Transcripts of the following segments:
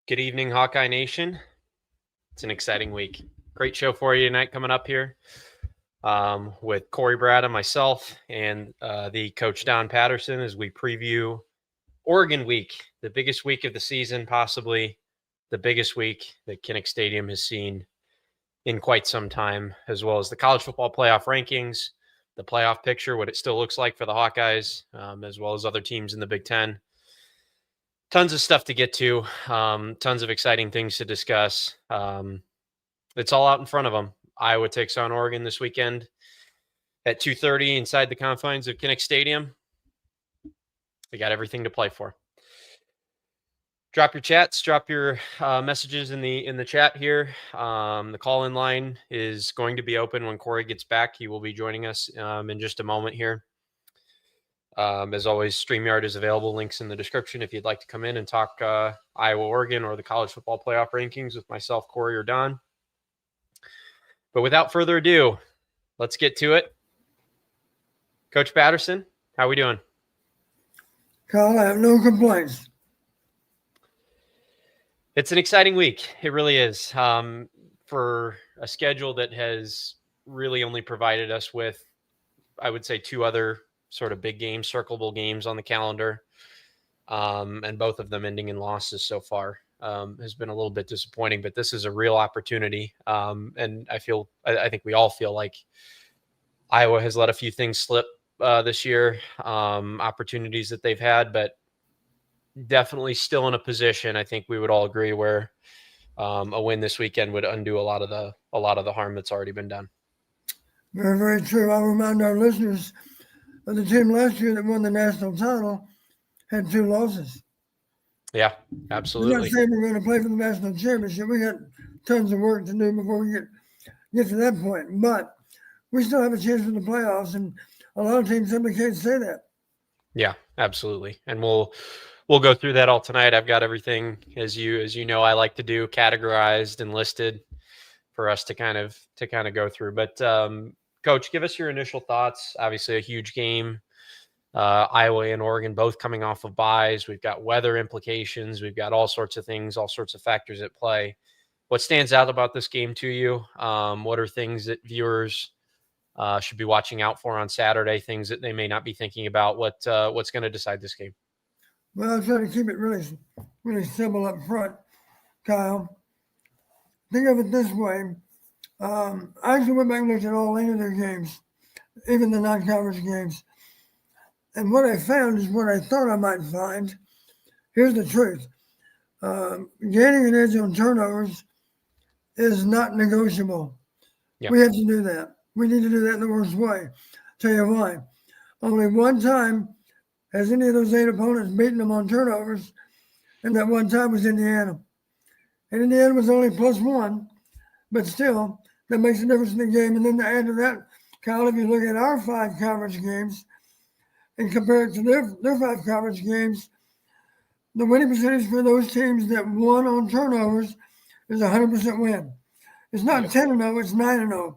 Good evening, Hawkeye Nation. It's an exciting week. Great show for you tonight coming up here with Corey Brad and myself and the coach Don Patterson as we preview Oregon week, the biggest week of the season, possibly the biggest week that Kinnick Stadium has seen in quite some time, as well as the college football playoff rankings, the playoff picture, what it still looks like for the Hawkeyes, as well as other teams in the Big Ten. Tons of stuff to get to, tons of exciting things to discuss. It's all out in front of them. Iowa takes on Oregon this weekend at 2:30 inside the confines of Kinnick Stadium. We got everything to play for. Drop your chats, drop your messages in the chat here. The call-in line is going to be open when Corey gets back. He will be joining us in just a moment here. As always, StreamYard is available. Links in the description if you'd like to come in and talk Iowa, Oregon, or the college football playoff rankings with myself, Corey, or Don. But without further ado, let's get to it. Coach Patterson, how we doing? Kyle, I have no complaints. It's an exciting week. It really is. For a schedule that has really only provided us with, I would say, two other sort of big games, circleable games on the calendar, and both of them ending in losses so far, has been a little bit disappointing. But this is a real opportunity, and I think we all feel like Iowa has let a few things slip this year, opportunities that they've had, but definitely still in a position, I think we would all agree, where a win this weekend would undo a lot of the harm that's already been done. Very, very true. I'll remind our listeners of the team last year that won the national title had 2 losses. Yeah, absolutely. I'm not saying we're going to play for the national championship. We got tons of work to do before we get to that point. But we still have a chance for the playoffs, and a lot of teams simply can't say that. Yeah, absolutely. And we'll go through that all tonight. I've got everything, as you know, I like to do, categorized and listed for us to kind of go through. But Coach, give us your initial thoughts. Obviously, a huge game. Iowa and Oregon both coming off of byes. We've got weather implications. We've got all sorts of things, all sorts of factors at play. What stands out about this game to you? What are things that viewers should be watching out for on Saturday? Things that they may not be thinking about. What's going to decide this game? Well, I'll try to keep it really, really simple up front, Kyle. Think of it this way. I actually went back and looked at all 8 of their games, even the non-conference games. And what I found is what I thought I might find. Here's the truth. Gaining an edge on turnovers is not negotiable. Yep. We have to do that. We need to do that in the worst way. Tell you why. Only one time has any of those 8 opponents beaten them on turnovers, and that one time was Indiana. And Indiana was only +1, but still, that makes a difference in the game. And then to add to that, Kyle, if you look at our 5 conference games and compare it to their 5 conference games, the winning percentage for those teams that won on turnovers is 100% win. It's not 10-0, it's 9-0.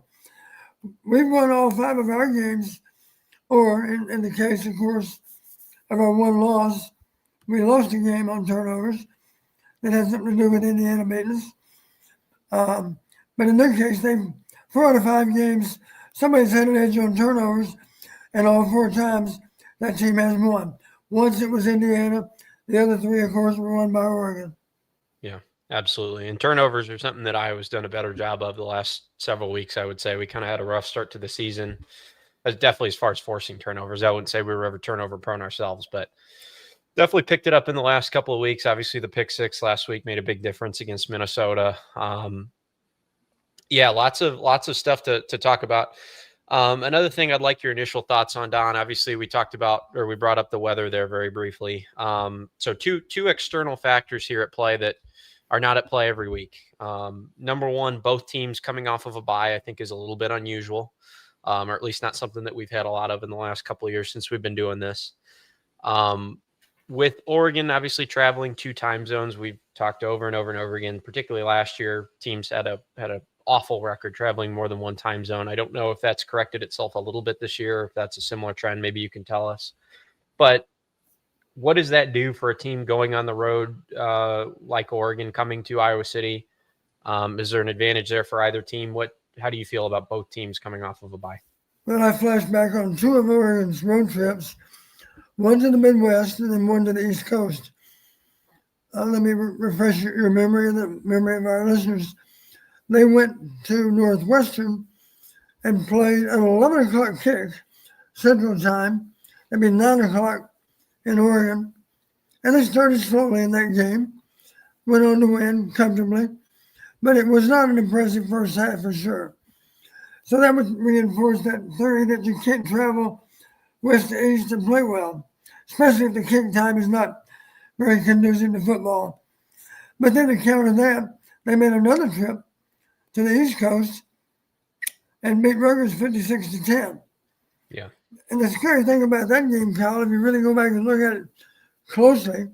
We've won all 5 of our games, or in the case, of course, of our one loss, we lost a game on turnovers that has something to do with Indiana beating us. But in their case, 4 out of 5 games, somebody's had an edge on turnovers, and all 4 times that team has won. Once it was Indiana, the other 3, of course, were won by Oregon. Yeah, absolutely. And turnovers are something that Iowa's done a better job of the last several weeks, I would say. We kind of had a rough start to the season, definitely as far as forcing turnovers. I wouldn't say we were ever turnover prone ourselves, but definitely picked it up in the last couple of weeks. Obviously, the pick 6 last week made a big difference against Minnesota. Yeah, lots of stuff to talk about. Another thing I'd like your initial thoughts on, Don. Obviously, we brought up the weather there very briefly. So two external factors here at play that are not at play every week. Number one, both teams coming off of a bye, I think, is a little bit unusual, or at least not something that we've had a lot of in the last couple of years since we've been doing this. With Oregon, obviously traveling 2 time zones, we've talked over and over and over again, particularly last year, teams had a awful record traveling more than 1 time zone. I don't know if that's corrected itself a little bit this year, or if that's a similar trend. Maybe you can tell us. But what does that do for a team going on the road like Oregon coming to Iowa City? Is there an advantage there for either team? How do you feel about both teams coming off of a bye? Well, I flash back on two of Oregon's road trips, one to the Midwest and then one to the East Coast. Let me refresh your memory and the memory of our listeners. They went to Northwestern and played an 11 o'clock kick Central Time. It'd be 9 o'clock in Oregon. And they started slowly in that game, went on to win comfortably. But it was not an impressive first half for sure. So that would reinforce that theory that you can't travel west to east and play well, especially if the kick time is not very conducive to football. But then to counter that, they made another trip to the East Coast and beat Rutgers 56-10. Yeah. And the scary thing about that game, Kyle, if you really go back and look at it closely,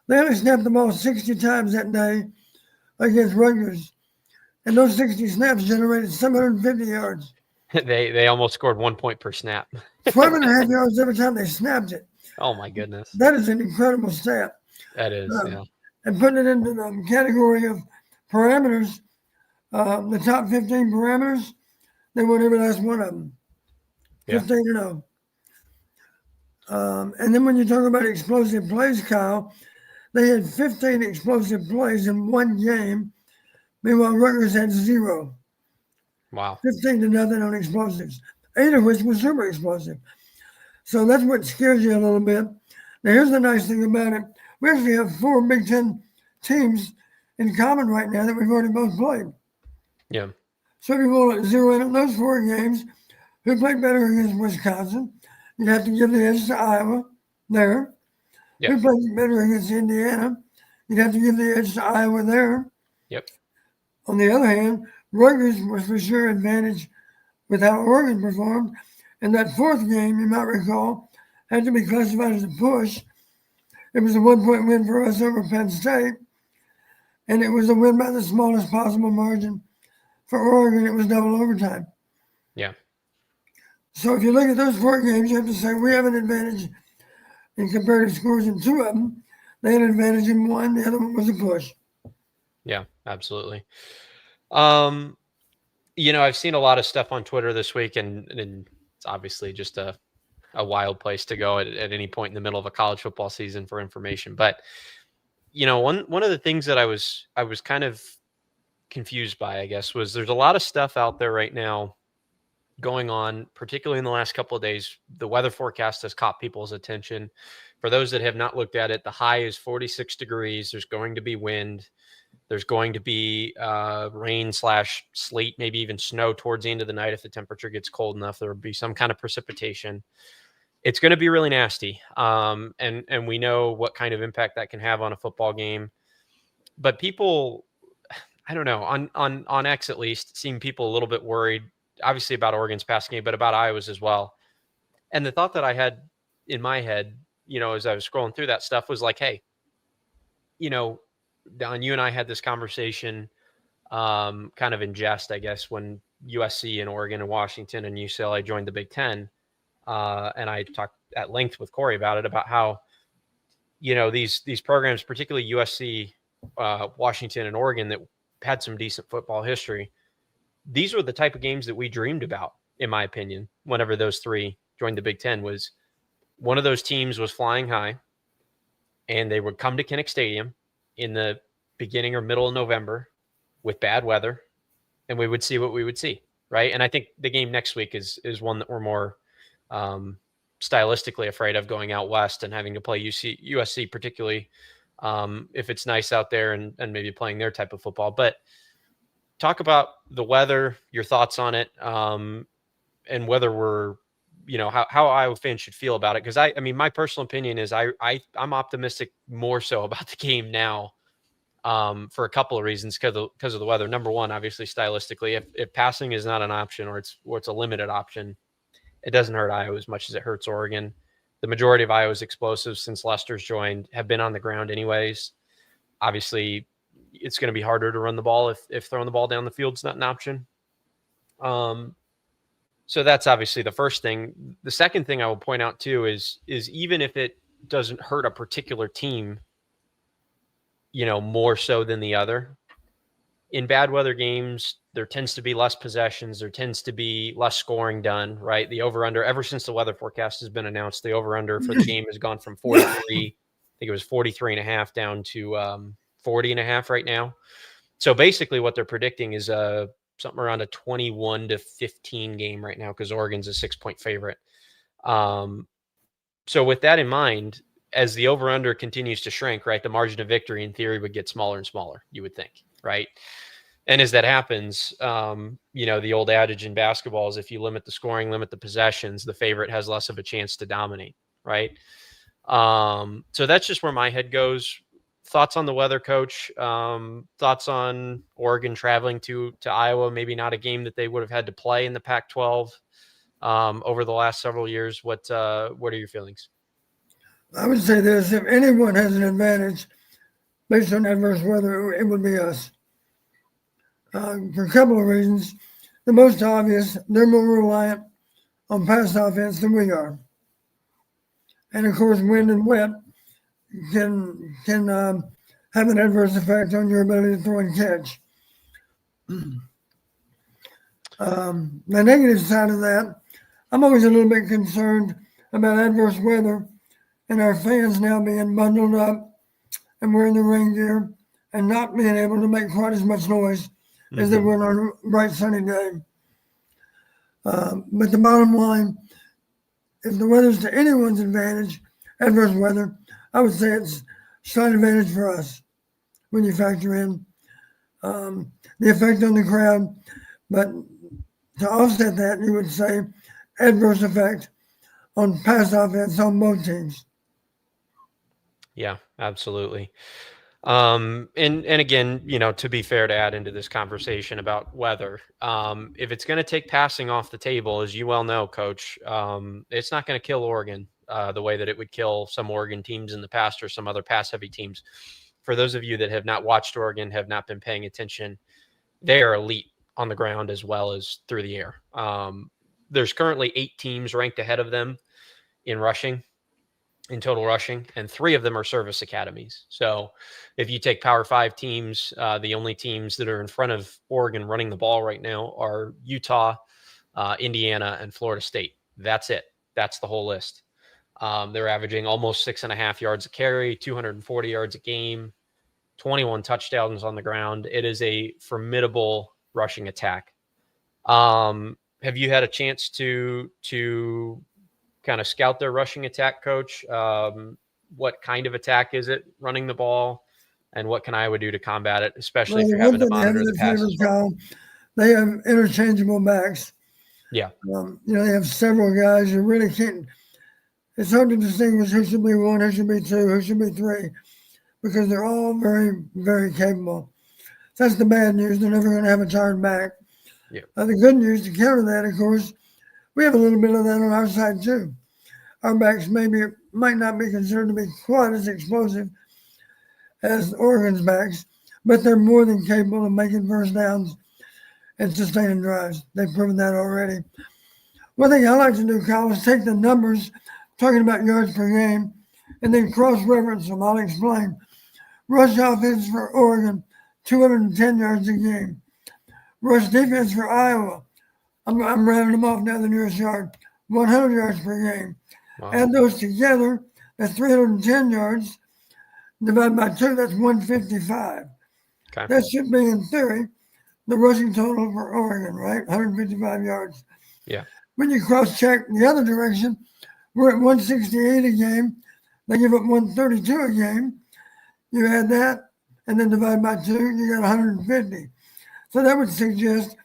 they only snapped the ball 60 times that day against Rutgers. And those 60 snaps generated 750 yards. They almost scored 1 point per snap. 12.5 yards every time they snapped it. Oh, my goodness. That is an incredible stat. That is, yeah. And putting it into the category of parameters, the top 15 parameters, they won every last one of them. 15-0. And then when you talk about explosive plays, Kyle, they had 15 explosive plays in one game. Meanwhile, Rutgers had 0. Wow. 15-0 on explosives, 8 of which was super explosive. So that's what scares you a little bit. Now, here's the nice thing about it. We actually have 4 Big Ten teams in common right now that we've already both played. Yeah. So if you want to zero in on those 4 games, who played better against Wisconsin? You'd have to give the edge to Iowa there. Yep. Who played better against Indiana? You'd have to give the edge to Iowa there. Yep. On the other hand, Rutgers was for sure advantage with how Oregon performed. And that 4th game, you might recall, had to be classified as a push. It was a 1-point win for us over Penn State. And it was a win by the smallest possible margin. For Oregon, it was double overtime. Yeah. So if you look at those 4 games, you have to say we have an advantage in comparative scores in 2 of them. They had an advantage in 1. The other one was a push. Yeah, absolutely. I've seen a lot of stuff on Twitter this week, and it's obviously just a wild place to go at any point in the middle of a college football season for information. But, one of the things that I was kind of confused by, I guess, was there's a lot of stuff out there right now going on, particularly in the last couple of days. The weather forecast has caught people's attention. For those that have not looked at it, the high is 46 degrees. There's going to be wind. There's going to be rain/sleet, maybe even snow towards the end of the night if the temperature gets cold enough. There will be some kind of precipitation. It's going to be really nasty, and we know what kind of impact that can have on a football game. But people, I don't know, on X at least, seem people a little bit worried, obviously about Oregon's passing game, but about Iowa's as well. And the thought that I had in my head, as I was scrolling through that stuff was like, hey, Don, you and I had this conversation kind of in jest, I guess, when USC and Oregon and Washington and UCLA joined the Big Ten. And I talked at length with Corey about it, about how, these programs, particularly USC, Washington, and Oregon, that had some decent football history, these were the type of games that we dreamed about, in my opinion, whenever those 3 joined the Big Ten. Was one of those teams was flying high, and they would come to Kinnick Stadium in the beginning or middle of November with bad weather, and we would see what we would see, right? And I think the game next week is one that we're more stylistically afraid of, going out west and having to play USC, particularly if it's nice out there and maybe playing their type of football. But talk about the weather, your thoughts on it, and whether we're, how Iowa fans should feel about it. Because I mean, my personal opinion is I'm optimistic more so about the game now, for a couple of reasons, because of the weather. Number one, obviously stylistically, if passing is not an option, or it's a limited option, it doesn't hurt Iowa as much as it hurts Oregon. The majority of Iowa's explosives since Lester's joined have been on the ground anyways. Obviously, it's going to be harder to run the ball if throwing the ball down the field's not an option. So that's obviously the first thing. The second thing I will point out too is even if it doesn't hurt a particular team, more so than the other. In bad weather games, there tends to be less possessions. There tends to be less scoring done, right? The over-under, ever since the weather forecast has been announced, the over-under for the game has gone from 43, I think it was 43 and a half down to 40 and a half right now. So basically what they're predicting is something around a 21 to 15 game right now, because Oregon's a 6-point favorite. So with that in mind, as the over-under continues to shrink, right, the margin of victory in theory would get smaller and smaller, you would think, right? And as that happens, the old adage in basketball is if you limit the scoring, limit the possessions, the favorite has less of a chance to dominate, right? So that's just where my head goes. Thoughts on the weather, Coach? Thoughts on Oregon traveling to Iowa? Maybe not a game that they would have had to play in the Pac-12 over the last several years. What are your feelings? I would say this: if anyone has an advantage based on adverse weather, it would be us. For a couple of reasons. The most obvious, they're more reliant on pass offense than we are. And of course, wind and wet can have an adverse effect on your ability to throw and catch. The negative side of that, I'm always a little bit concerned about adverse weather and our fans now being bundled up and wearing the rain gear and not being able to make quite as much noise as they would on a bright sunny day. But the bottom line, if the weather's to anyone's advantage, adverse weather, I would say it's slight advantage for us when you factor in the effect on the crowd. But to offset that, you would say adverse effect on pass offense on both teams. Yeah, absolutely. And again, to be fair, to add into this conversation about weather, if it's going to take passing off the table, as you well know, Coach, it's not going to kill Oregon the way that it would kill some Oregon teams in the past or some other pass-heavy teams. For those of you that have not watched Oregon, have not been paying attention, they are elite on the ground as well as through the air. There's currently 8 teams ranked ahead of them in total rushing, and 3 of them are service academies. So if you take Power 5 teams, the only teams that are in front of Oregon running the ball right now are Utah, Indiana, and Florida State. That's it. That's the whole list. They're averaging almost 6.5 yards a carry, 240 yards a game, 21 touchdowns on the ground. It is a formidable rushing attack. Have you had a chance to kind of scout their rushing attack, Coach? What kind of attack is it running the ball, and what can Iowa do to combat it, especially if you're having to monitor the passes? They have interchangeable backs. Yeah. They have several guys. You really can't. It's hard to distinguish who should be 1, who should be 2, who should be 3, because they're all very, very capable. That's the bad news. They're never going to have a tired back. Yeah. The good news to counter that, of course, we have a little bit of that on our side too. Our backs might not be considered to be quite as explosive as Oregon's backs, but they're more than capable of making first downs and sustaining drives. They've proven that already. One thing I like to do, Kyle, is take the numbers, talking about yards per game, and then cross-reference them. I'll explain. Rush offense for Oregon, 210 yards a game. Rush defense for Iowa, I'm rounding them off now, the nearest yard, 100 yards per game. Wow. Add those together, that's 310 yards. Divided by 2, that's 155. Okay. That should be, in theory, the rushing total for Oregon, right? 155 yards. Yeah. When you cross-check the other direction, we're at 168 a game. They give up 132 a game. You add that, and then divide by 2, you got 150. So that would suggest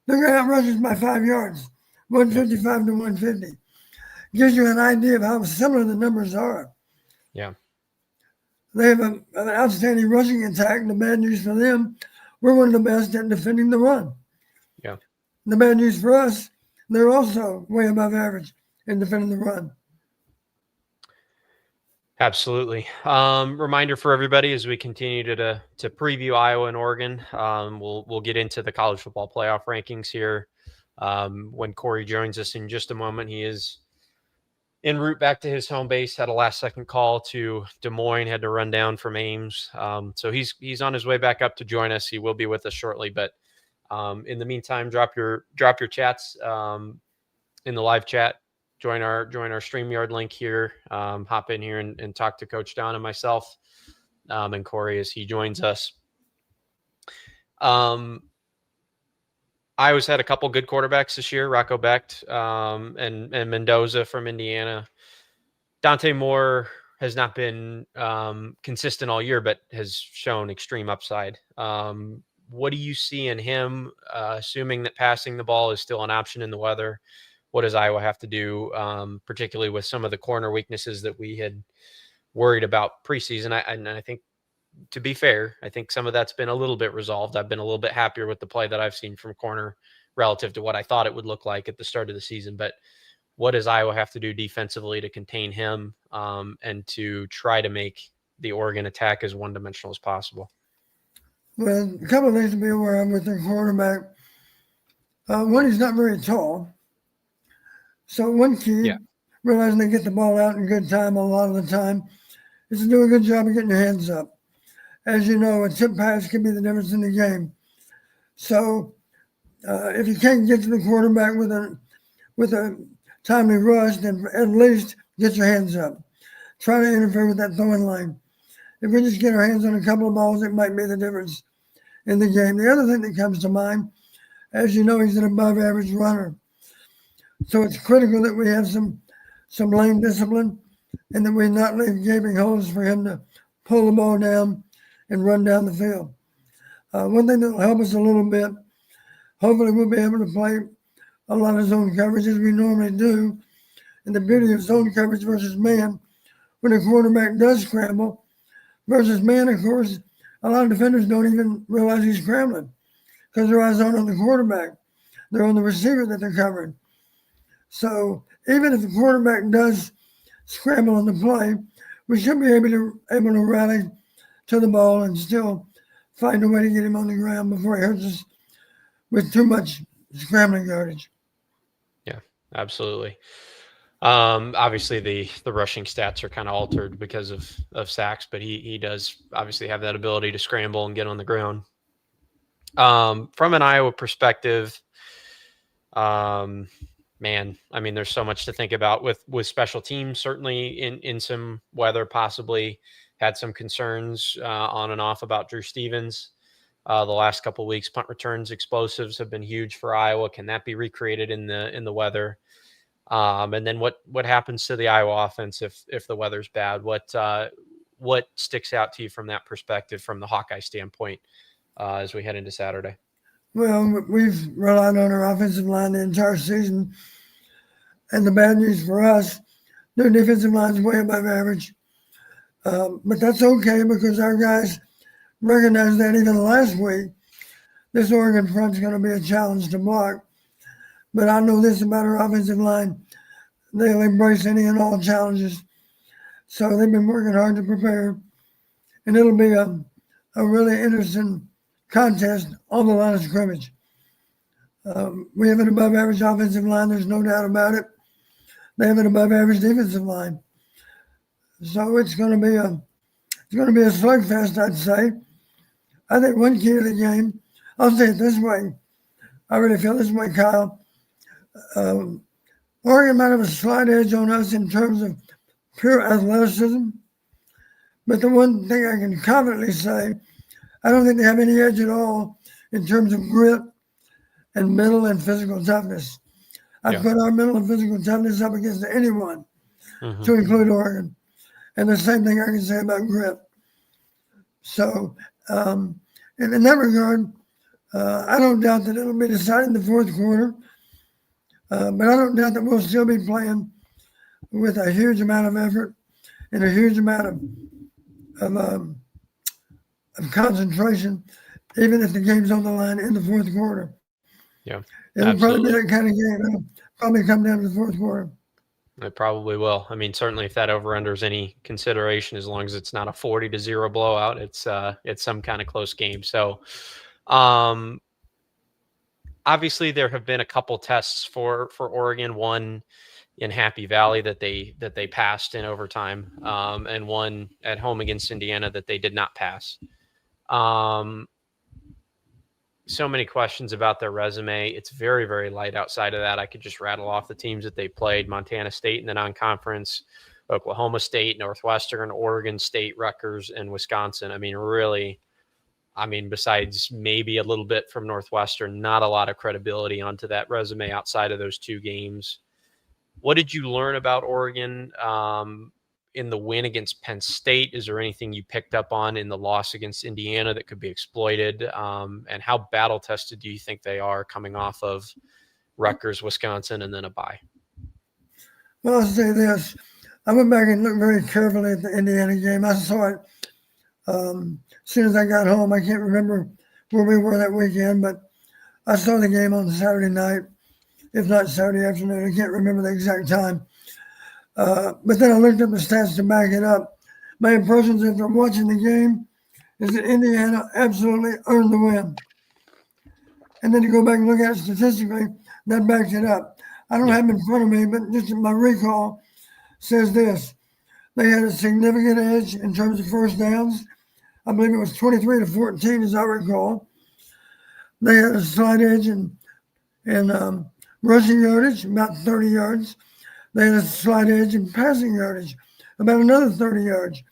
they're going to outrush us by 5 yards, 155 to 150. Gives you an idea of how similar the numbers are. Yeah. They have an outstanding rushing attack. The bad news for them, we're one of the best at defending the run. Yeah. The bad news for us, they're also way above average in defending the run. Absolutely. Reminder for everybody as we continue to preview Iowa and Oregon. We'll get into the college football playoff rankings here when Corey joins us in just a moment. He is en route back to his home base, had a last-second call to Des Moines, had to run down from Ames. So he's on his way back up to join us. He will be with us shortly, but in the meantime, drop your chats in the live chat. Join our StreamYard link here. Hop in here and talk to Coach Don and myself, and Corey as he joins us. Iowa's had a couple good quarterbacks this year, Rocco Becht and Mendoza from Indiana. Dante Moore has not been consistent all year, but has shown extreme upside. What do you see in him, assuming that passing the ball is still an option in the weather? What does Iowa have to do, particularly with some of the corner weaknesses that we had worried about preseason? I think, to be fair, I think some of that's been a little bit resolved. I've been a little bit happier with the play that I've seen from corner relative to what I thought it would look like at the start of the season. But what does Iowa have to do defensively to contain him and to try to make the Oregon attack as one-dimensional as possible? Well, a couple of things to be aware of with the quarterback. One, he's not very tall. So one key, realizing they get the ball out in good time a lot of the time, is to do a good job of getting your hands up. As you know, a tip pass can be the difference in the game. So if you can't get to the quarterback with a timely rush, then at least get your hands up. Try to interfere with that throwing line. If we just get our hands on a couple of balls, it might be the difference in the game. The other thing that comes to mind, as you know, he's an above-average runner. So it's critical that we have some lane discipline and that we not leave gaping holes for him to pull the ball down and run down the field. One thing that will help us a little bit, hopefully we'll be able to play a lot of zone coverage as we normally do. And the beauty of zone coverage versus man, when a quarterback does scramble, versus man, of course, a lot of defenders don't even realize he's scrambling because their eyes aren't on the quarterback. They're on the receiver that they're covering. So even if the quarterback does scramble on the play, we should be able to rally to the ball and still find a way to get him on the ground before he hurts us with too much scrambling yardage. Yeah, absolutely. Obviously the rushing stats are kind of altered because of sacks, but he does obviously have that ability to scramble and get on the ground. From an Iowa perspective, man, I mean, there's so much to think about with special teams, certainly in some weather, possibly had some concerns on and off about Drew Stevens. The last couple of weeks, punt returns, explosives have been huge for Iowa. Can that be recreated in the weather? And then what happens to the Iowa offense if the weather's bad? What sticks out to you from that perspective, from the Hawkeye standpoint, as we head into Saturday? Well, we've relied on our offensive line the entire season. And the bad news for us, their defensive line is way above average. But that's okay because our guys recognize that even last week, this Oregon front is going to be a challenge to block. But I know this about our offensive line. They'll embrace any and all challenges. So they've been working hard to prepare. And it'll be a really interesting contest on the line of scrimmage. We have an above average offensive line. There's no doubt about it. They have an above average defensive line. So it's going to be a slugfest, I'd say. I think one key to the game, I'll say it this way. I really feel this way, Kyle. Oregon might have a slight edge on us in terms of pure athleticism. But the one thing I can confidently say, I don't think they have any edge at all in terms of grit and mental and physical toughness. I've put our mental and physical toughness up against anyone, to include Oregon. And the same thing I can say about grit. So in that regard, I don't doubt that it'll be decided in the fourth quarter. But I don't doubt that we'll still be playing with a huge amount of effort and a huge amount of concentration, even if the game's on the line in the fourth quarter. Yeah, it'll probably be that kind of game. It'll probably come down to the fourth quarter. It probably will. I mean, certainly if that over-under is any consideration, as long as it's not a 40-0 blowout, it's some kind of close game. So obviously there have been a couple tests for Oregon. One in Happy Valley that they passed in overtime, and one at home against Indiana that they did not pass. So many questions about their resume. It's very, very light outside of that. I could just rattle off the teams that they played: Montana State in the non-conference, Oklahoma State, Northwestern, Oregon State, Rutgers, and Wisconsin. I mean, really, besides maybe a little bit from Northwestern, not a lot of credibility onto that resume outside of those two games. What did you learn about Oregon in the win against Penn State? Is there anything you picked up on in the loss against Indiana that could be exploited? And how battle-tested do you think they are coming off of Rutgers, Wisconsin, and then a bye? Well, I'll say this. I went back and looked very carefully at the Indiana game. I saw it as soon as I got home. I can't remember where we were that weekend, but I saw the game on Saturday night, if not Saturday afternoon. I can't remember the exact time. But then I looked up the stats to back it up. My impressions after watching the game is that Indiana absolutely earned the win. And then to go back and look at it statistically, that backs it up. I don't have it in front of me, but just my recall says this. They had a significant edge in terms of first downs. I believe it was 23-14, as I recall. They had a slight edge in rushing yardage, about 30 yards. They had a slight edge in passing yardage, about another 30 yards.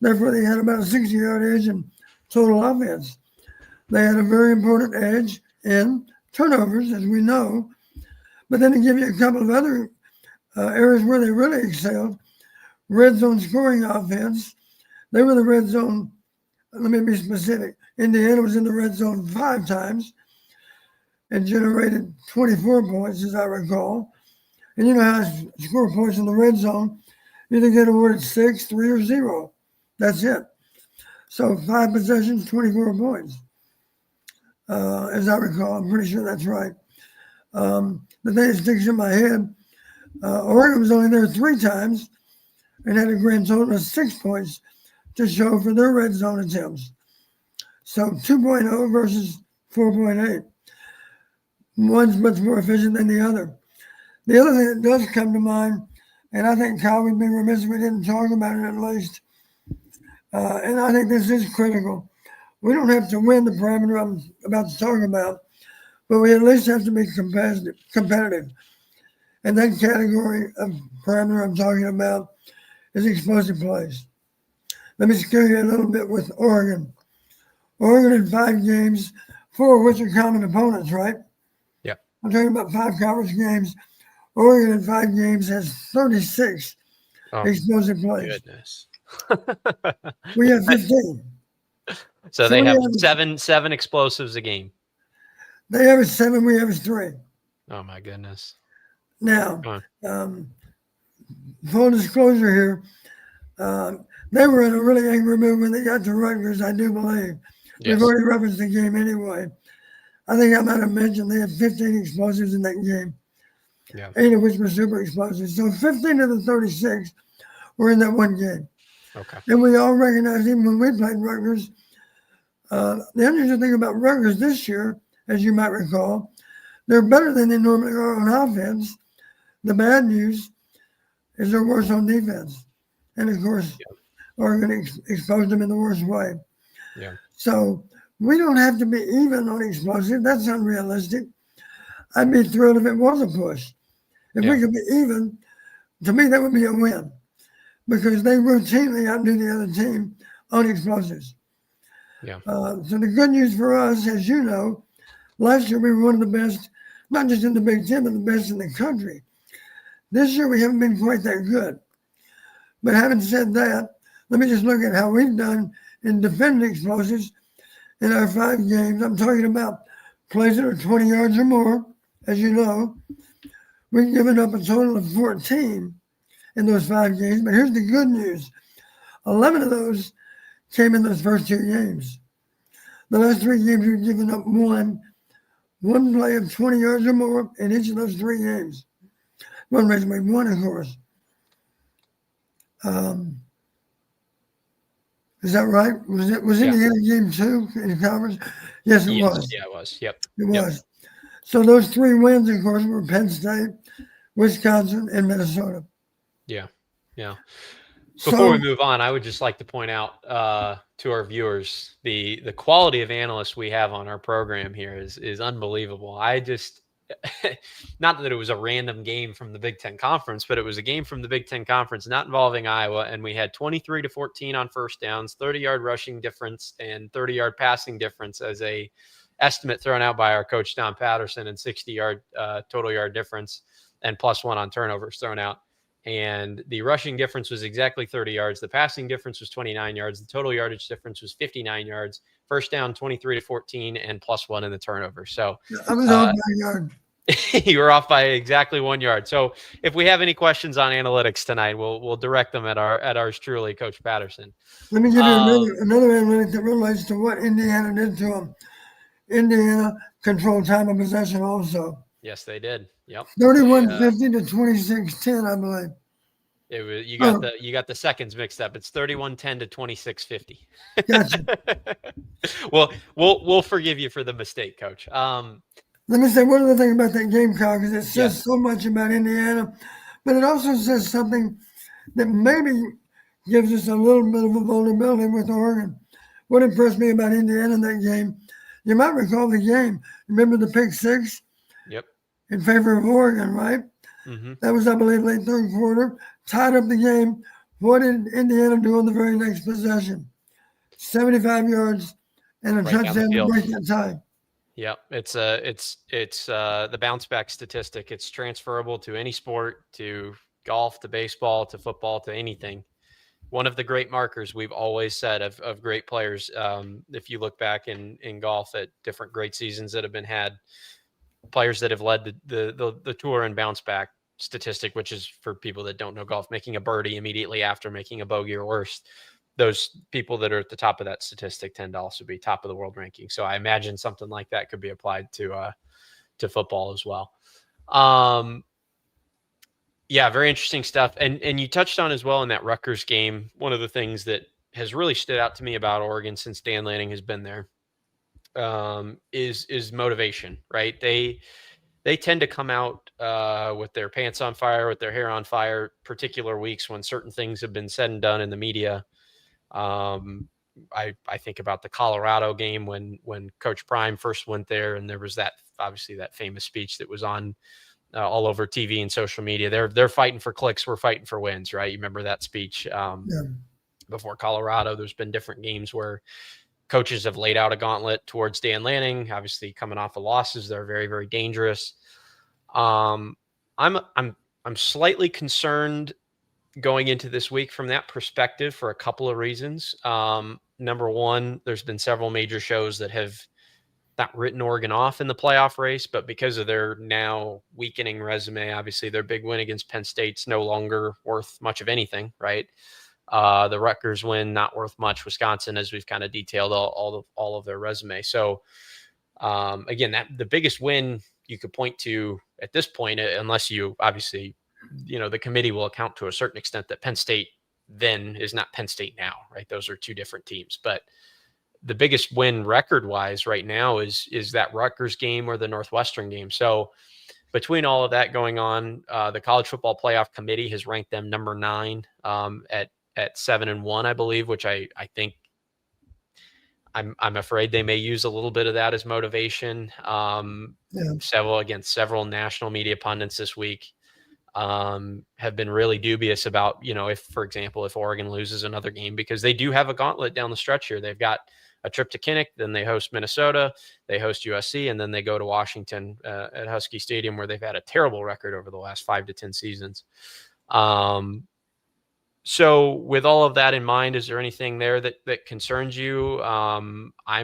Therefore, they had about a 60-yard edge in total offense. They had a very important edge in turnovers, as we know. But then to give you a couple of other areas where they really excelled, red zone scoring offense, they were the red zone. Let me be specific. Indiana was in the red zone 5 times and generated 24 points, as I recall. And you know how to score points in the red zone. You either get awarded 6, 3, or 0. That's it. So 5 possessions, 24 points. As I recall, I'm pretty sure that's right. The thing that sticks in my head, Oregon was only there 3 times and had a grand total of 6 points to show for their red zone attempts. So 2.0 versus 4.8. One's much more efficient than the other. The other thing that does come to mind, and I think, Kyle, we'd be remiss if we didn't talk about it at least, and I think this is critical. We don't have to win the parameter I'm about to talk about, but we at least have to be competitive. And that category of parameter I'm talking about is explosive plays. Let me scare you a little bit with Oregon. Oregon in 5 games, 4 of which are common opponents, right? Yeah. I'm talking about 5 conference games. Oregon in 5 games has 36 explosive plays. Goodness. We have 15. So they have seven explosives a game. They average 7, we average 3. Oh my goodness. Now, full disclosure here, they were in a really angry mood when they got to Rutgers, I do believe. Yes. We've already referenced the game anyway. I think I might have mentioned they had 15 explosives in that game. Yeah. 8 of which were super explosives. So 15 of the 36 were in that one game. Okay. And we all recognize, even when we played Rutgers, the interesting thing about Rutgers this year, as you might recall, they're better than they normally are on offense. The bad news is they're worse on defense. And of course, Oregon exposed them in the worst way. Yeah. So we don't have to be even on explosive. That's unrealistic. I'd be thrilled if it was a push. If we could be even, to me, that would be a win because they routinely outdo the other team on explosives. Yeah. So the good news for us, as you know, last year we were one of the best, not just in the Big Ten, but the best in the country. This year we haven't been quite that good. But having said that, let me just look at how we've done in defending explosives in our 5 games. I'm talking about plays that are 20 yards or more, as you know. We've given up a total of 14 in those 5 games. But here's the good news. 11 of those came in those first 2 games. The last 3 games, we've given up one play of 20 yards or more in each of those 3 games. One reason we won, of course. Is that right? Was it the end game 2 in the conference? Yes, it was. Yeah, it was. Yep. It was. So those 3 wins, of course, were Penn State, Wisconsin, and Minnesota. Yeah. Before we So move on, I would just like to point out to our viewers the quality of analysts we have on our program here is unbelievable. I just not that it was a random game from the Big Ten Conference, but it was a game from the Big Ten Conference not involving Iowa, and we had 23-14 on first downs, 30-yard rushing difference, and 30-yard passing difference as a estimate thrown out by our coach Don Patterson, and 60-yard total yard difference and +1 on turnovers thrown out. And the rushing difference was exactly 30 yards. The passing difference was 29 yards. The total yardage difference was 59 yards. First down, 23-14, and +1 in the turnover. So I was off by a yard. you were off by exactly 1 yard. So if we have any questions on analytics tonight, we'll direct them at ours truly, Coach Patterson. Let me give you another analytic that relates to what Indiana did to them. Indiana controlled time of possession also. Yes, they did. Yep. 31-50 to 26-10, I believe. It was you got the seconds mixed up. It's 31-10 to 26-50. Gotcha. Well, we'll forgive you for the mistake, Coach. Let me say one other thing about that game, Kyle, because it says so much about Indiana, but it also says something that maybe gives us a little bit of a vulnerability with Oregon. What impressed me about Indiana in that game, you might recall the game. Remember the pick six? Yep. In favor of Oregon, right? Mm-hmm. That was, I believe, late third quarter. Tied up the game. What did Indiana do on the very next possession? 75 yards and a touchdown to break that tie. Yep, it's the bounce back statistic. It's transferable to any sport, to golf, to baseball, to football, to anything. One of the great markers we've always said of great players. If you look back in golf at different great seasons that have been had, players that have led the tour and bounce back statistic, which is, for people that don't know golf, making a birdie immediately after making a bogey or worse. Those people that are at the top of that statistic tend to also be top of the world ranking. So I imagine something like that could be applied to football as well. Yeah, very interesting stuff. And you touched on as well in that Rutgers game, one of the things that has really stood out to me about Oregon since Dan Lanning has been there is motivation, right? They tend to come out with their pants on fire, with their hair on fire, particular weeks when certain things have been said and done in the media. I think about the Colorado game when Coach Prime first went there, and there was that famous speech that was on all over TV and social media. They're fighting for clicks, we're fighting for wins, right? You remember that speech before Colorado? There's been different games where coaches have laid out a gauntlet towards Dan Lanning. Obviously, coming off of losses, they're very, very dangerous. I'm slightly concerned going into this week from that perspective for a couple of reasons. Number one, there's been several major shows that have not written Oregon off in the playoff race, but because of their now weakening resume, obviously their big win against Penn State's no longer worth much of anything, right? The Rutgers win, not worth much. Wisconsin, as we've kind of detailed all of their resume. So again, the biggest win you could point to at this point, unless you obviously, the committee will account to a certain extent that Penn State then is not Penn State now, right? Those are two different teams. But the biggest win record-wise right now is that Rutgers game or the Northwestern game. So between all of that going on, the College Football Playoff Committee has ranked them number 9 at 7-1, I believe, which I think I'm afraid they may use a little bit of that as motivation. Several national media pundits this week have been really dubious about, if, for example, if Oregon loses another game, because they do have a gauntlet down the stretch here. They've got a trip to Kinnick, then they host Minnesota, they host USC, and then they go to Washington at Husky Stadium, where they've had a terrible record over the last 5 to 10 seasons. So with all of that in mind, is there anything there that concerns you? I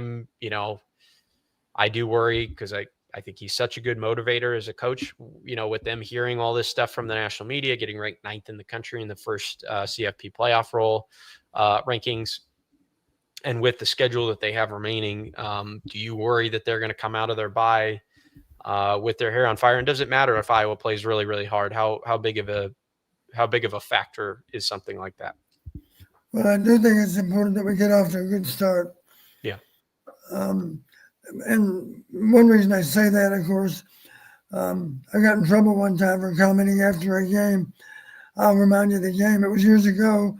do worry because I think he's such a good motivator as a coach, with them hearing all this stuff from the national media, getting ranked 9th in the country in the first CFP playoff roll rankings. And with the schedule that they have remaining, do you worry that they're going to come out of their bye with their hair on fire? And does it matter if Iowa plays really, really hard? How big of a factor is something like that? Well, I do think it's important that we get off to a good start. Yeah. And one reason I say that, of course, I got in trouble one time for commenting after a game. I'll remind you of the game. It was years ago.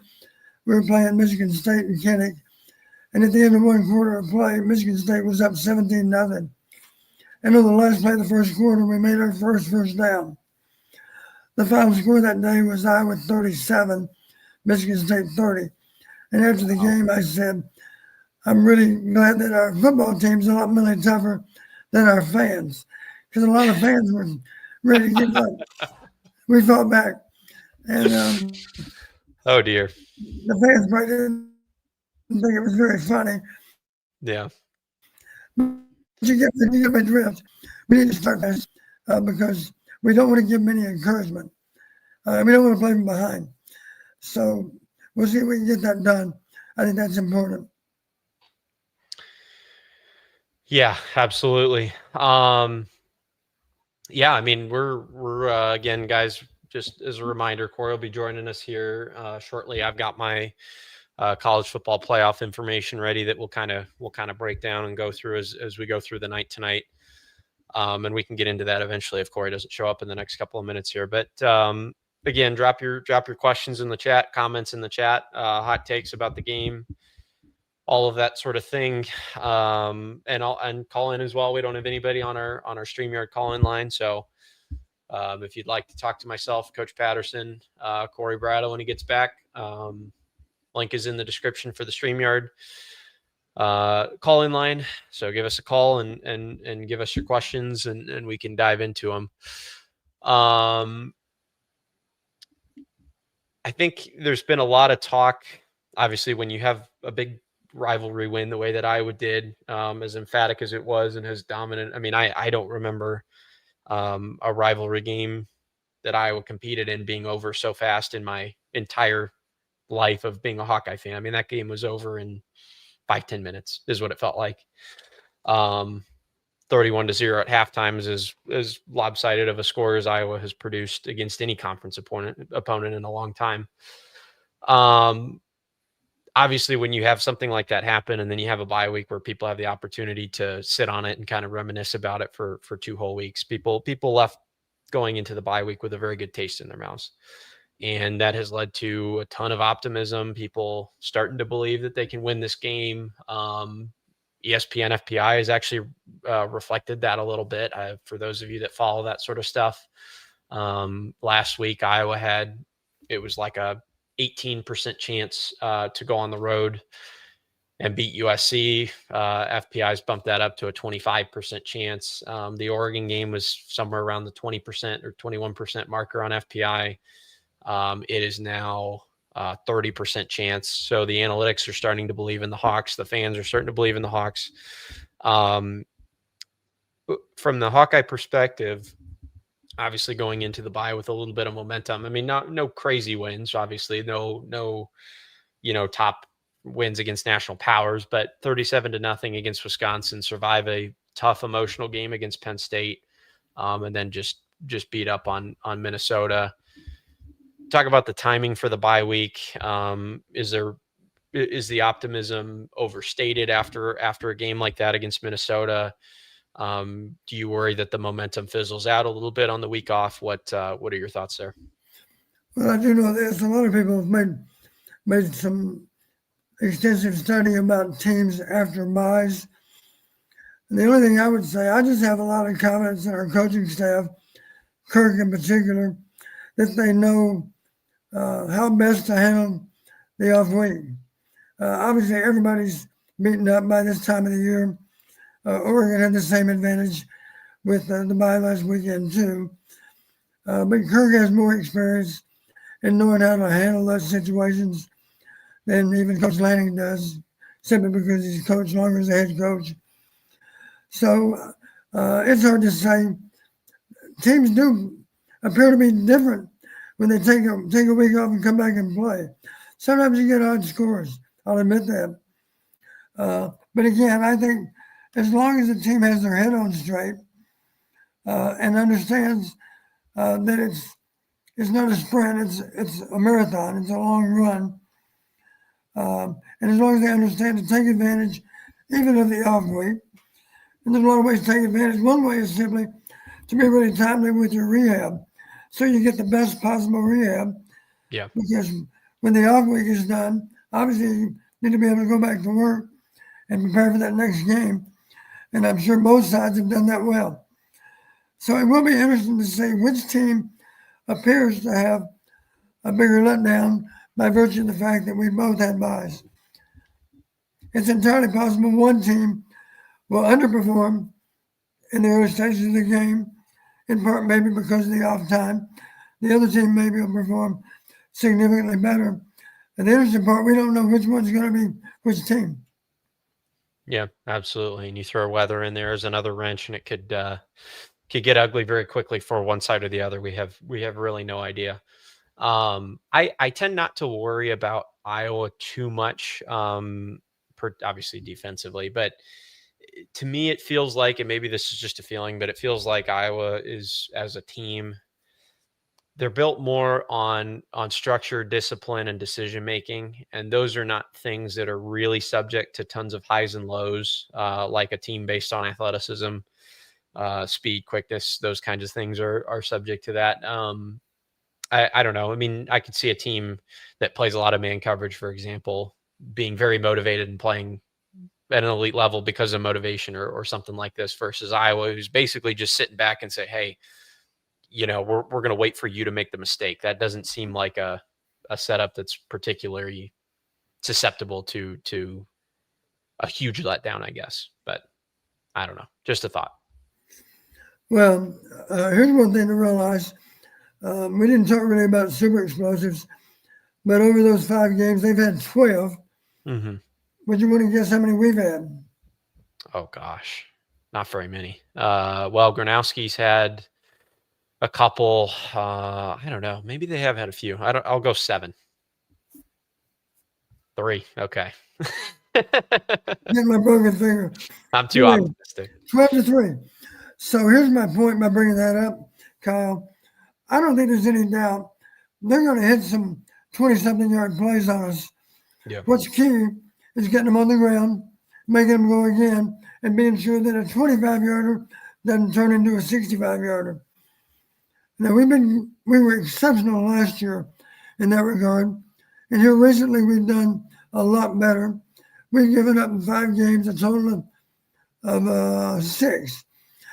We were playing Michigan State in Kinnick, and at the end of one quarter of play, Michigan State was up 17-0. And on the last play of the first quarter, we made our first down. The final score that day was Iowa 37, Michigan State 30. And after the game, I said, I'm really glad that our football team's a lot really tougher than our fans, because a lot of fans were ready to give up. We fought back. And oh, dear. The fans probably didn't think it was very funny. Yeah. But you get my drift. We need to start this because we don't want to give them any encouragement. We don't want to play from behind. So we'll see if we can get that done. I think that's important. Yeah, absolutely. Yeah, I mean, we're again, guys, just as a reminder, Corey will be joining us here shortly. I've got my college football playoff information ready that we'll kind of break down and go through as we go through the night tonight. And we can get into that eventually if Corey doesn't show up in the next couple of minutes here. But again, drop your questions in the chat, comments in the chat, hot takes about the game, all of that sort of thing, and call in as well. We don't have anybody on our StreamYard call-in line, so if you'd like to talk to myself, Coach Patterson, Corey Brattle when he gets back, link is in the description for the StreamYard call-in line. So give us a call and give us your questions, and we can dive into them. I think there's been a lot of talk, obviously, when you have a big rivalry win the way that Iowa did, as emphatic as it was and as dominant. I mean, I don't remember a rivalry game that Iowa competed in being over so fast in my entire life of being a Hawkeye fan. I mean, that game was over in 5-10 minutes is what it felt like. 31-0 at halftime is as lopsided of a score as Iowa has produced against any conference opponent in a long time. Obviously, when you have something like that happen, and then you have a bye week where people have the opportunity to sit on it and kind of reminisce about it for 2 whole weeks, people left going into the bye week with a very good taste in their mouths. And that has led to a ton of optimism, people starting to believe that they can win this game. ESPN FPI has actually reflected that a little bit. For those of you that follow that sort of stuff, last week Iowa it was like a 18% chance to go on the road and beat USC. FPI's bumped that up to a 25% chance. The Oregon game was somewhere around the 20% or 21% marker on FPI. It is now 30% chance. So the analytics are starting to believe in the Hawks. The fans are starting to believe in the Hawks. From the Hawkeye perspective, obviously going into the bye with a little bit of momentum. I mean, no crazy wins, obviously, no, top wins against national powers, but 37-0 against Wisconsin, survive a tough emotional game against Penn State, and then just beat up on Minnesota. Talk about the timing for the bye week. Is the optimism overstated after a game like that against Minnesota? Do you worry that the momentum fizzles out a little bit on the week off? What are your thoughts there? Well, I do know this. A lot of people have made some extensive study about teams after buys. And the only thing I would say, I just have a lot of confidence in our coaching staff, Kirk in particular, that they know how best to handle the off week. Obviously, everybody's beaten up by this time of the year. Oregon had the same advantage with the bye last weekend too. But Kirk has more experience in knowing how to handle those situations than even Coach Lanning does, simply because he's coached longer as a head coach. So it's hard to say. Teams do appear to be different when they take a week off and come back and play. Sometimes you get odd scores. I'll admit that. But again, I think as long as the team has their head on straight and understands that it's not a sprint, it's a marathon, it's a long run. And as long as they understand to take advantage even of the off week, and there's a lot of ways to take advantage. One way is simply to be really timely with your rehab, so you get the best possible rehab. Yeah. Because when the off week is done, obviously you need to be able to go back to work and prepare for that next game. And I'm sure both sides have done that well. So it will be interesting to see which team appears to have a bigger letdown by virtue of the fact that we both had buys. It's entirely possible one team will underperform in the early stages of the game, in part maybe because of the off time. The other team maybe will perform significantly better. And the interesting part, we don't know which one's going to be which team. Yeah, absolutely. And you throw weather in there as another wrench, and it could get ugly very quickly for one side or the other. We have really no idea. I tend not to worry about Iowa too much, obviously defensively, but to me it feels like, and maybe this is just a feeling, but it feels like Iowa is, as a team, they're built more on structure, discipline, and decision making, and those are not things that are really subject to tons of highs and lows, like a team based on athleticism, speed, quickness. Those kinds of things are subject to that. I don't know. I mean, I could see a team that plays a lot of man coverage, for example, being very motivated and playing at an elite level because of motivation or something like this, versus Iowa, who's basically just sitting back and say, hey, we're going to wait for you to make the mistake. That doesn't seem like a setup that's particularly susceptible to a huge letdown, I guess. But I don't know. Just a thought. Well, here's one thing to realize. We didn't talk really about super explosives, but over those 5 games, they've had 12. Mm-hmm. Would you want to guess how many we've had? Oh, gosh. Not very many. Well, Gronowski's had a couple. I don't know. Maybe they have had a few. I'll go 7. 3. Okay. Get my broken finger. I'm too optimistic. 12-3. So here's my point by bringing that up, Kyle. I don't think there's any doubt they're going to hit some 20-something yard plays on us. Yeah. What's key is getting them on the ground, making them go again, and being sure that a 25-yarder doesn't turn into a 65-yarder. Now, we were exceptional last year in that regard, and here recently we've done a lot better. We've given up in 5 games a total of 6.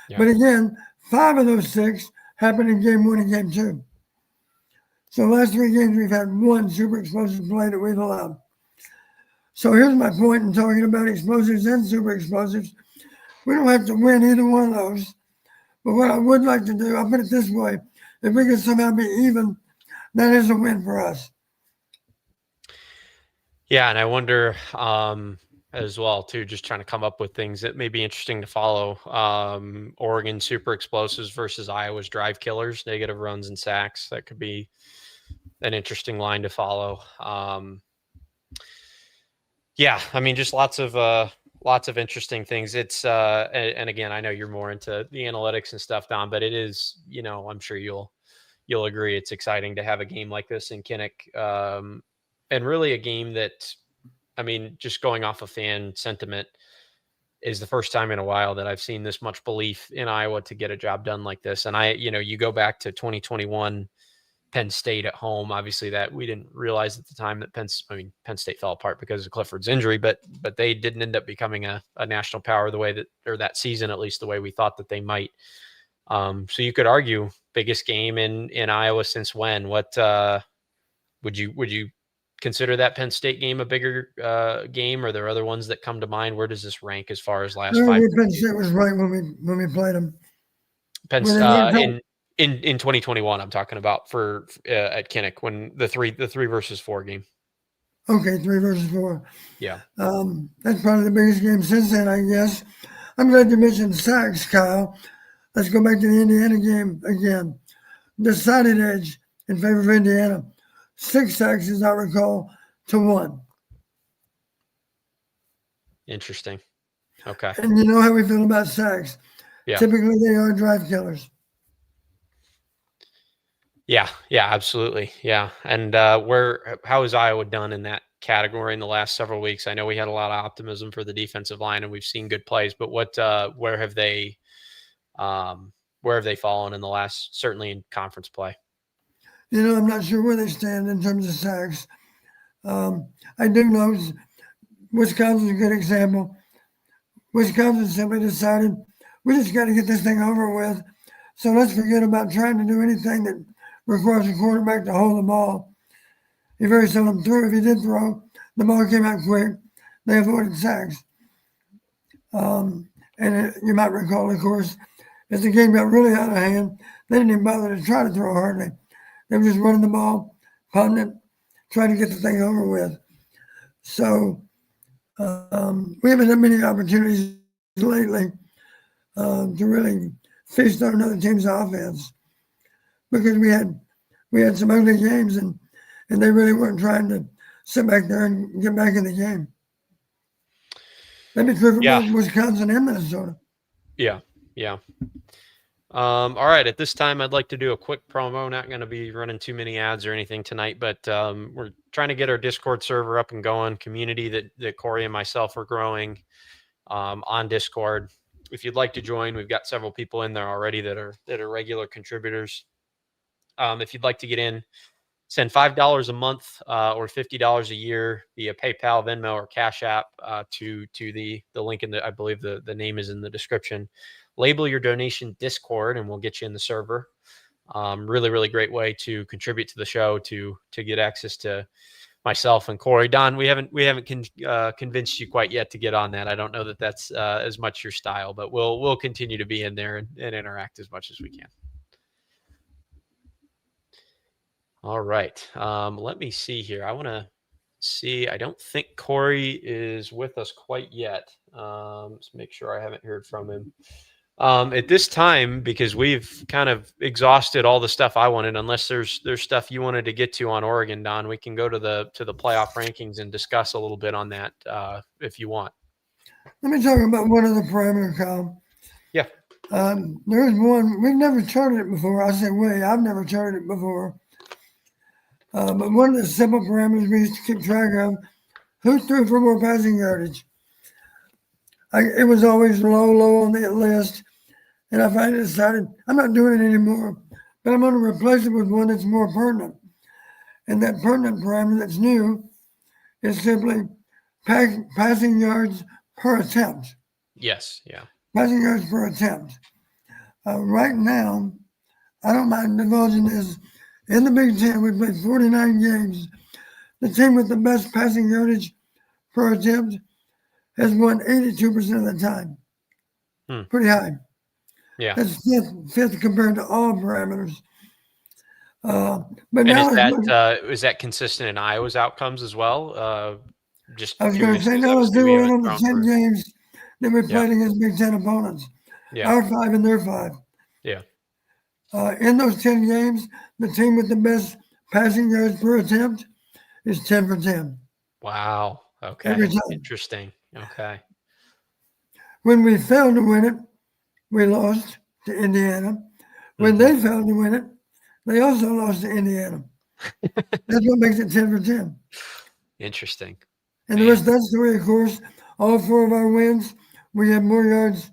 Yeah. But again, 5 of those 6 happened in game 1 and game 2. So last 3 games we've had 1 super explosive play that we've allowed. So here's my point in talking about explosives and super explosives. We don't have to win either one of those. But what I would like to do, I'll put it this way, if we can somehow be even, that is a win for us. Yeah, and I wonder as well, too, just trying to come up with things that may be interesting to follow. Oregon super explosives versus Iowa's drive killers, negative runs and sacks. That could be an interesting line to follow. Yeah, I mean, just lots of interesting things. It's and again, I know you're more into the analytics and stuff, Don, but it is, I'm sure you'll agree, it's exciting to have a game like this in Kinnick, and really a game that, I mean, just going off of fan sentiment, is the first time in a while that I've seen this much belief in Iowa to get a job done like this. And you go back to 2021. Penn State at home. Obviously, that we didn't realize at the time that Penn State fell apart because of Clifford's injury, but they didn't end up becoming a national power the way that season, at least the way we thought that they might. So you could argue biggest game in Iowa since when? What would you consider that Penn State game a bigger game? Or are there other ones that come to mind? Where does this rank as far as last 5? Penn State was right when we played them. In 2021, I'm talking about for at Kinnick, when the 3 versus 4 game. Okay, 3 versus 4. Yeah. That's probably the biggest game since then, I guess. I'm glad you mentioned sacks, Kyle. Let's go back to the Indiana game again. Decided edge in favor of Indiana. 6 sacks, as I recall, to 1. Interesting. Okay. And you know how we feel about sacks. Yeah. Typically, they are drive killers. Yeah, absolutely. Yeah. And how has Iowa done in that category in the last several weeks? I know we had a lot of optimism for the defensive line and we've seen good plays, but where have they where have they fallen in the last, certainly in conference play? I'm not sure where they stand in terms of sacks. I do know Wisconsin's a good example. Wisconsin simply decided we just got to get this thing over with. So let's forget about trying to do anything that requires a quarterback to hold the ball. He very seldom threw. If he did throw, the ball came out quick. They avoided sacks. You might recall, of course, as the game got really out of hand, they didn't even bother to try to throw hardly. They were just running the ball, punting it, trying to get the thing over with. So we haven't had many opportunities lately to really feast on another team's offense because we had some ugly games and they really weren't trying to sit back there and get back in the game. That'd be true for both Wisconsin and Minnesota. Yeah. All right. At this time, I'd like to do a quick promo. Not going to be running too many ads or anything tonight, but we're trying to get our Discord server up and going. Community that Corey and myself are growing on Discord. If you'd like to join, we've got several people in there already that are regular contributors. If you'd like to get in, send $5 a month or $50 a year via PayPal, Venmo, or Cash App to the link in I believe the name is in the description. Label your donation Discord, and we'll get you in the server. Really, really great way to contribute to the show to get access to myself and Corey. Don, we haven't convinced you quite yet to get on that. I don't know that that's as much your style, but we'll continue to be in there and interact as much as we can. All right. Let me see here. I want to see. I don't think Corey is with us quite yet. Let's make sure I haven't heard from him. At this time, because we've kind of exhausted all the stuff I wanted, unless there's stuff you wanted to get to on Oregon, Don, we can go to the playoff rankings and discuss a little bit on that if you want. Let me talk about one of the parameter column. Yeah. There's one, we've never charted it before. I say I've never charted it before. But one of the simple parameters we used to keep track of, who threw for more passing yardage? It was always low on the list. And I finally decided I'm not doing it anymore, but I'm going to replace it with one that's more pertinent. And that pertinent parameter that's new is simply passing yards per attempt. Yes, yeah. Passing yards per attempt. Right now, I don't mind divulging this. In the Big Ten, we played 49 games. The team with the best passing yardage per attempt has won 82% of the time. Pretty high. Yeah. That's fifth compared to all parameters. But and now is that consistent in Iowa's outcomes as well? I was going to say, now let's do it on the 10 games that we played against Big Ten opponents. Yeah. Our 5 and their 5. Yeah. In those 10 games, the team with the best passing yards per attempt is 10 for 10. Wow. Okay. Every time. Interesting. Okay. When we failed to win it, we lost to Indiana. When they failed to win it, they also lost to Indiana. That's what makes it 10 for 10. Interesting. And the rest of that story, of course, all 4 of our wins, we had more yards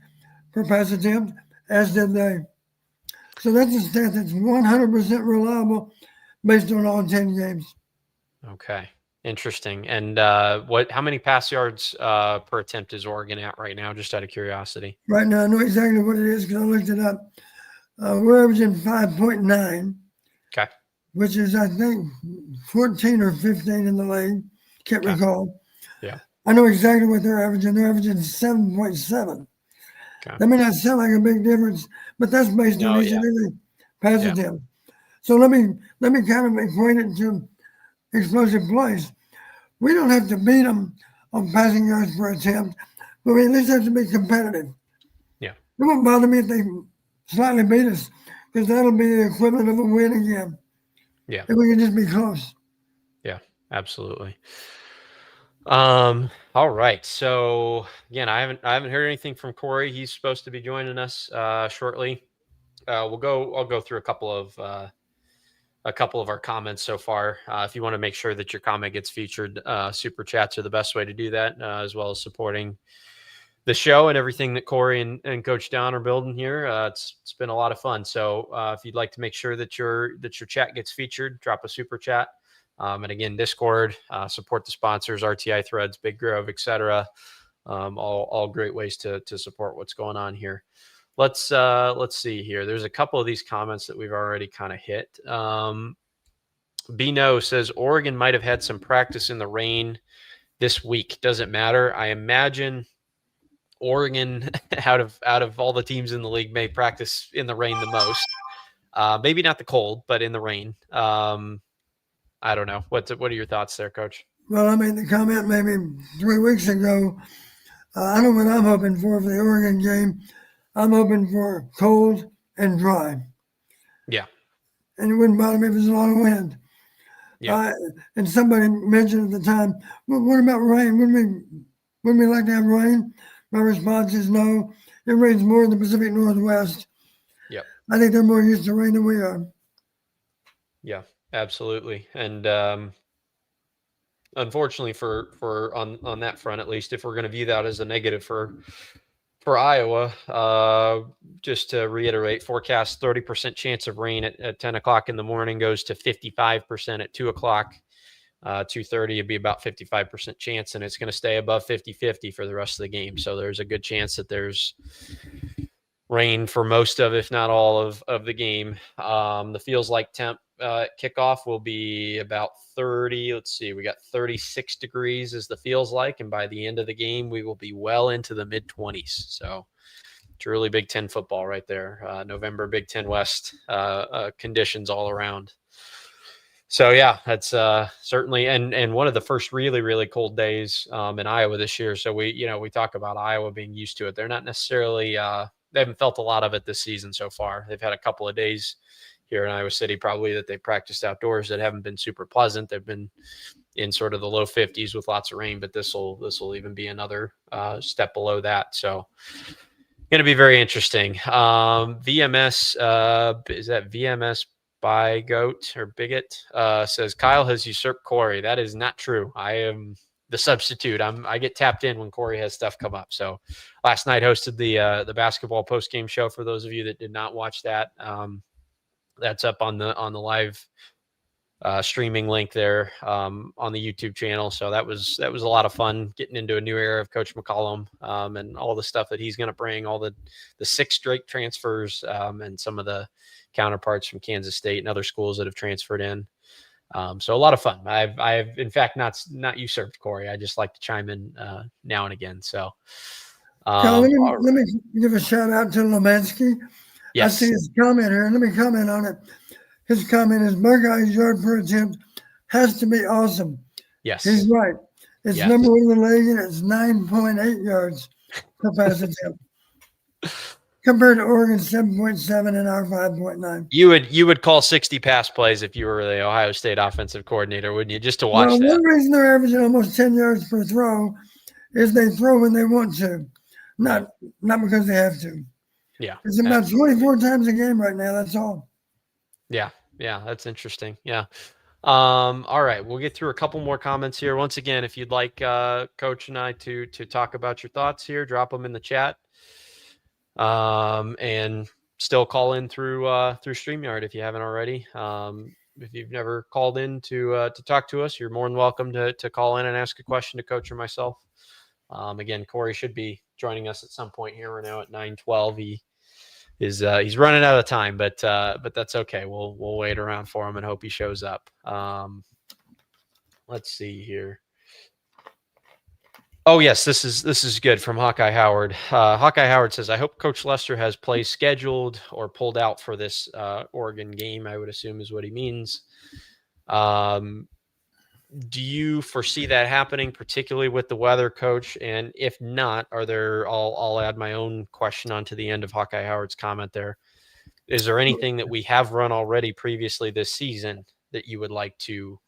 per pass attempt, as did they. So that's a stat that's 100% reliable based on all 10 games. Okay. Interesting. And how many pass yards per attempt is Oregon at right now, just out of curiosity? Right now, I know exactly what it is because I looked it up. We're averaging 5.9. Okay. Which is, I think, 14 or 15 in the league. Can't recall. Yeah. I know exactly what they're averaging. They're averaging 7.7. Okay. That may not sound like a big difference, but that's based on each and every pass attempt. So let me kind of equate it to explosive plays. We don't have to beat them on passing yards per attempt, but we at least have to be competitive. Yeah. It won't bother me if they slightly beat us, because that'll be the equivalent of a win again. Yeah. If we can just be close. Yeah, absolutely. All right. So again, I haven't heard anything from Corey. He's supposed to be joining us shortly. I'll go through a couple of our comments so far. If you want to make sure that your comment gets featured, super chats are the best way to do that, as well as supporting the show and everything that Corey and Coach Don are building here. It's been a lot of fun. So if you'd like to make sure that your chat gets featured, drop a super chat. And again, Discord, support the sponsors, RTI Threads, Big Grove, etc. All great ways to support what's going on here. Let's see here. There's a couple of these comments that we've already kind of hit. Bino says Oregon might have had some practice in the rain this week. Doesn't matter. I imagine Oregon, out of all the teams in the league, may practice in the rain the most. Maybe not the cold, but in the rain. I don't know. What are your thoughts there, Coach? Well, I made the comment maybe 3 weeks ago. I know what I'm hoping for the Oregon game. I'm hoping for cold and dry. Yeah. And it wouldn't bother me if there's a lot of wind. Yeah. And somebody mentioned at the time, well, what about rain? Wouldn't we like to have rain? My response is no. It rains more in the Pacific Northwest. Yep. I think they're more used to rain than we are. Yeah, absolutely. And unfortunately for on that front, at least, if we're going to view that as a negative for Iowa, just to reiterate, forecast 30% chance of rain at 10 o'clock in the morning, goes to 55% at 2 o'clock. 2:30 would be about 55% chance, and it's going to stay above 50-50 for the rest of the game. So there's a good chance that there's rain for most of, if not all of the game. The feels like temp kickoff will be about 30. Let's see, we got 36 degrees is the feels like, and by the end of the game, we will be well into the mid 20s. So truly Big Ten football right there. November Big Ten West conditions all around. So yeah, that's certainly and one of the first really, really cold days in Iowa this year. So we talk about Iowa being used to it. They're not necessarily they haven't felt a lot of it this season so far. They've had a couple of days here in Iowa City probably that they've practiced outdoors that haven't been super pleasant. They've been in sort of the low 50s with lots of rain, but this will even be another step below that. So going to be very interesting. VMS is that VMS by Goat or Bigot says Kyle has usurped Corey. That is not true. I am the substitute. I get tapped in when Corey has stuff come up. So last night hosted the basketball post game show. For those of you that did not watch that, that's up on the live streaming link there on the YouTube channel. So that was a lot of fun getting into a new era of Coach McCollum and all the stuff that he's going to bring, all the 6 straight transfers and some of the counterparts from Kansas State and other schools that have transferred in. So a lot of fun. I've in fact not usurped Corey. I just like to chime in now and again. So let me give a shout out to Lemansky. Yes. I see his comment here. Let me comment on it. His comment is Buckeyes yard per attempt has to be awesome. Yes. He's right. It's number 1 in the league, and it's 9.8 yards per pass attempt. Compared to Oregon's 7.7 and our 5.9. You would call 60 pass plays if you were the Ohio State offensive coordinator, wouldn't you? Just to watch that. One reason they're averaging almost 10 yards per throw is they throw when they want to, not because they have to. Yeah. It's about 24 times a game right now. That's all. Yeah. Yeah. That's interesting. Yeah. All right. We'll get through a couple more comments here. Once again, if you'd like Coach and I to talk about your thoughts here, drop them in the chat. And still call in through StreamYard if you haven't already. If you've never called in to talk to us, you're more than welcome to call in and ask a question to Coach or myself. Again, Corey should be joining us at some point here. We're now at 9:12. He's running out of time, but that's okay. We'll wait around for him and hope he shows up. Let's see here. Oh yes, this is good from Hawkeye Howard. Hawkeye Howard says, "I hope Coach Lester has plays scheduled or pulled out for this Oregon game." I would assume is what he means. Do you foresee that happening, particularly with the weather, Coach? And if not, are there? I'll add my own question onto the end of Hawkeye Howard's comment. There, is there anything that we have run already previously this season that you would like to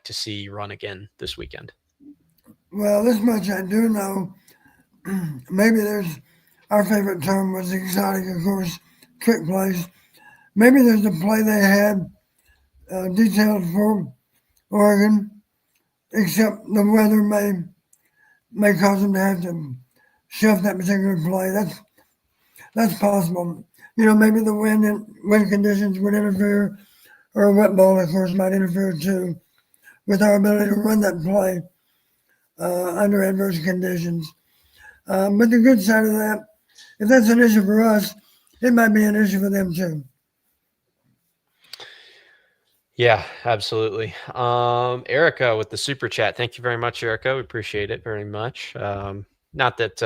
see run again this weekend? Well, this much I do know. Maybe there's our favorite term was exotic, of course, trick plays. Maybe there's a play they had detailed for Oregon, except the weather may may cause them to have to shift that particular play. That's possible. Maybe the wind conditions would interfere, or a wet ball, of course, might interfere too with our ability to run that play under adverse conditions. But the good side of that, if that's an issue for us, it might be an issue for them too. Yeah, absolutely. Erica with the super chat. Thank you very much, Erica. We appreciate it very much. Not that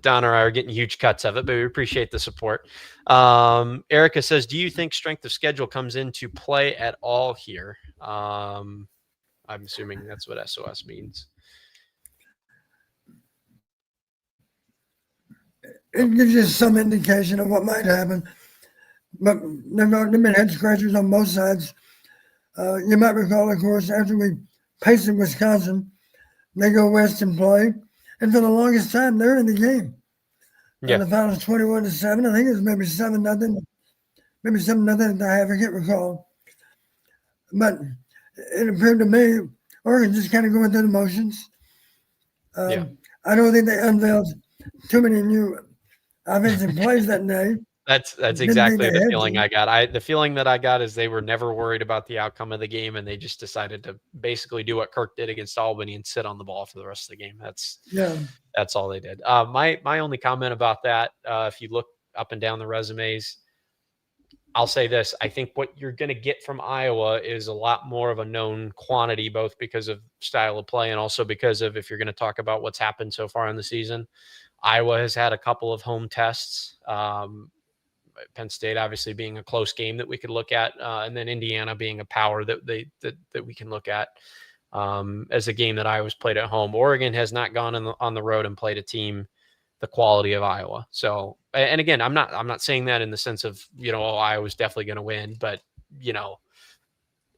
Don or I are getting huge cuts of it, but we appreciate the support. Erica says, do you think strength of schedule comes into play at all here? I'm assuming that's what SOS means. It gives you some indication of what might happen. But there have been head scratchers on both sides. You might recall, of course, after we paced in Wisconsin, they go west and play. And for the longest time, they're in the game. Yeah. The final was 21-7. I think it was maybe 7-0. Maybe 7-0 at the half. I can't recall. But it appeared to me, Oregon just kind of going through the motions. I don't think they unveiled too many new offensive plays that day. That's exactly the feeling I got. The feeling that I got is they were never worried about the outcome of the game, and they just decided to basically do what Kirk did against Albany and sit on the ball for the rest of the game. That's all they did. My only comment about that, if you look up and down the resumes, I'll say this: I think what you're going to get from Iowa is a lot more of a known quantity, both because of style of play and also because of, if you're going to talk about what's happened so far in the season, Iowa has had a couple of home tests. Penn State obviously being a close game that we could look at, and then Indiana being a power that we can look at as a game that Iowa's played at home. Oregon has not gone on the road and played a team the quality of Iowa. So, and again, I'm not saying that in the sense of, Iowa's definitely going to win, but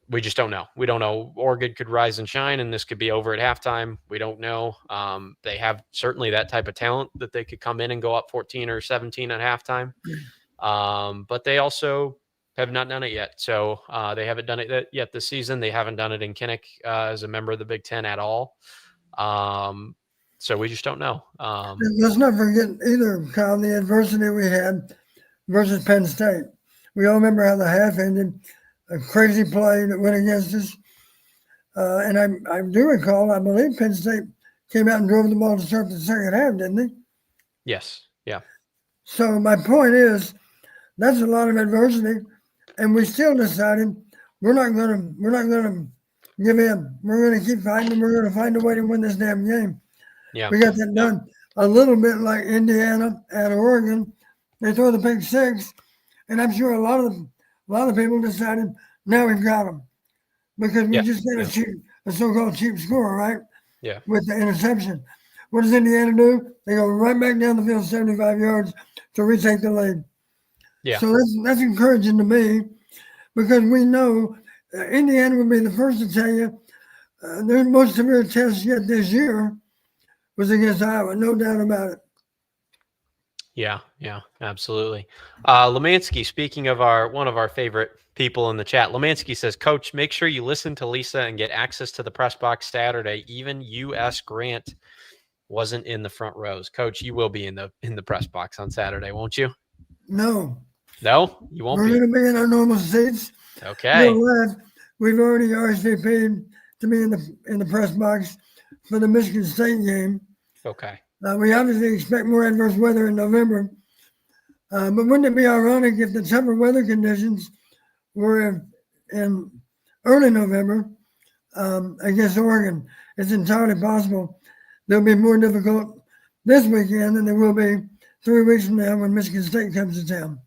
we just don't know. We don't know. Oregon could rise and shine, and this could be over at halftime. We don't know. They have certainly that type of talent that they could come in and go up 14 or 17 at halftime. But they also have not done it yet. So they haven't done it yet this season. They haven't done it in Kinnick as a member of the Big Ten at all. So we just don't know. Let's not forget either, Kyle, the adversity we had versus Penn State. We all remember how the half ended, a crazy play that went against us. And I do recall, I believe Penn State came out and drove the ball to start the second half, didn't they? Yes. Yeah. So my point is, that's a lot of adversity, and we still decided we're not gonna give in. We're gonna keep fighting, and we're gonna find a way to win this damn game. Yeah, we got that done. A little bit like Indiana at Oregon, they throw the pick six, and I'm sure a lot of people decided now we've got them because we just got a so-called cheap score, right? Yeah. With the interception, what does Indiana do? They go right back down the field, 75 yards to retake the lead. Yeah. So that's encouraging to me because we know Indiana would be the first to tell you their most severe test yet this year was against Iowa, no doubt about it. Yeah, absolutely. Lemansky, speaking of one of our favorite people in the chat, Lemansky says, Coach, make sure you listen to Lisa and get access to the press box Saturday. Even U.S. Grant wasn't in the front rows. Coach, you will be in the press box on Saturday, won't you? No, you won't. We're going to be in our normal seats. Okay. We've already RSVP'd to be in the press box for the Michigan State game. Okay. We obviously expect more adverse weather in November, but wouldn't it be ironic if the tougher weather conditions were in early November against Oregon? It's entirely possible they'll be more difficult this weekend than they will be 3 weeks from now when Michigan State comes to town.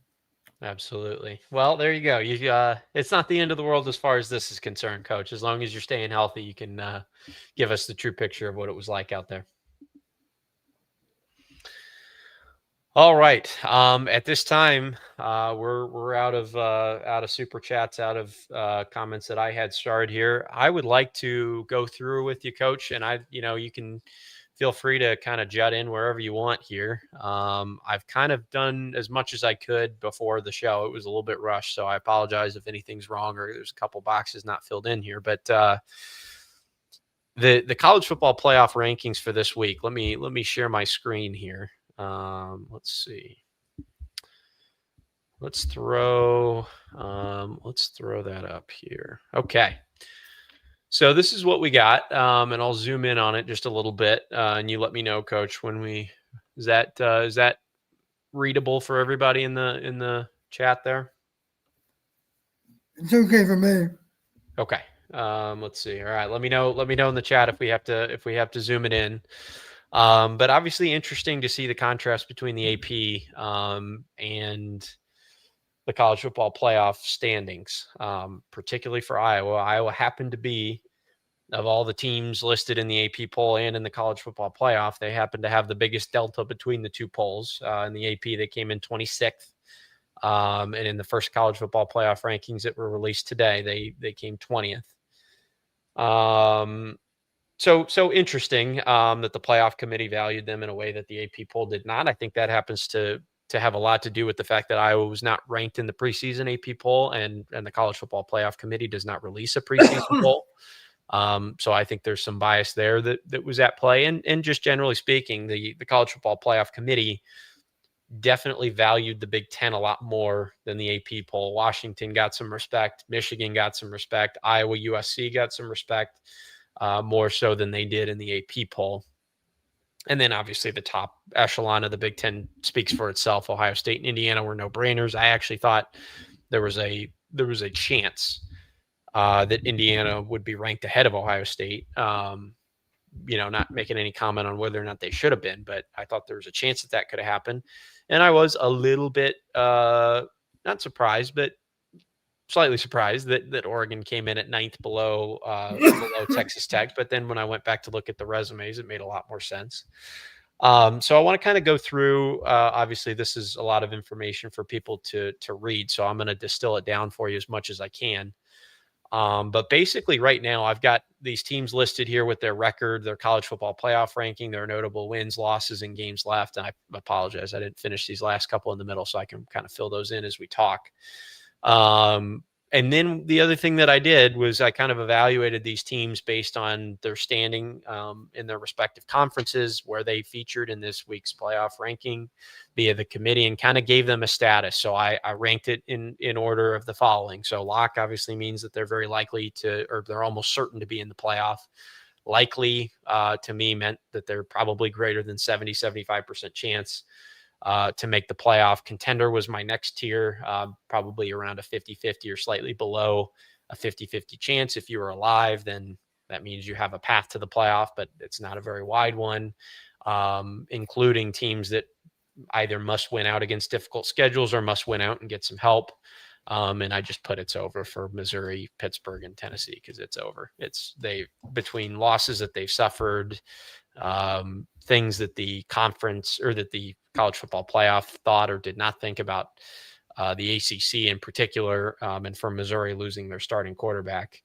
Absolutely. Well, there you go. It's not the end of the world as far as this is concerned, Coach. As long as you're staying healthy, you can give us the true picture of what it was like out there. All right. At this time, we're out of super chats, out of comments that I had starred here. I would like to go through with you, Coach, and you can feel free to kind of jut in wherever you want here. I've kind of done as much as I could before the show. It was a little bit rushed, so I apologize if anything's wrong or there's a couple boxes not filled in here. But The college football playoff rankings for this week. Let me share my screen here. Let's see. Let's throw that up here. Okay. So this is what we got, and I'll zoom in on it just a little bit, and you let me know, Coach, when is that readable for everybody in the chat there? It's okay for me. Okay. Let's see. All right. Let me know in the chat if we have to zoom it in. But obviously interesting to see the contrast between the AP and the college football playoff standings, particularly for Iowa. Iowa happened to be, of all the teams listed in the AP poll and in the college football playoff, they happen to have the biggest delta between the two polls. In the AP, they came in 26th. And in the first college football playoff rankings that were released today, they came 20th. So interesting that the playoff committee valued them in a way that the AP poll did not. I think that happens to have a lot to do with the fact that Iowa was not ranked in the preseason AP poll, and the college football playoff committee does not release a preseason poll. So I think there's some bias there that was at play. And just generally speaking, the college football playoff committee definitely valued the Big Ten a lot more than the AP poll. Washington got some respect. Michigan got some respect. Iowa, USC got some respect, more so than they did in the AP poll. And then obviously the top echelon of the Big Ten speaks for itself. Ohio State and Indiana were no-brainers. I actually thought there was a chance that Indiana would be ranked ahead of Ohio State. Not making any comment on whether or not they should have been, but I thought there was a chance that could have happened. And I was a little bit not surprised, but slightly surprised that Oregon came in at 9th below Texas Tech. But then when I went back to look at the resumes, it made a lot more sense. So I want to kind of go through, obviously this is a lot of information for people to read. So I'm going to distill it down for you as much as I can. But basically right now I've got these teams listed here with their record, their college football playoff ranking, their notable wins, losses, and games left. And I apologize, I didn't finish these last couple in the middle, so I can kind of fill those in as we talk. And then the other thing that I did was I kind of evaluated these teams based on their standing in their respective conferences, where they featured in this week's playoff ranking via the committee, and kind of gave them a status. So I ranked it in order of the following. So lock obviously means that they're very likely to, or they're almost certain to be in the playoff. Likely to me meant that they're probably greater than 75% chance to make the playoff. Contender was my next tier, probably around a 50-50 or slightly below a 50-50 chance. If you are alive, then that means you have a path to the playoff, but it's not a very wide one, including teams that either must win out against difficult schedules or must win out and get some help. And I just put it's over for Missouri, Pittsburgh, and Tennessee, because it's over. Between losses that they've suffered, things that the conference or that the college football playoff thought or did not think about, the ACC in particular, and for Missouri losing their starting quarterback,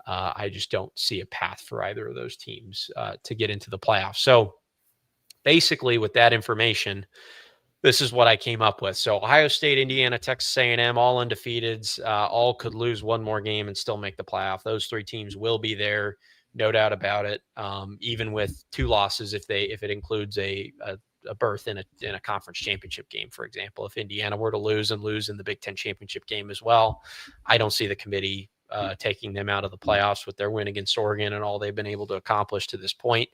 I just don't see a path for either of those teams to get into the playoffs. So basically with that information, this is what I came up with. So Ohio State, Indiana, Texas A&M, all undefeateds, all could lose one more game and still make the playoff. Those three teams will be there, no doubt about it. Even with two losses, if it includes a berth in a conference championship game, for example, if Indiana were to lose in the Big Ten championship game as well, I don't see the committee taking them out of the playoffs with their win against Oregon and all they've been able to accomplish to this point.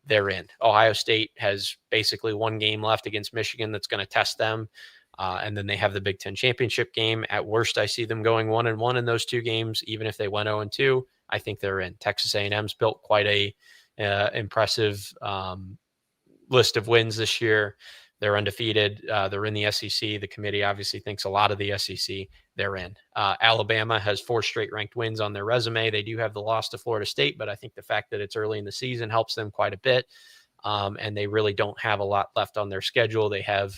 They're in. Ohio State has basically one game left against Michigan that's going to test them. And then they have the Big Ten championship game. At worst, I see them going 1-1 in those two games. Even if they went 0-2, I think they're in. Texas A&M's built quite a impressive list of wins this year. They're undefeated. They're in the SEC. The committee obviously thinks a lot of the SEC. They're in. Alabama has 4 straight ranked wins on their resume. They do have the loss to Florida State, but I think the fact that it's early in the season helps them quite a bit. And they really don't have a lot left on their schedule. They have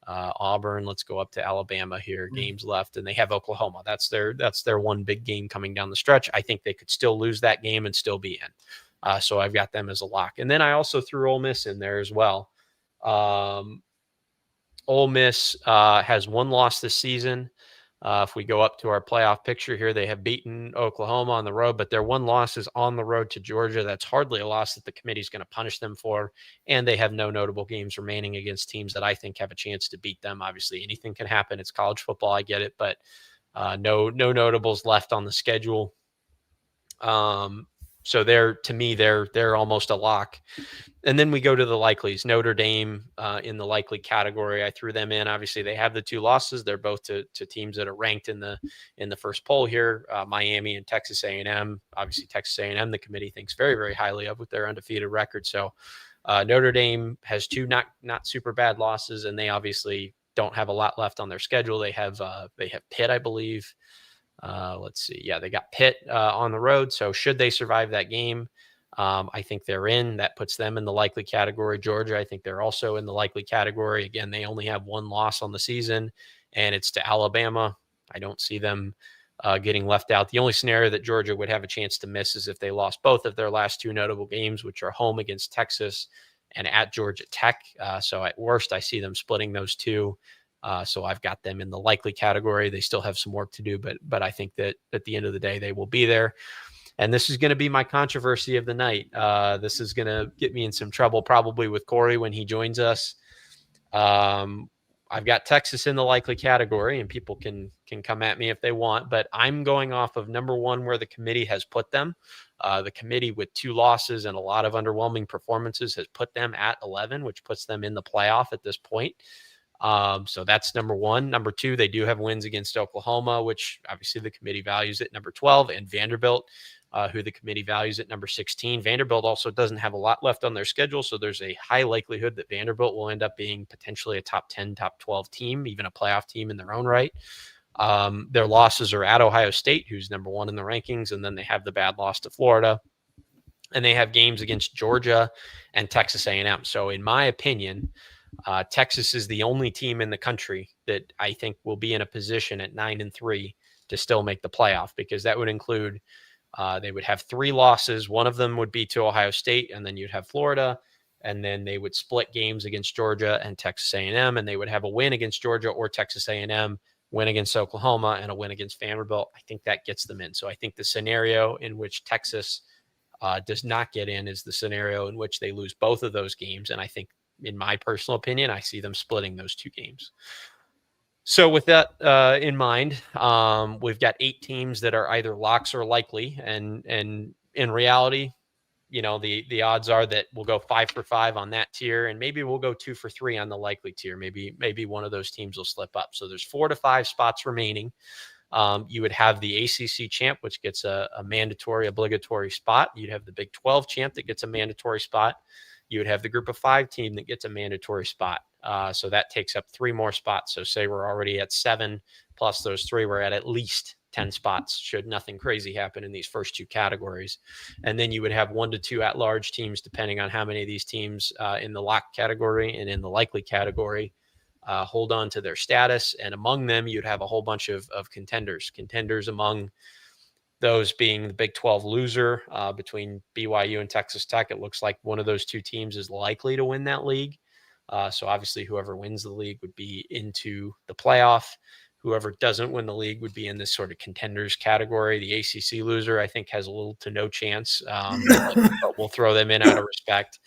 Auburn. Let's go up to Alabama here. Games left, and they have Oklahoma. That's their one big game coming down the stretch. I think they could still lose that game and still be in. So I've got them as a lock. And then I also threw Ole Miss in there as well. Ole Miss has one loss this season. If we go up to our playoff picture here, they have beaten Oklahoma on the road, but their one loss is on the road to Georgia. That's hardly a loss that the committee is going to punish them for. And they have no notable games remaining against teams that I think have a chance to beat them. Obviously, anything can happen. It's college football. I get it, but no notables left on the schedule. So to me, they're almost a lock. And then we go to the likelies. Notre Dame in the likely category. I threw them in. Obviously, they have the 2 losses. They're both to teams that are ranked in the first poll here. Miami and Texas A&M. Obviously, Texas A&M, the committee thinks very, very highly of with their undefeated record. So Notre Dame has 2 not super bad losses, and they obviously don't have a lot left on their schedule. They have Pitt, I believe. Let's see. Yeah, they got Pitt on the road. So should they survive that game, I think they're in. That puts them in the likely category. Georgia, I think they're also in the likely category. Again, they only have 1 loss on the season, and it's to Alabama. I don't see them getting left out. The only scenario that Georgia would have a chance to miss is if they lost both of their last 2 notable games, which are home against Texas and at Georgia Tech. So at worst, I see them splitting those 2. So I've got them in the likely category. They still have some work to do, but I think that at the end of the day, they will be there. And this is going to be my controversy of the night. This is going to get me in some trouble probably with Corey when he joins us. I've got Texas in the likely category, and people can come at me if they want, but I'm going off of number 1 where the committee has put them. The committee with 2 losses and a lot of underwhelming performances has put them at 11, which puts them in the playoff at this point. So that's number 1. Number 2, they do have wins against Oklahoma, which obviously the committee values at number 12, and Vanderbilt, who the committee values at number 16. Vanderbilt also doesn't have a lot left on their schedule, so there's a high likelihood that Vanderbilt will end up being potentially a top 10, top 12 team, even a playoff team in their own right. Their losses are at Ohio State, who's number 1 in the rankings, and then they have the bad loss to Florida. And they have games against Georgia and Texas A&M. So in my opinion, Texas is the only team in the country that I think will be in a position at 9-3 to still make the playoff, because that would include they would have 3 losses. One of them would be to Ohio State, and then you'd have Florida, and then they would split games against Georgia and Texas A&M, and they would have a win against Georgia or Texas A&M, win against Oklahoma, and a win against Vanderbilt. I think that gets them in. So I think the scenario in which Texas does not get in is the scenario in which they lose both of those games, and I think, in my personal opinion, I see them splitting those 2 games. So with that in mind, we've got 8 teams that are either locks or likely. And in reality, the odds are that we'll go 5 for 5 on that tier, and maybe we'll go 2 for 3 on the likely tier. Maybe one of those teams will slip up. So there's 4 to 5 spots remaining. You would have the ACC champ, which gets a mandatory, obligatory spot. You'd have the Big 12 champ that gets a mandatory spot. You would have the group of 5 team that gets a mandatory spot. So that takes up 3 more spots. So say we're already at 7 plus those 3, we're at least 10 spots should nothing crazy happen in these first 2 categories. And then you would have 1 to 2 at-large teams, depending on how many of these teams in the lock category and in the likely category hold on to their status. And among them, you'd have a whole bunch of contenders among those being the Big 12 loser between BYU and Texas Tech. It looks like one of those 2 teams is likely to win that league. So obviously whoever wins the league would be into the playoff. Whoever doesn't win the league would be in this sort of contenders category. The ACC loser, I think, has a little to no chance, but we'll throw them in out of respect.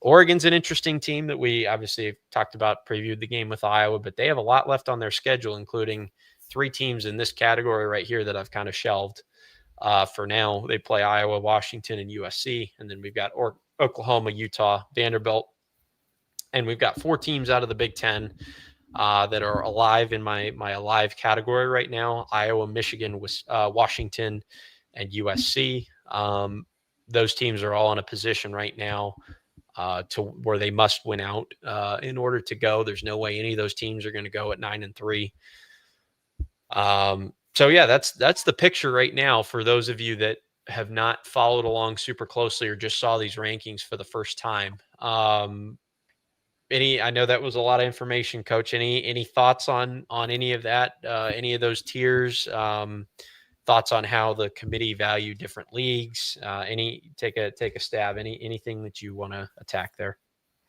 Oregon's an interesting team that we obviously talked about, previewed the game with Iowa, but they have a lot left on their schedule, including 3 teams in this category right here that I've kind of shelved. For now, they play Iowa, Washington, and USC. And then we've got Oklahoma, Utah, Vanderbilt. And we've got 4 teams out of the Big 10 that are alive in my alive category right now: Iowa, Michigan, Washington, and USC. Those teams are all in a position right now to where they must win out in order to go. There's no way any of those teams are going to go at 9-3. So yeah, that's the picture right now for those of you that have not followed along super closely or just saw these rankings for the first time. I know that was a lot of information, Coach. Any thoughts on any of that? Any of those tiers? Thoughts on how the committee value different leagues? Take a stab. Anything that you want to attack there?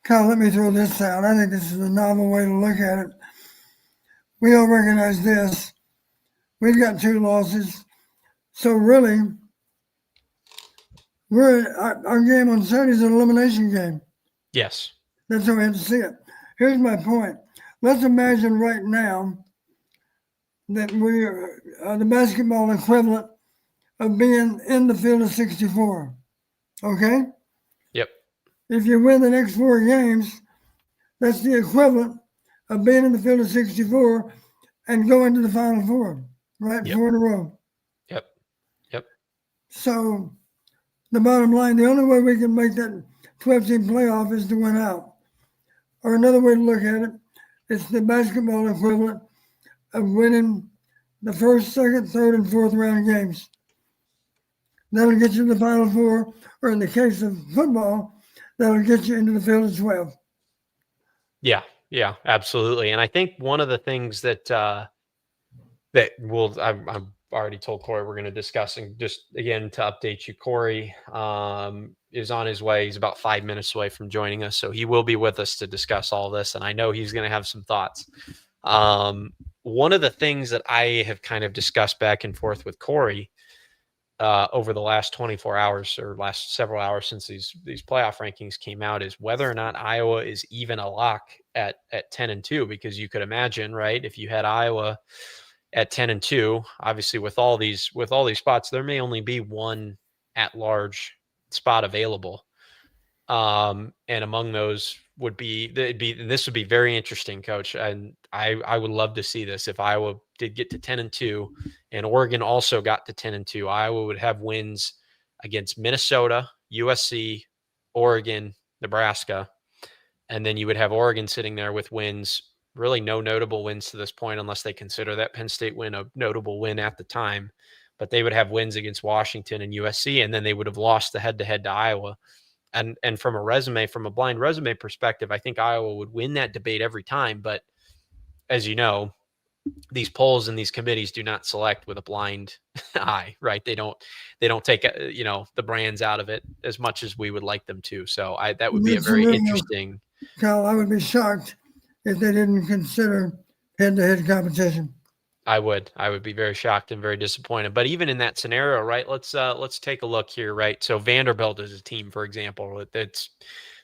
Kyle, let me throw this out. I think this is a novel way to look at it. We all recognize this. We've got 2 losses. So really, our game on Saturday is an elimination game. Yes. That's how we have to see it. Here's my point. Let's imagine right now that we are the basketball equivalent of being in the field of 64. Okay? Yep. If you win the next 4 games, that's the equivalent of being in the field of 64 and going to the Final Four, right? Yep. 4 in a row. Yep. Yep. So the bottom line, the only way we can make that 12-team playoff is to win out. Or another way to look at it, it's the basketball equivalent of winning the first, second, third, and fourth round games. That'll get you to the Final Four, or in the case of football, that'll get you into the field of 12. Yeah, absolutely. And I think one of the things that I've already told Corey we're going to discuss, and just again to update you, Corey is on his way. He's about 5 minutes away from joining us, so he will be with us to discuss all this. And I know he's going to have some thoughts. One of the things that I have kind of discussed back and forth with Corey over the last 24 hours or last several hours since these playoff rankings came out is whether or not Iowa is even a lock at 10-2, because you could imagine, right, if you had Iowa at 10-2, obviously with all these spots, there may only be one at-large spot available, and among those this would be very interesting, Coach, and I would love to see this. If Iowa did get to 10-2, and Oregon also got to 10-2, Iowa would have wins against Minnesota, USC, Oregon, Nebraska, and then you would have Oregon sitting there with wins. Really no notable wins to this point, unless they consider that Penn State win a notable win at the time. But they would have wins against Washington and USC, and then they would have lost the head-to-head to Iowa. And from a blind resume perspective, I think Iowa would win that debate every time. But as you know, these polls and these committees do not select with a blind eye, right? They don't take the brands out of it as much as we would like them to. So that would be a very interesting. Kyle, I would be shocked if they didn't consider head-to-head competition. I would be very shocked and very disappointed. But even in that scenario, right? Let's take a look here, right? So Vanderbilt is a team, for example,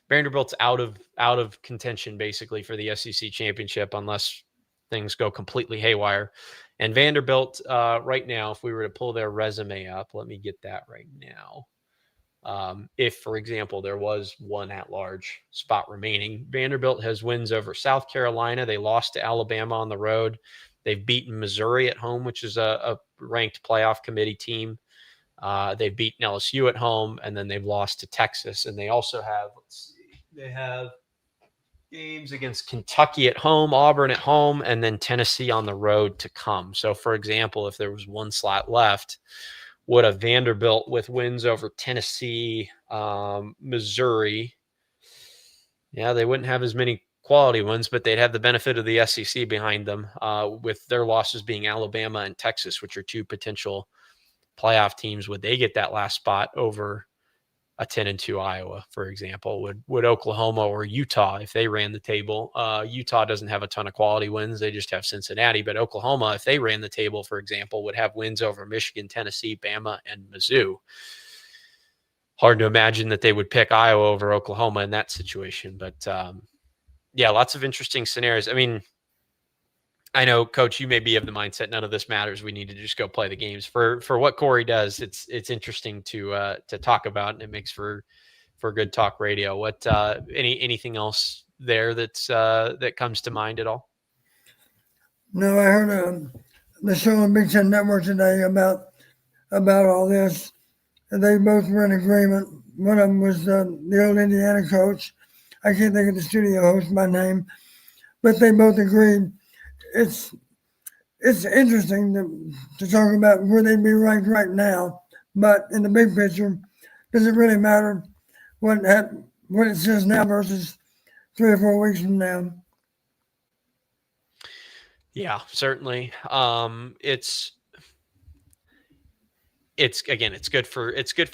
Vanderbilt's out of contention basically for the SEC championship unless things go completely haywire. And Vanderbilt right now, if we were to pull their resume up, let me get that right now. If, for example, there was one at-large spot remaining, Vanderbilt has wins over South Carolina. They lost to Alabama on the road. They've beaten Missouri at home, which is a ranked playoff committee team. They've beaten LSU at home, and then they've lost to Texas. And they also have, they have games against Kentucky at home, Auburn at home, and then Tennessee on the road to come. So, for example, if there was one slot left, would a Vanderbilt with wins over Tennessee, Missouri, they wouldn't have as many quality ones, but they'd have the benefit of the SEC behind them, with their losses being Alabama and Texas, which are 2 potential playoff teams. Would they get that last spot over a 10-2 Iowa, for example? Would Oklahoma or Utah, if they ran the table? Utah doesn't have a ton of quality wins. They just have Cincinnati. But Oklahoma, if they ran the table, for example, would have wins over Michigan, Tennessee, Bama, and Mizzou. Hard to imagine that they would pick Iowa over Oklahoma in that situation. But lots of interesting scenarios. I mean, I know, Coach, you may be of the mindset none of this matters. We need to just go play the games. For what Corey does, it's interesting to talk about, and it makes for good talk radio. What anything else there that comes to mind at all? No, I heard the show on Big Ten Network today about all this, and they both were in agreement. One of them was the old Indiana coach. I can't think of the studio host by name, but they both agreed. It's interesting to talk about where they'd be ranked right now, but in the big picture, does it really matter what it says now versus 3 or 4 weeks from now? Yeah, certainly. It's good for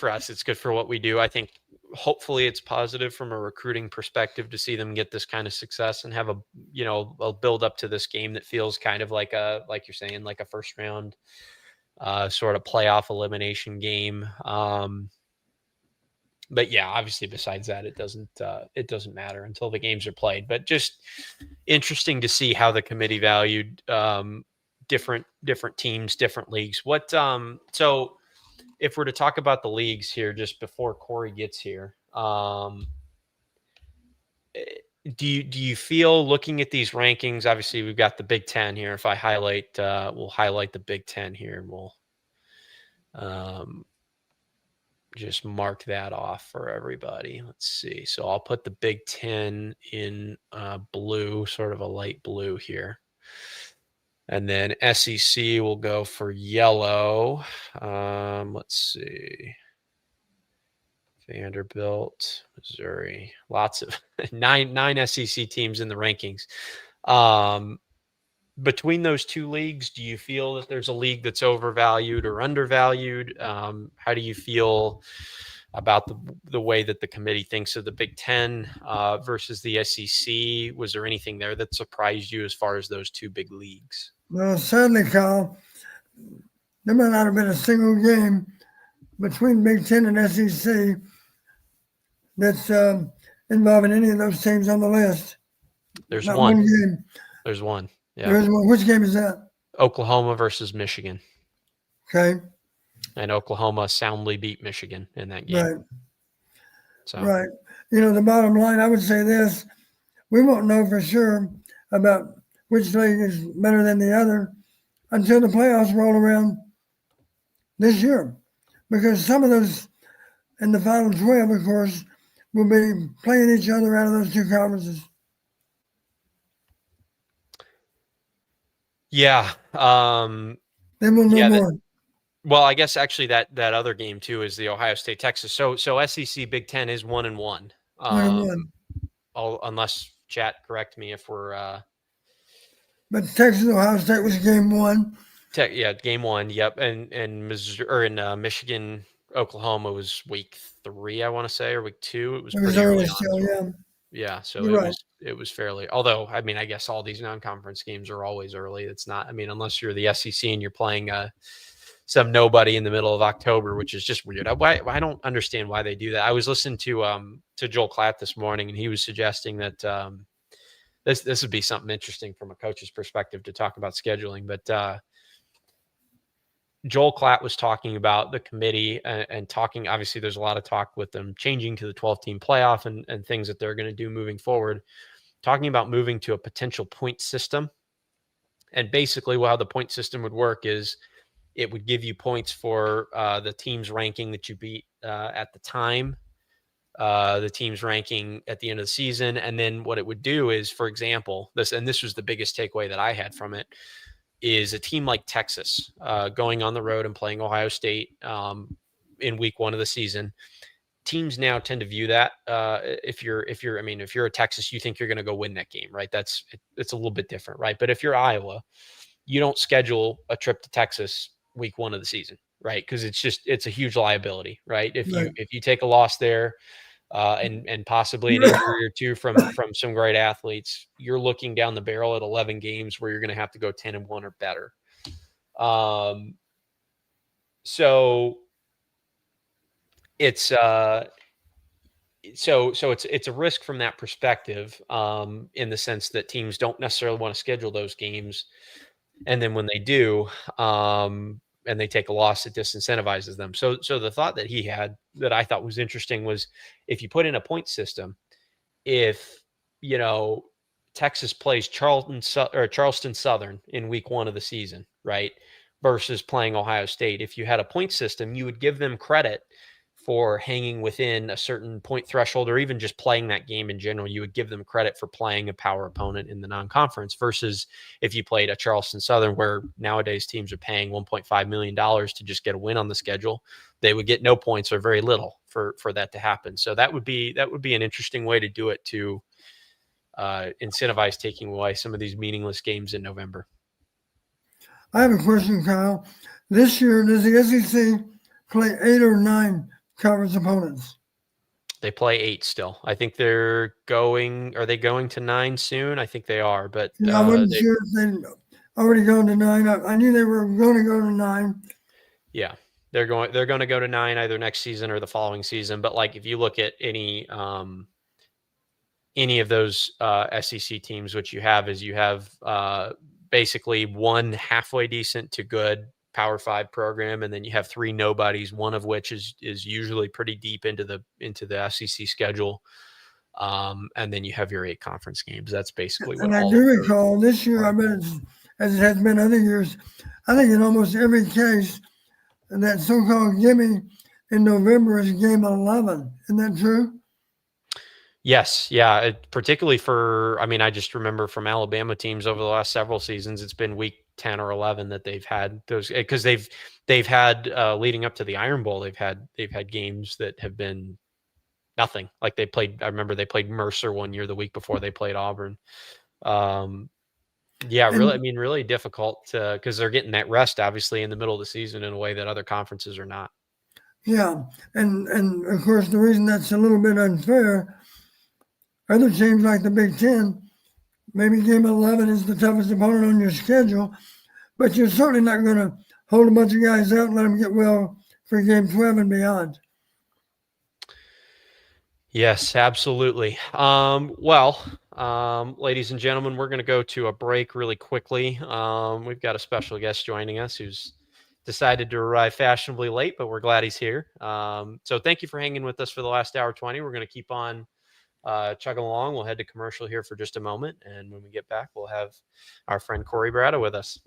us. It's good for what we do. I think hopefully it's positive from a recruiting perspective to see them get this kind of success and have a build up to this game that feels kind of like you're saying, like a first round sort of playoff elimination game. But yeah, obviously besides that, it doesn't matter until the games are played. But just interesting to see how the committee valued different teams, different leagues. So if we're to talk about the leagues here, just before Corey gets here, do you feel, looking at these rankings, obviously we've got the Big Ten here. If I highlight, we'll highlight the Big Ten here, and we'll just mark that off for everybody. Let's see. So I'll put the Big Ten in blue, sort of a light blue here. And then SEC will go for yellow. Let's see. Vanderbilt, Missouri, lots of nine SEC teams in the rankings. Between those two leagues, do you feel that there's a league that's overvalued or undervalued? How do you feel about the way that the committee thinks of the Big Ten versus the SEC? Was there anything there that surprised you as far as those two big leagues? Well, sadly, Kyle, there might not have been a single game between Big Ten and SEC that's involving any of those teams on the list. There's not one. Game. There's one. Yeah. There's one. Which game is that? Oklahoma versus Michigan. Okay. And Oklahoma soundly beat Michigan in that game. Right. So. Right. The bottom line, I would say this: we won't know for sure about which league is better than the other until the playoffs roll around this year, because some of those in the final 12, of course, will be playing each other out of those two conferences. Yeah. Then we'll know more. Well, I guess actually that other game too is the Ohio State Texas. So SEC Big Ten is 1-1. 1-1. Unless chat correct me if we're. But Texas Ohio State was game one. Game one. Yep, and Missouri, or in Michigan Oklahoma was week 3, I want to say, or week 2. It was pretty early still, on. yeah. Yeah, so You're it was fairly. Although, I mean, I guess all these non-conference games are always early. It's not. I mean, unless you're the SEC and you're playing some nobody in the middle of October, which is just weird. I don't understand why they do that. I was listening to Joel Klatt this morning, and he was suggesting that this would be something interesting from a coach's perspective to talk about scheduling. But Joel Klatt was talking about the committee and talking. Obviously, there's a lot of talk with them changing to the 12-team playoff and things that they're going to do moving forward. Talking about moving to a potential point system, and basically, how the point system would work is it would give you points for the team's ranking that you beat at the time, the team's ranking at the end of the season. And then what it would do is, for example, this was the biggest takeaway that I had from it, is a team like Texas going on the road and playing Ohio State in week 1 of the season. Teams now tend to view that if you're a Texas, you think you're going to go win that game, right? It's a little bit different, right? But if you're Iowa, you don't schedule a trip to Texas week 1 of the season, right? Because it's a huge liability, right? If you take a loss there and possibly an injury or two from some great athletes, you're looking down the barrel at 11 games where you're going to have to go 10-1 or better. So it's it's a risk from that perspective, in the sense that teams don't necessarily want to schedule those games, and then when they do, and they take a loss, it disincentivizes them. So the thought that he had that I thought was interesting was, if you put in a point system, if Texas plays Charleston Southern in week 1 of the season, right, versus playing Ohio State, if you had a point system, you would give them credit for hanging within a certain point threshold, or even just playing that game in general. You would give them credit for playing a power opponent in the non-conference, versus if you played a Charleston Southern, where nowadays teams are paying $1.5 million to just get a win on the schedule. They would get no points or very little for that to happen. So that would be an interesting way to do it, to incentivize taking away some of these meaningless games in November. I have a question, Kyle. This year, does the SEC play 8 or 9 conference opponents? They play 8 still. I think they're going. Are they going to 9 soon? I think they are. But Yeah, I wasn't sure if they'd already gone to 9. I knew they were going to go to 9. yeah, they're going. They're going to go to 9 either next season or the following season. But like, if you look at any of those SEC teams, what you have is you have basically one halfway decent to good Power 5 program, and then you have 3 nobodies, one of which is usually pretty deep into the SEC schedule. And then you have your 8 conference games. That's basically what. And I do recall this year, I bet it's, as it has been other years, I think in almost every case, that so-called gimme in November is game 11. Isn't that true? Yes. Yeah. Particularly for, I mean, I just remember from Alabama teams over the last several seasons, it's been week 10 or 11 that they've had those, because they've had leading up to the Iron Bowl, they've had games that have been nothing. Like I remember they played Mercer one year the week before they played Auburn. Yeah, really. I mean, really difficult because they're getting that rest, obviously, in the middle of the season in a way that other conferences are not. Yeah, and of course the reason that's a little bit unfair, other teams like the Big Ten, maybe game 11 is the toughest opponent on your schedule, but you're certainly not going to hold a bunch of guys out and let them get well for game 12 and beyond. Yes, absolutely. Ladies and gentlemen, we're going to go to a break really quickly. We've got a special guest joining us who's decided to arrive fashionably late, but we're glad he's here. So thank you for hanging with us for the last hour 20. We're going to keep on chugging along. We'll head to commercial here for just a moment. And when we get back, we'll have our friend Corey Brada with us.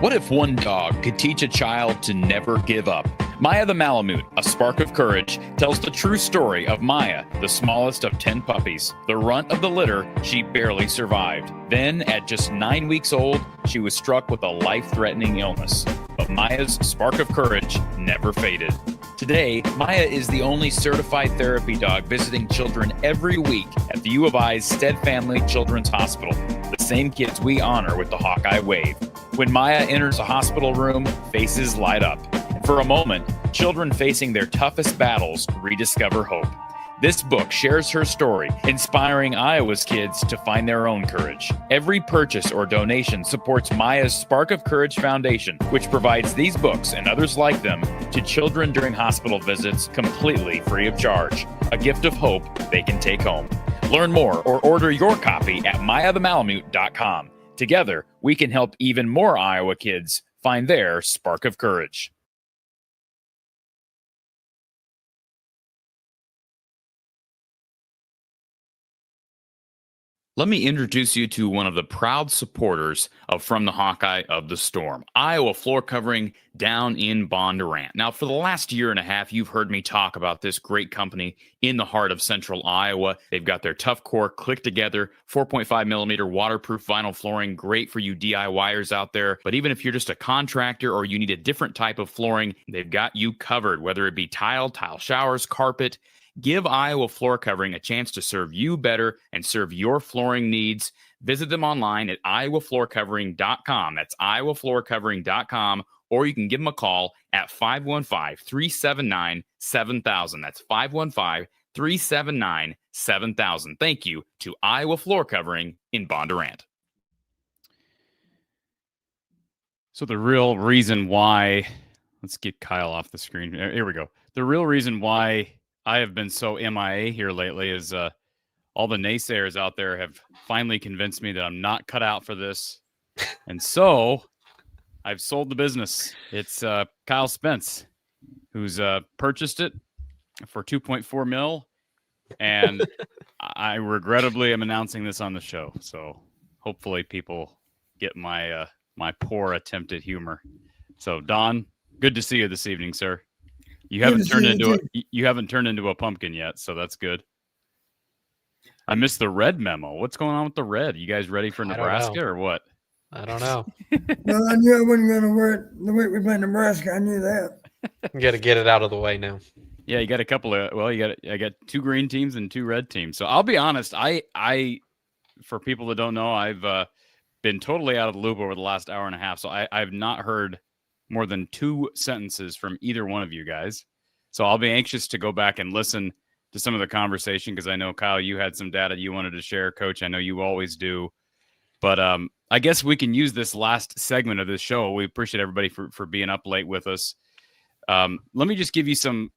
What if one dog could teach a child to never give up? Maya the Malamute, a spark of courage, tells the true story of Maya, the smallest of 10 puppies. The runt of the litter, she barely survived. Then, at just 9 weeks old, she was struck with a life-threatening illness. But Maya's spark of courage never faded. Today, Maya is the only certified therapy dog visiting children every week at the U of I's Stead Family Children's Hospital, the same kids we honor with the Hawkeye Wave. When Maya enters a hospital room, faces light up. And for a moment, children facing their toughest battles rediscover hope. This book shares her story, inspiring Iowa's kids to find their own courage. Every purchase or donation supports Maya's Spark of Courage Foundation, which provides these books and others like them to children during hospital visits completely free of charge. A gift of hope they can take home. Learn more or order your copy at mayathemalamute.com. Together, we can help even more Iowa kids find their spark of courage. Let me introduce you to one of the proud supporters of From the Hawkeye of the Storm, Iowa floor covering down in Bondurant. Now, for the last year and a half, you've heard me talk about this great company in the heart of central Iowa. They've got their tough core, click together, 4.5 millimeter waterproof vinyl flooring, great for you DIYers out there. But even if you're just a contractor or you need a different type of flooring, they've got you covered, whether it be tile showers, carpet. Give Iowa Floor Covering a chance to serve you better and serve your flooring needs. Visit them online at iowafloorcovering.com. That's iowafloorcovering.com, or you can give them a call at 515-379-7000. That's 515-379-7000. Thank you to Iowa Floor Covering in Bondurant. So the real reason why, let's get Kyle off the screen. Here we go. The real reason why I have been so MIA here lately is all the naysayers out there have finally convinced me that I'm not cut out for this. And so I've sold the business. It's Kyle Spence, who's purchased it for $2.4 million. And I regrettably am announcing this on the show. So hopefully people get my my poor attempt at humor. So Don, good to see you this evening, sir. You haven't turned into a pumpkin yet, so that's good. I missed the red memo. What's going on with the red? You guys ready for Nebraska or what? I don't know. Well, I knew I wasn't going to wear it the week we played Nebraska. I knew that. You got to get it out of the way now. Yeah, you got a couple of. Well, I got 2 green teams and 2 red teams. So I'll be honest. I for people that don't know, I've been totally out of the loop over the last hour and a half. So I've not heard more than 2 sentences from either one of you guys. So I'll be anxious to go back and listen to some of the conversation, because I know, Kyle, you had some data you wanted to share. Coach, I know you always do. But I guess we can use this last segment of this show. We appreciate everybody for being up late with us. Let me just give you some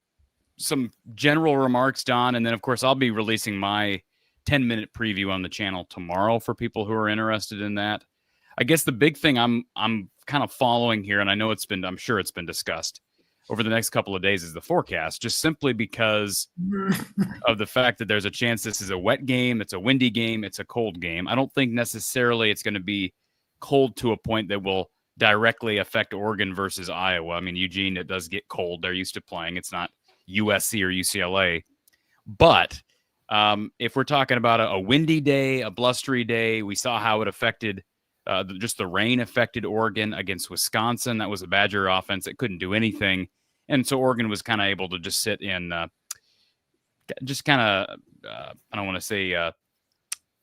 general remarks, Don, and then, of course, I'll be releasing my 10-minute preview on the channel tomorrow for people who are interested in that. I guess the big thing I'm kind of following here, and I know I'm sure it's been discussed over the next couple of days, is the forecast, just simply because of the fact that there's a chance this is a wet game, it's a windy game, it's a cold game. I don't think necessarily it's going to be cold to a point that will directly affect Oregon versus Iowa. I mean, Eugene, it does get cold. They're used to playing. It's not USC or UCLA. But if we're talking about a windy day, a blustery day, we saw how it affected just the rain affected Oregon against Wisconsin. That was a Badger offense that couldn't do anything. And so Oregon was kind of able to just sit in I don't want to say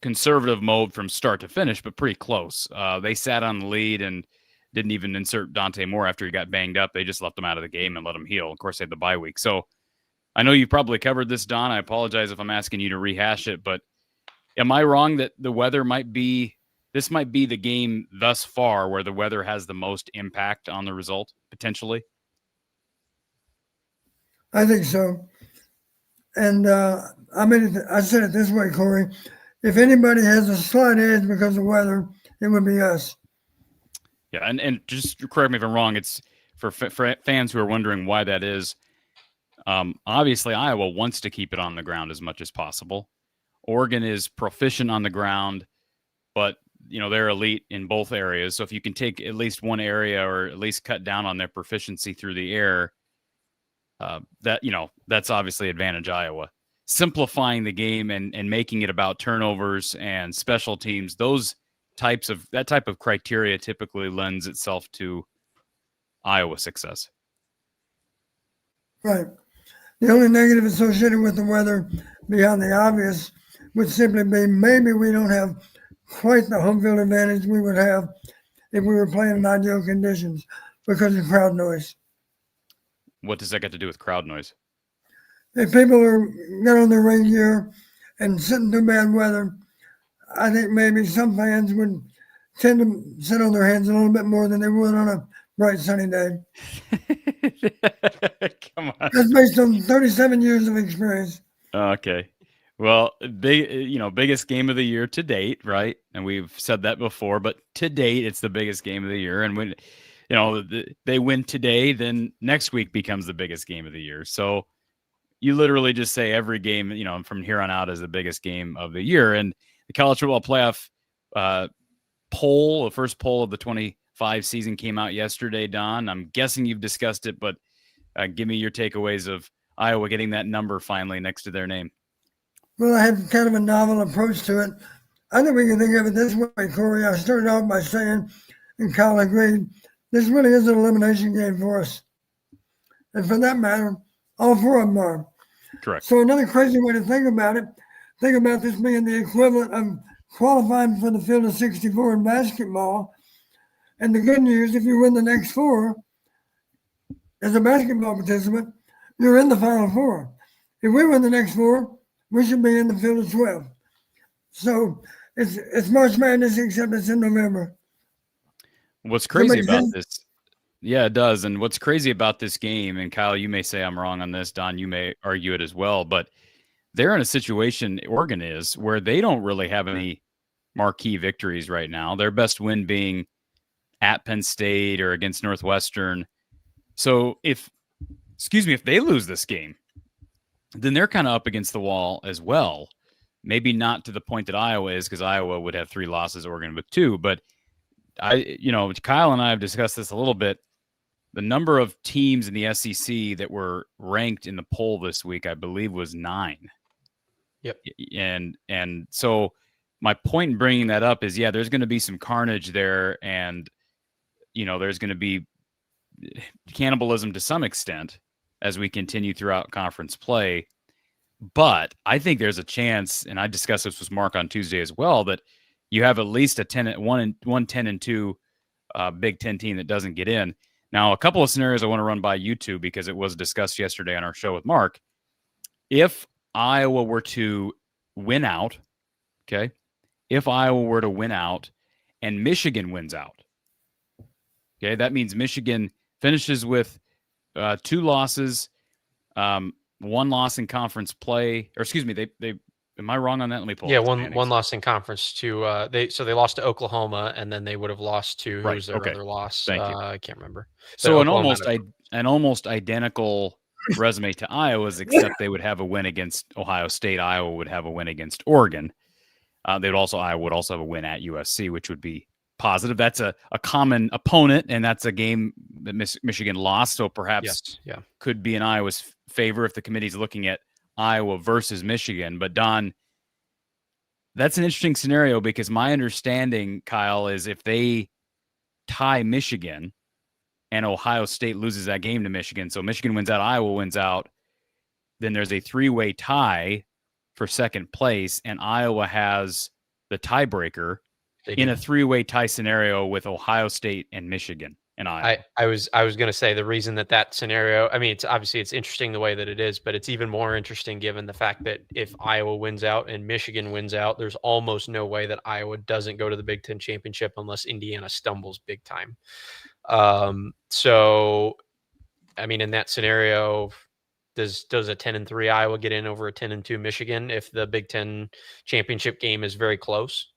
conservative mode from start to finish, but pretty close. They sat on the lead and didn't even insert Dante Moore after he got banged up. They just left him out of the game and let him heal. Of course, they had the bye week. So I know you probably covered this, Don. I apologize if I'm asking you to rehash it, but am I wrong that the weather this might be the game thus far where the weather has the most impact on the result, potentially? I think so. And I said it this way, Corey. If anybody has a slight edge because of weather, it would be us. Yeah, and just correct me if I'm wrong. It's for fans who are wondering why that is. Obviously, Iowa wants to keep it on the ground as much as possible. Oregon is proficient on the ground, but they're elite in both areas. So if you can take at least one area or at least cut down on their proficiency through the air, that's obviously advantage Iowa. Simplifying the game and making it about turnovers and special teams, that type of criteria typically lends itself to Iowa success. Right. The only negative associated with the weather, beyond the obvious, would simply be maybe we don't have quite the home field advantage we would have if we were playing in ideal conditions because of crowd noise. What does that got to do with crowd noise? If people got on their rain gear and sitting through bad weather, I think maybe some fans would tend to sit on their hands a little bit more than they would on a bright sunny day. Come on. That's based on 37 years of experience. Okay. Well, biggest game of the year to date, right? And we've said that before, but to date, it's the biggest game of the year. And when, they win today, then next week becomes the biggest game of the year. So you literally just say every game, from here on out is the biggest game of the year. And the college football playoff poll, the first poll of the 25 season came out yesterday, Don. I'm guessing you've discussed it, but give me your takeaways of Iowa getting that number finally next to their name. Well, I have kind of a novel approach to it. I think we can think of it this way, Corey. I started off by saying, and Kyle agreed, this really is an elimination game for us. And for that matter, all four of them are. Correct. So another crazy way to think about this being the equivalent of qualifying for the field of 64 in basketball. And the good news, if you win the next four, as a basketball participant, you're in the Final Four. If we win the next four, we should be in the field of 12. So it's March Madness, except it's in November. What's crazy about this? Yeah, it does. And what's crazy about this game, and Kyle, you may say I'm wrong on this, Don, you may argue it as well, but they're in a situation, Oregon is, where they don't really have any marquee victories right now. Their best win being at Penn State or against Northwestern. So if they lose this game, then they're kind of up against the wall as well. Maybe not to the point that Iowa is, because Iowa would have 3 losses, Oregon with 2. But Kyle and I have discussed this a little bit. The number of teams in the SEC that were ranked in the poll this week, I believe, was 9. Yep. And so my point in bringing that up is, there's going to be some carnage there, and there's going to be cannibalism to some extent as we continue throughout conference play. But I think there's a chance, and I discussed this with Mark on Tuesday as well, that you have at least a 10-1 10-2 Big Ten team that doesn't get in. Now, a couple of scenarios I want to run by you two because it was discussed yesterday on our show with Mark. If Iowa were to win out, okay, if Iowa were to win out and Michigan wins out, okay, that means Michigan finishes with 2 losses, 1 loss in conference play, or excuse me, they am I wrong on that? Let me pull. Yeah, one loss in conference to they lost to Oklahoma, and then they would have lost to who was their other loss? Thank you. I can't remember. So an almost identical resume to Iowa's, except they would have a win against Ohio State. Iowa would have a win against Oregon. Iowa would also have a win at USC, which would be positive. That's a common opponent, and that's a game that Michigan lost. So perhaps could be in Iowa's favor if the committee's looking at Iowa versus Michigan. But Don, that's an interesting scenario because my understanding, Kyle, is if they tie Michigan and Ohio State loses that game to Michigan, so Michigan wins out, Iowa wins out, then there's a 3-way tie for second place, and Iowa has the tiebreaker in a 3-way tie scenario with Ohio State and Michigan and Iowa. I was going to say the reason that scenario, I mean, it's interesting the way that it is, but it's even more interesting given the fact that if Iowa wins out and Michigan wins out, there's almost no way that Iowa doesn't go to the Big Ten championship unless Indiana stumbles big time. So, I mean, in that scenario, does a 10-3 Iowa get in over a 10-2 Michigan if the Big Ten championship game is very close?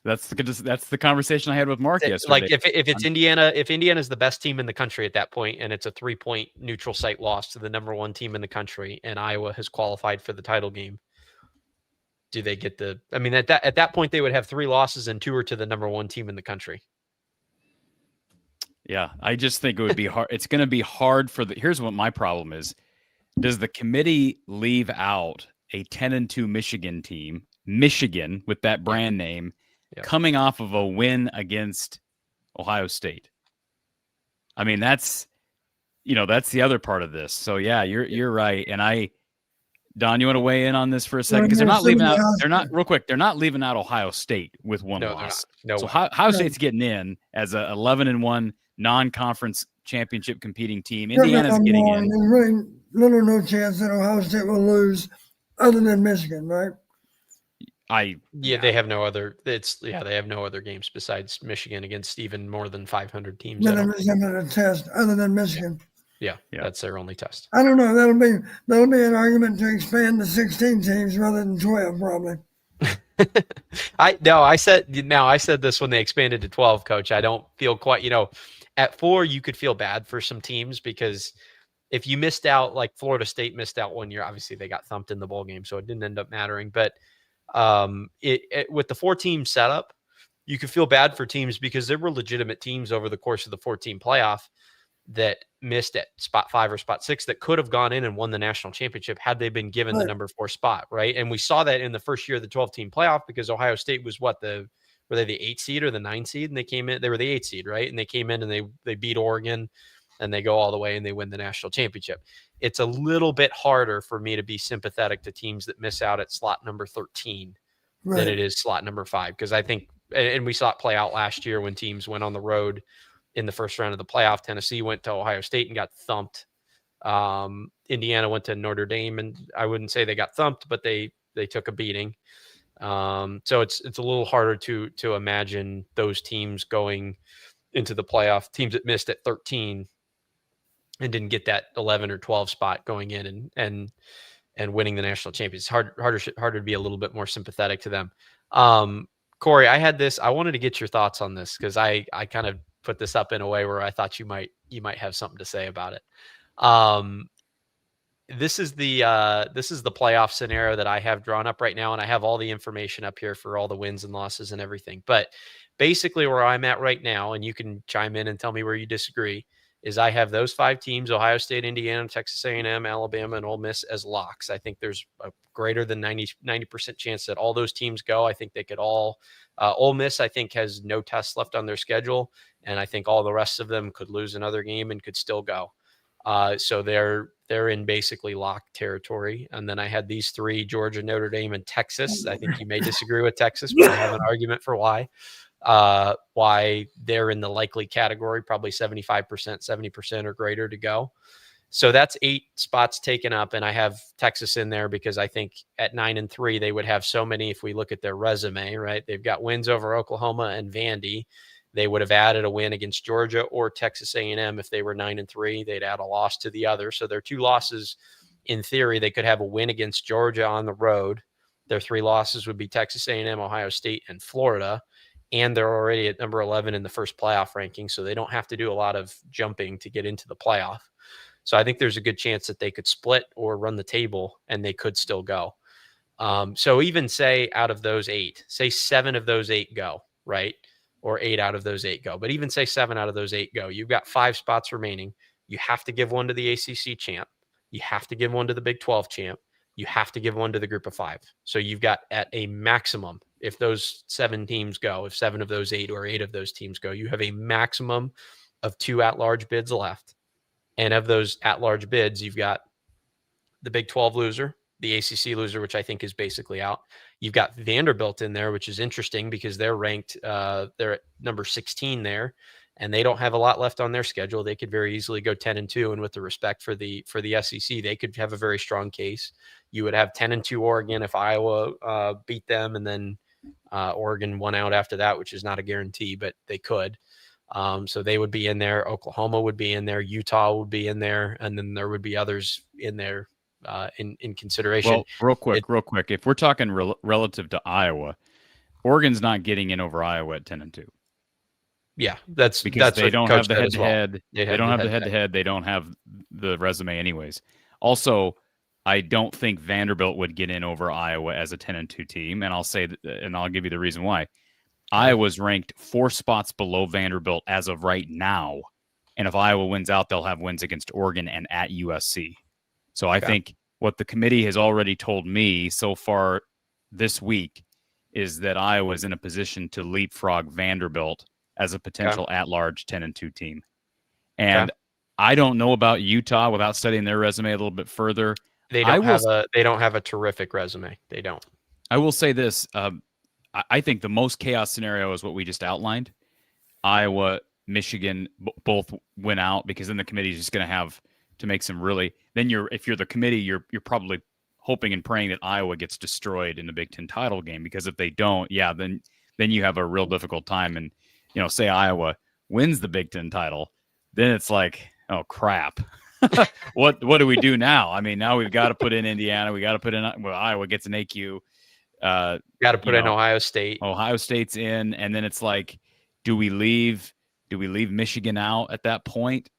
That's the conversation I had with Mark yesterday. Like if it's Indiana, if Indiana is the best team in the country at that point, and it's a 3-point neutral site loss to the number 1 team in the country, and Iowa has qualified for the title game, do they get the? I mean, at that point, they would have 3 losses and 2 are to the number 1 team in the country. Yeah, I just think it would be hard. It's going to be hard for the. Here's what my problem is: does the committee leave out a 10-2 Michigan team, Michigan with that brand name? Coming off of a win against Ohio State. I mean, that's the other part of this. So yeah, you're right. And Don, you want to weigh in on this for a second? Because they're not leaving out, they're not leaving out Ohio State with 1 loss. No. So Ohio State's getting in as a 11-1 non-conference championship competing team. Indiana's getting in. There's really little or no chance that Ohio State will lose other than Michigan, right? They have no other. They have no other games besides Michigan against even more than 500 teams. None of them a test other than Michigan. Yeah, that's their only test. I don't know. That'll be an argument to expand to 16 teams rather than 12, probably. I said this when they expanded to 12, Coach. I don't feel quite. At 4 you could feel bad for some teams because if you missed out, like Florida State missed out 1 year, obviously they got thumped in the bowl game, so it didn't end up mattering, but. With the 4-team setup, you could feel bad for teams because there were legitimate teams over the course of the 14 playoff that missed at spot 5 or spot 6 that could have gone in and won the national championship had they been given the number 4 spot, right? And we saw that in the first year of the 12-team playoff because Ohio State was were they the 8 seed or the 9 seed? And they came in, they were the 8 seed, right? And they came in and they beat Oregon and they go all the way and they win the national championship. It's a little bit harder for me to be sympathetic to teams that miss out at slot number 13 than it is slot number 5. Because I think, and we saw it play out last year when teams went on the road in the first round of the playoff. Tennessee went to Ohio State and got thumped. Indiana went to Notre Dame, and I wouldn't say they got thumped, but they took a beating. So it's a little harder to imagine those teams going into the playoff, teams that missed at 13 and didn't get that 11 or 12 spot going in and winning the national championship. It's harder to be a little bit more sympathetic to them. Corey, I wanted to get your thoughts on this because I kind of put this up in a way where I thought you might have something to say about it. This is the playoff scenario that I have drawn up right now, and I have all the information up here for all the wins and losses and everything. But basically where I'm at right now, and you can chime in and tell me where you disagree, is I have those 5 teams, Ohio State, Indiana, Texas A&M, Alabama, and Ole Miss as locks. I think there's a greater than 90% chance that all those teams go. I think they could all Ole Miss, I think, has no tests left on their schedule, and I think all the rest of them could lose another game and could still go. So they're in basically locked territory. And then I had these 3, Georgia, Notre Dame, and Texas. I think you may disagree with Texas, but I have an argument for why. why they're in the likely category, probably 75%, 70% or greater to go. So that's 8 spots taken up. And I have Texas in there because I think at 9-3, they would have so many, if we look at their resume, right? They've got wins over Oklahoma and Vandy. They would have added a win against Georgia or Texas A&M. If they were 9-3, they'd add a loss to the other. So their 2 losses, in theory, they could have a win against Georgia on the road. Their 3 losses would be Texas A&M, Ohio State, and Florida. And they're already at number 11 in the first playoff ranking. So they don't have to do a lot of jumping to get into the playoff. So I think there's a good chance that they could split or run the table and they could still go. So even say out of those 8, say 7 of those 8 go, right? Or 8 out of those 8 go. But even say 7 out of those 8 go. You've got 5 spots remaining. You have to give one to the ACC champ. You have to give one to the Big 12 champ. You have to give one to the group of 5. So you've got at a maximum, if those 7 teams go, if 7 of those 8 or 8 of those teams go, you have a maximum of 2 at-large bids left. And of those at-large bids, you've got the Big 12 loser, the ACC loser, which I think is basically out. You've got Vanderbilt in there, which is interesting because they're ranked, they're at number 16 there, and they don't have a lot left on their schedule. They could very easily go 10-2, and with the respect for the SEC, they could have a very strong case. You would have 10-2 Oregon if Iowa beat them, and then Oregon won out after that, which is not a guarantee, but they could. So they would be in there. Oklahoma would be in there. Utah would be in there. And then there would be others in there in consideration. Well, real quick. If we're talking relative to Iowa, Oregon's not getting in over Iowa at 10-2. Yeah, that's because they don't have the head-to-head. They don't have the head-to-head. They don't have the resume anyways. Also, I don't think Vanderbilt would get in over Iowa as a 10-2 team. And I'll say that, and I'll give you the reason why. Iowa's ranked 4 spots below Vanderbilt as of right now. And if Iowa wins out, they'll have wins against Oregon and at USC. So I think what the committee has already told me so far this week is that Iowa is in a position to leapfrog Vanderbilt as a potential at-large 10-2 team. And I don't know about Utah without studying their resume a little bit further. They don't have a terrific resume. They don't. I will say this. I think the most chaos scenario is what we just outlined. Iowa, Michigan both win out because then the committee is just going to have to make some really. Then if you're the committee, you're probably hoping and praying that Iowa gets destroyed in the Big Ten title game, because if they don't, then you have a real difficult time. And say Iowa wins the Big Ten title, then it's like, oh crap, what do we do now? I mean, now we've got to put in Indiana, we got to put in Iowa gets an AQ. Got to put in Ohio State. Ohio State's in, and then it's like, do we leave Michigan out at that point?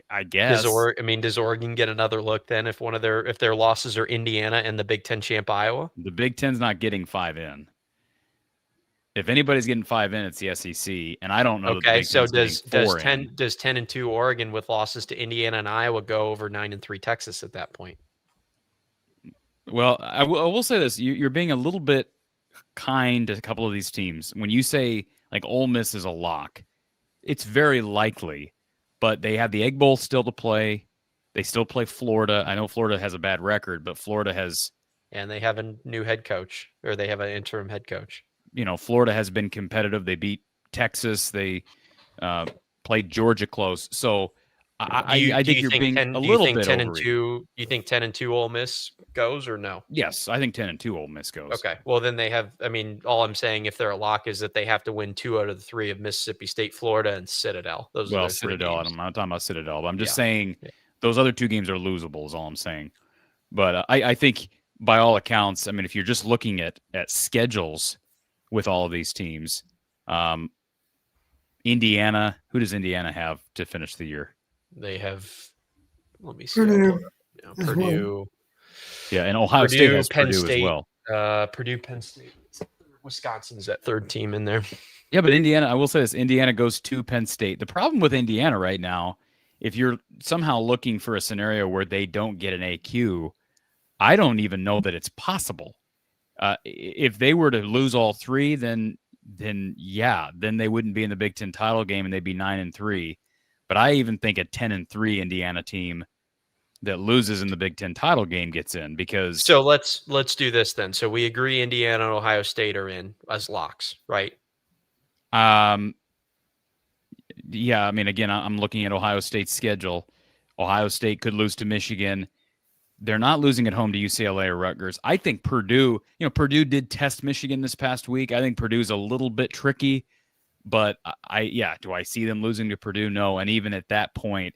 I guess. Does Oregon get another look then if if their losses are Indiana and the Big Ten champ Iowa? The Big Ten's not getting 5 in. If anybody's getting 5 in, it's the SEC, and I don't know. Okay, so does 10-2 Oregon with losses to Indiana and Iowa go over 9-3 Texas at that point? Well, I will say this: you're being a little bit kind to a couple of these teams when you say like Ole Miss is a lock. It's very likely, but they have the Egg Bowl still to play. They still play Florida. I know Florida has a bad record, but Florida has, and they have a new head coach, or they have an interim head coach. Florida has been competitive. They beat Texas. They played Georgia close. So I think you're being a little bit overrated. You think 10-2 Ole Miss goes or no? Yes, I think 10-2 Ole Miss goes. Okay, well then they have. I mean, all I'm saying, if they're a lock, is that they have to win 2 out of the 3 of Mississippi State, Florida, and Citadel. Citadel. I'm not talking about Citadel, but I'm just saying those other 2 games are losable. Is all I'm saying. But I think by all accounts, I mean, if you're just looking at schedules with all of these teams, Indiana. Who does Indiana have to finish the year? They have, let me see. Purdue. Yeah, and Ohio State has Penn Purdue State, as well. Purdue, Penn State. Wisconsin's that 3rd team in there. Yeah, but Indiana, I will say this, Indiana goes to Penn State. The problem with Indiana right now, if you're somehow looking for a scenario where they don't get an AQ, I don't even know that it's possible. If they were to lose all 3, then they wouldn't be in the Big Ten title game and they'd be 9-3. But I even think a 10-3 Indiana team that loses in the Big Ten title game gets in, because. So let's do this then. So we agree Indiana and Ohio State are in as locks, right? Yeah, I mean, again, I'm looking at Ohio State's schedule. Ohio State could lose to Michigan. They're not losing at home to UCLA or Rutgers. I think Purdue, Purdue did test Michigan this past week. I think Purdue's a little bit tricky, but do I see them losing to Purdue? No. And even at that point,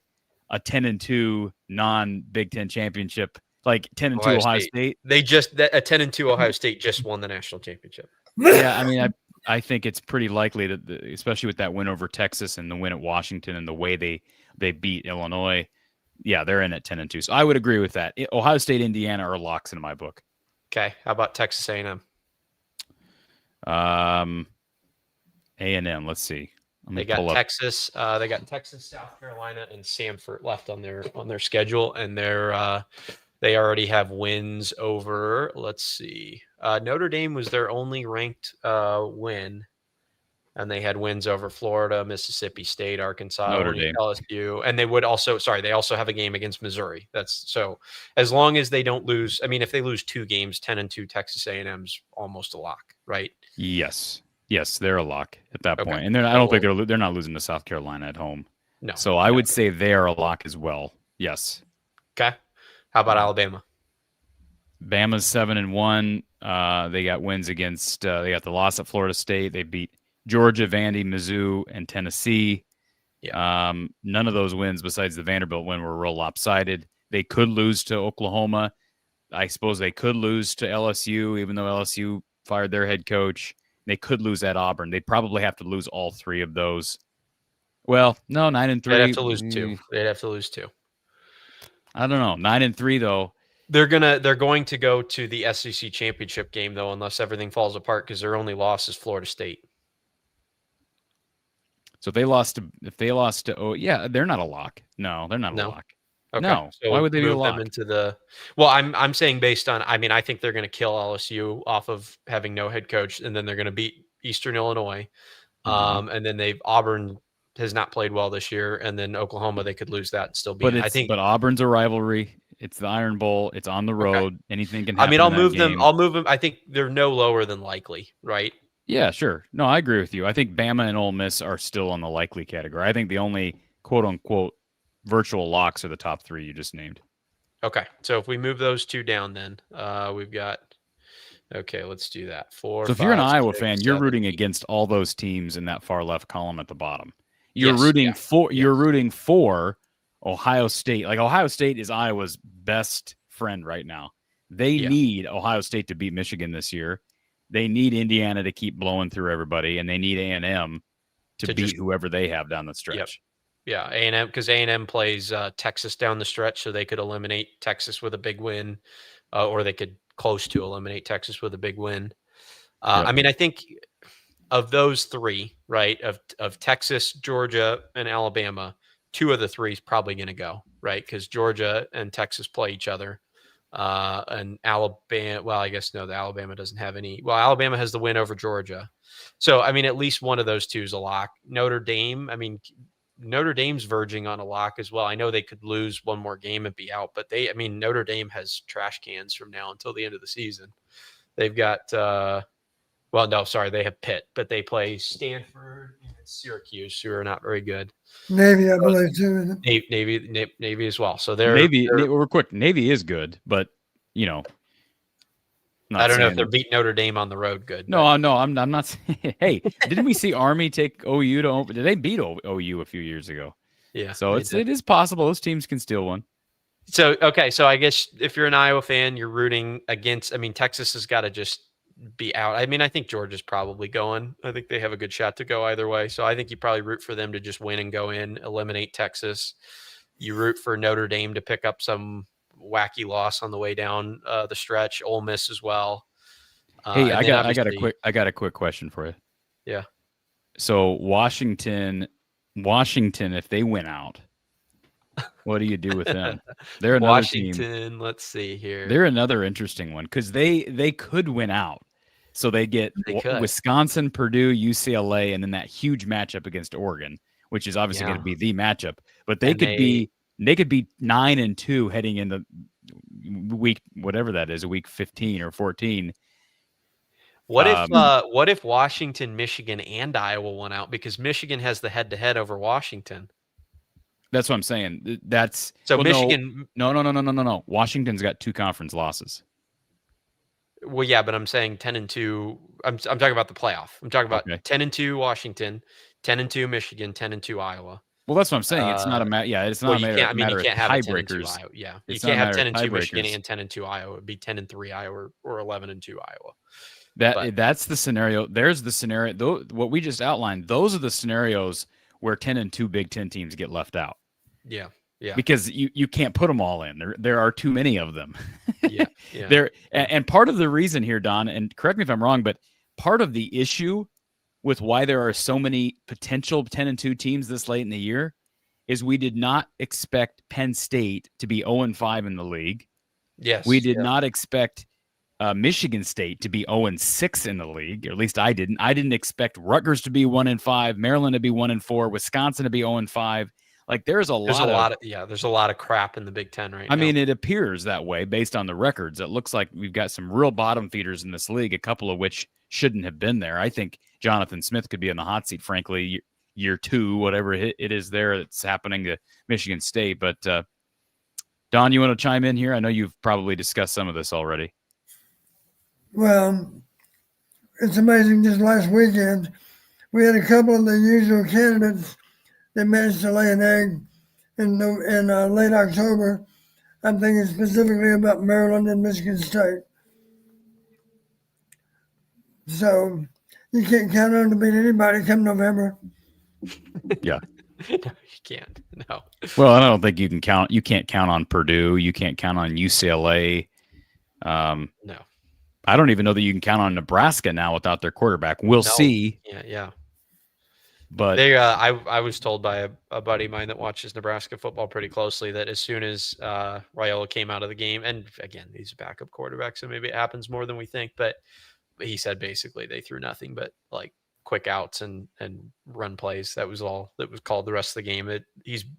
a 10-2 non-Big Ten championship, like 10-2 Ohio State. They just a 10-2 Ohio State just won the national championship. Yeah, I mean, I think it's pretty likely that, especially with that win over Texas and the win at Washington and the way they beat Illinois, yeah, they're in at 10-2. So I would agree with that. Ohio State, Indiana are locks in my book. Okay, how about Texas A&M? A&M. Let's see. They got Texas. They got Texas, South Carolina, and Samford left on their schedule, and they already have wins over. Let's see. Notre Dame was their only ranked win, and they had wins over Florida, Mississippi State, Arkansas, LSU, and they also have a game against Missouri. That's so as long as they don't lose. I mean, if they lose 2 games, 10-2, Texas A&M's almost a lock, right? Yes, they're a lock at that point, and I don't think they're not losing to South Carolina at home. No, so I would say they're a lock as well. Yes. Okay. How about Alabama? Bama's 7-1. They got wins against. They got the loss at Florida State. They beat Georgia, Vandy, Mizzou, and Tennessee. Yeah. None of those wins, besides the Vanderbilt win, were real lopsided. They could lose to Oklahoma. I suppose they could lose to LSU, even though LSU fired their head coach. They could lose at Auburn. They'd probably have to lose all 3 of those. Well, no, 9-3. They'd have to lose 2. They'd have to lose 2. I don't know. 9-3 though. They're going to go to the SEC championship game though, unless everything falls apart, because their only loss is Florida State. So if they lost to they're not a lock. No, they're not a lock. Okay. No. So why would they be a move lock? them into the? Well, I'm saying based on. I mean, I think they're going to kill LSU off of having no head coach, and then they're going to beat Eastern Illinois, and then Auburn has not played well this year, and then Oklahoma they could lose that and still beat. But Auburn's a rivalry. It's the Iron Bowl. It's on the road. Okay. Anything can happen. I mean, I'll move them. I think they're no lower than likely, right? Yeah, sure. No, I agree with you. I think Bama and Ole Miss are still on the likely category. I think the only quote unquote virtual locks are the top 3 you just named. Okay, so if we move those 2 down, then we've got. Okay, let's do that. 4. So if you're an Iowa fan, you're rooting against all those teams in that far left column at the bottom. You're rooting for Ohio State. Like Ohio State is Iowa's best friend right now. They need Ohio State to beat Michigan this year. They need Indiana to keep blowing through everybody, and they need A&M to beat whoever they have down the stretch. Yep. Yeah, A&M, because A&M plays Texas down the stretch, so they could eliminate Texas with a big win, or they could close to eliminate Texas with a big win. I mean, I think of those 3, right, of Texas, Georgia, and Alabama, 2 of the 3 is probably going to go, right, because Georgia and Texas play each other. And Alabama, well, I guess no, the Alabama doesn't have any. Well, Alabama has the win over Georgia. So, I mean, at least one of those 2 is a lock. Notre Dame, I mean, Notre Dame's verging on a lock as well. I know they could lose one more game and be out, but Notre Dame has trash cans from now until the end of the season. They've got, they have Pitt, but they play Stanford and Syracuse, who are not very good. Navy, I believe, too. Navy as well. So they're we're quick. Navy is good, but I don't know if they're beating Notre Dame on the road good. No, I'm not saying. Hey, didn't we see Army take OU to? Did they beat OU a few years ago? Yeah. So it is possible those teams can steal one. So okay, so I guess if you're an Iowa fan, you're rooting against. I mean, Texas has got to just be out. I mean, I think Georgia's probably going. I think they have a good shot to go either way. So I think you probably root for them to just win and go in, eliminate Texas. You root for Notre Dame to pick up some wacky loss on the way down the stretch. Ole Miss as well. Hey, I got a quick question for you. Yeah. So Washington, if they win out, what do you do with them? They're another Washington. Team. Let's see here. They're another interesting one because they could win out. So they get Wisconsin, Purdue, UCLA, and then that huge matchup against Oregon, which is obviously going to be the matchup. But they could be 9-2 heading into week, whatever that is, a week 15 or 14. What if Washington, Michigan, and Iowa won out because Michigan has the head-to-head over Washington? That's what I'm saying. That's So well, Michigan. No. Washington's got 2 conference losses. Well, yeah, but I'm saying 10-2. I'm talking about the playoff. I'm talking about 10-2 Washington, 10-2 Michigan, 10-2 Iowa. Well, that's what I'm saying. It's not a matter. Yeah, it's not a matter. You can't have a 10-2 tiebreakers. Iowa. Yeah, you It's not can't a have matter of 10-2 Michigan tiebreakers. and 10-2 Iowa. It'd be 10-3 Iowa or 11-2 Iowa. That's the scenario. There's the scenario. Though what we just outlined, those are the scenarios where 10-2 Big Ten teams get left out. Yeah. Yeah. Because you can't put them all in. There are too many of them. Yeah. And part of the reason here, Don, and correct me if I'm wrong, but part of the issue with why there are so many potential 10-2 teams this late in the year is we did not expect Penn State to be 0-5 in the league. Yes. We did not expect Michigan State to be 0-6 in the league, or at least I didn't. I didn't expect Rutgers to be 1-5, Maryland to be 1-4, Wisconsin to be 0-5. Like there's a lot of crap in the Big Ten right now. I mean, it appears that way based on the records. It looks like we've got some real bottom feeders in this league, a couple of which shouldn't have been there. I think Jonathan Smith could be in the hot seat, frankly, year 2, whatever it is there that's happening to Michigan State. But Don, you want to chime in here? I know you've probably discussed some of this already. Well, it's amazing. Just last weekend, we had a couple of the usual candidates that managed to lay an egg in late October. I'm thinking specifically about Maryland and Michigan State. So you can't count on to beat anybody come November. Yeah. No, you can't. No. Well, I don't think you can count. You can't count on Purdue. You can't count on UCLA. No. I don't even know that you can count on Nebraska now without their quarterback. We'll see. Yeah. But they, I was told by a buddy of mine that watches Nebraska football pretty closely that as soon as Raiola came out of the game, and again, he's a backup quarterback, so maybe it happens more than we think, but he said basically they threw nothing but like quick outs and run plays. That was all that was called the rest of the game.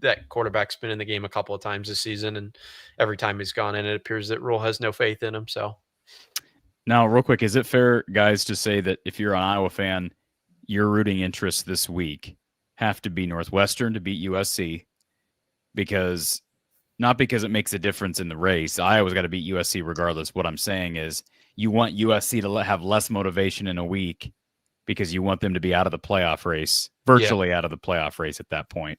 That quarterback's been in the game a couple of times this season, and every time he's gone in, it appears that Rule has no faith in him. So now, real quick, is it fair, guys, to say that if you're an Iowa fan, your rooting interests this week have to be Northwestern to beat USC, not because it makes a difference in the race. Iowa's got to beat USC regardless. What I'm saying is you want USC to have less motivation in a week because you want them to be out of the playoff race, virtually out of the playoff race at that point.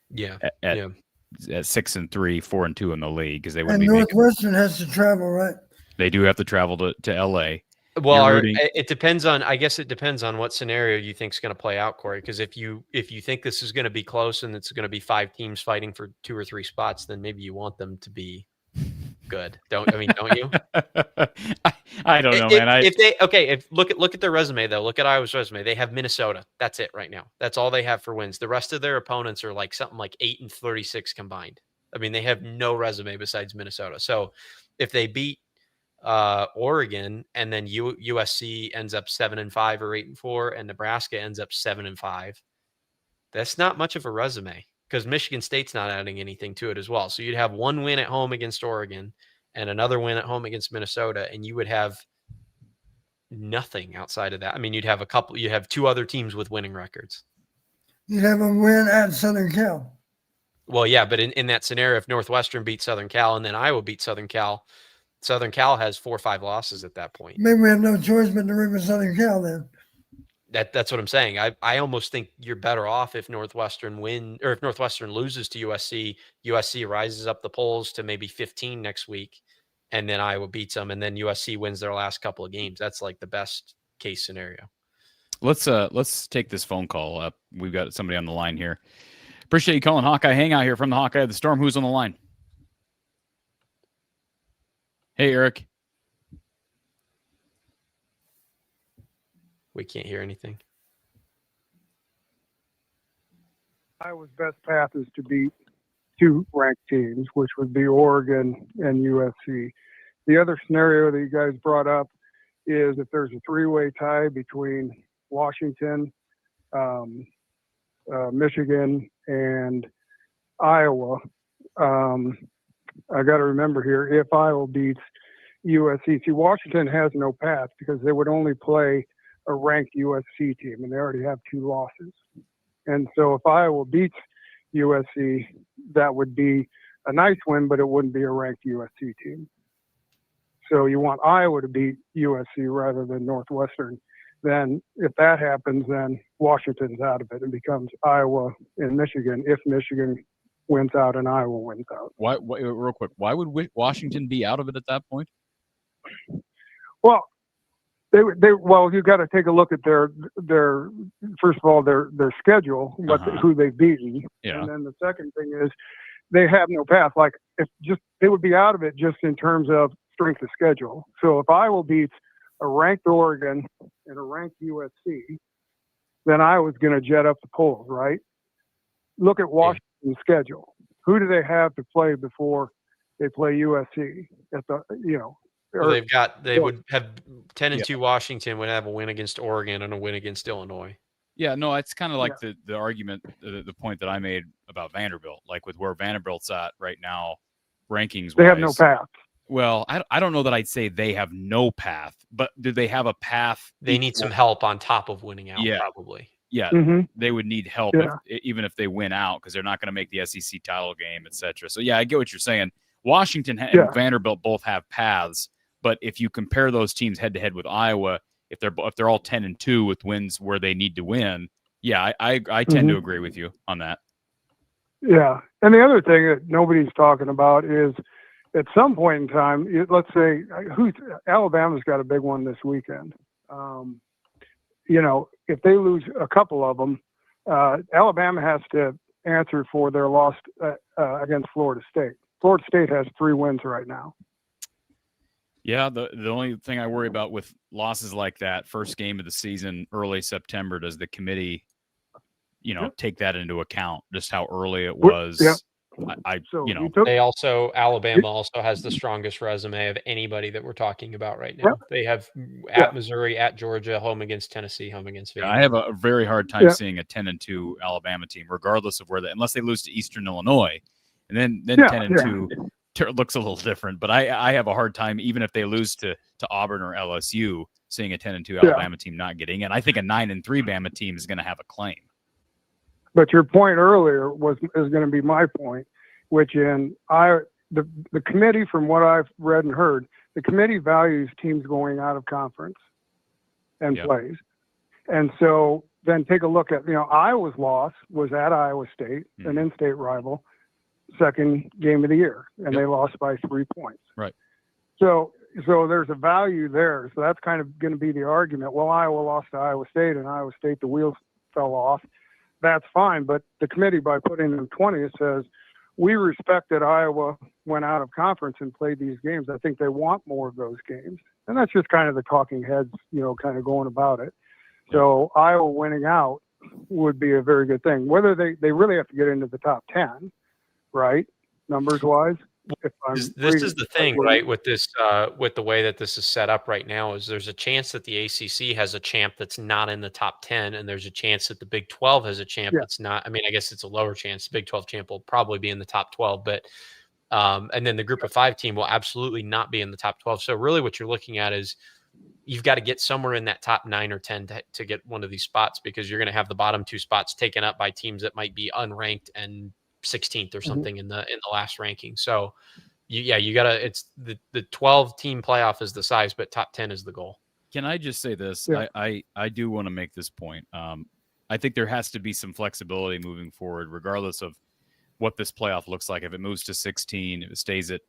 Yeah. At 6-3, 4-2 in the league, because they would be. Northwestern has to travel, right? They do have to travel to LA. Well, it depends on. I guess it depends on what scenario you think is going to play out, Corey. Because if you think this is going to be close and it's going to be 5 teams fighting for 2 or 3 spots, then maybe you want them to be good. Don't you? I don't know, man. Look at their resume though. Look at Iowa's resume. They have Minnesota. That's it right now. That's all they have for wins. The rest of their opponents are like something like 8-36 combined. I mean, they have no resume besides Minnesota. So if they beat Oregon and then USC ends up 7-5 or 8-4 and Nebraska ends up 7-5, that's not much of a resume because Michigan State's not adding anything to it as well. So you'd have 1 win at home against Oregon and another win at home against Minnesota, and you would have nothing outside of that. I mean, you'd have 2 other teams with winning records. You'd have a win at Southern Cal. Well, yeah, but in that scenario, if Northwestern beats Southern Cal and then Iowa beats Southern Cal has 4 or 5 losses at that point. Maybe we have no choice but to root for Southern Cal then. That's what I'm saying. I almost think you're better off if Northwestern loses to USC. USC rises up the polls to maybe 15 next week, and then Iowa beats them, and then USC wins their last couple of games. That's like the best case scenario. Let's take this phone call up. We've got somebody on the line here. Appreciate you calling Hawkeye Hangout here from the Hawkeye of the Storm. Who's on the line? Hey, Eric. We can't hear anything. Iowa's best path is to beat 2 ranked teams, which would be Oregon and USC. The other scenario that you guys brought up is if there's a 3-way tie between Washington, Michigan, and Iowa. I got to remember here, if Iowa beats USC. See, Washington has no path because they would only play a ranked USC team, and they already have 2 losses. And so if Iowa beats USC, that would be a nice win, but it wouldn't be a ranked USC team. So you want Iowa to beat USC rather than Northwestern. Then if that happens, then Washington's out of it and becomes Iowa and Michigan if Michigan wins out and Iowa wins out. Why real quick, why would Washington be out of it at that point? Well, well, you got to take a look at their first of all their schedule, who they've beaten, and then the second thing is they have no path. Like they would be out of it just in terms of strength of schedule. So if Iowa beats a ranked Oregon and a ranked USC, then Iowa's going to jet up the polls, right? Look at Washington's schedule. Who do they have to play before they play USC? They would have 10-2. Washington would have a win against Oregon and a win against Illinois. Yeah, no, it's kind of like the argument, the point that I made about Vanderbilt, like with where Vanderbilt's at right now, rankings. They have no path. Well, I don't know that I'd say they have no path, but do they have a path? They need some help on top of winning out, probably. Yeah, they would need help even if they win out, because they're not going to make the SEC title game, etc. So, yeah, I get what you're saying. Washington and Vanderbilt both have paths, but if you compare those teams head-to-head with Iowa, if they're all 10-2 with wins where they need to win, I tend to agree with you on that. Yeah, and the other thing that nobody's talking about is at some point in time, let's say Alabama's got a big one this weekend. If they lose a couple of them, Alabama has to answer for their loss against Florida State. Florida State has 3 wins right now. Yeah, the only thing I worry about with losses like that, first game of the season, early September, does the committee, take that into account, just how early it was? Yeah. Alabama also has the strongest resume of anybody that we're talking about right now. They have at Missouri, at Georgia, home against Tennessee, home against Vanderbilt. I have a very hard time seeing a 10-2 Alabama team, regardless of unless they lose to Eastern Illinois, and then 10-2 looks a little different. But I have a hard time, even if they lose to Auburn or LSU, seeing a 10-2 Alabama team not getting in. I think a 9-3 Bama team is going to have a claim. But your point earlier is going to be my point, which the committee, from what I've read and heard, the committee values teams going out of conference and plays. And so then take a look at, Iowa's loss was at Iowa State, an in-state rival, second game of the year, and they lost by 3 points. Right. So there's a value there. So that's kind of going to be the argument. Well, Iowa lost to Iowa State, and Iowa State, the wheels fell off. That's fine, but the committee, by putting them 20th, says we respect that Iowa went out of conference and played these games. I think they want more of those games, and that's just kind of the talking heads, kind of going about it. So Iowa winning out would be a very good thing. Whether they really have to get into the top 10, right, numbers wise. This is the thing, right, with this, with the way that this is set up right now, is there's a chance that the ACC has a champ that's not in the top 10, and there's a chance that the Big 12 has a champ that's not. I mean, I guess it's a lower chance. The Big 12 champ will probably be in the top 12, but and then the Group of 5 team will absolutely not be in the top 12. So really, what you're looking at is you've got to get somewhere in that top 9 or 10 to get one of these spots, because you're going to have the bottom 2 spots taken up by teams that might be unranked and 16th or something in the last ranking. So you gotta, it's the 12 team playoff is the size, but top 10 is the goal. Can I just say this? I do want to make this point. I think there has to be some flexibility moving forward, regardless of what this playoff looks like. If it moves to 16, if it stays at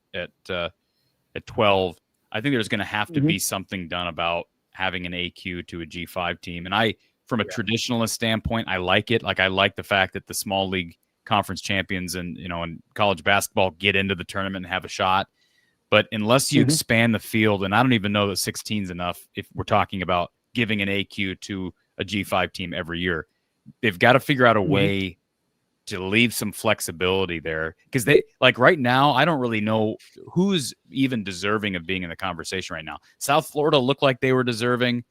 12, I think there's going to have to be something done about having an AQ to a G5 team. And from a traditionalist standpoint, I like it. Like, I like the fact that the small league conference champions and in college basketball get into the tournament and have a shot. But unless you expand the field, and I don't even know that 16 is enough if we're talking about giving an AQ to a G5 team every year, they've got to figure out a way to leave some flexibility there. Because they, like, right now, I don't really know who's even deserving of being in the conversation right now. South Florida looked like they were deserving,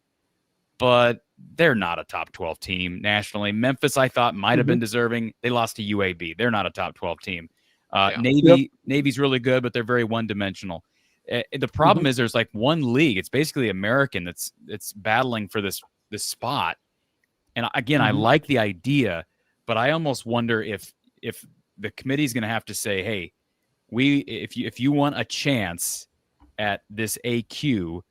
but they're not a top 12 team nationally. Memphis, I thought, might have been deserving. They lost to UAB. They're not a top 12 team. Navy's really good, but they're very one-dimensional. The problem is there's like one league. It's basically American that's battling for this spot. And again, I like the idea, but I almost wonder if the committee is going to have to say, hey, if you want a chance at this AQ,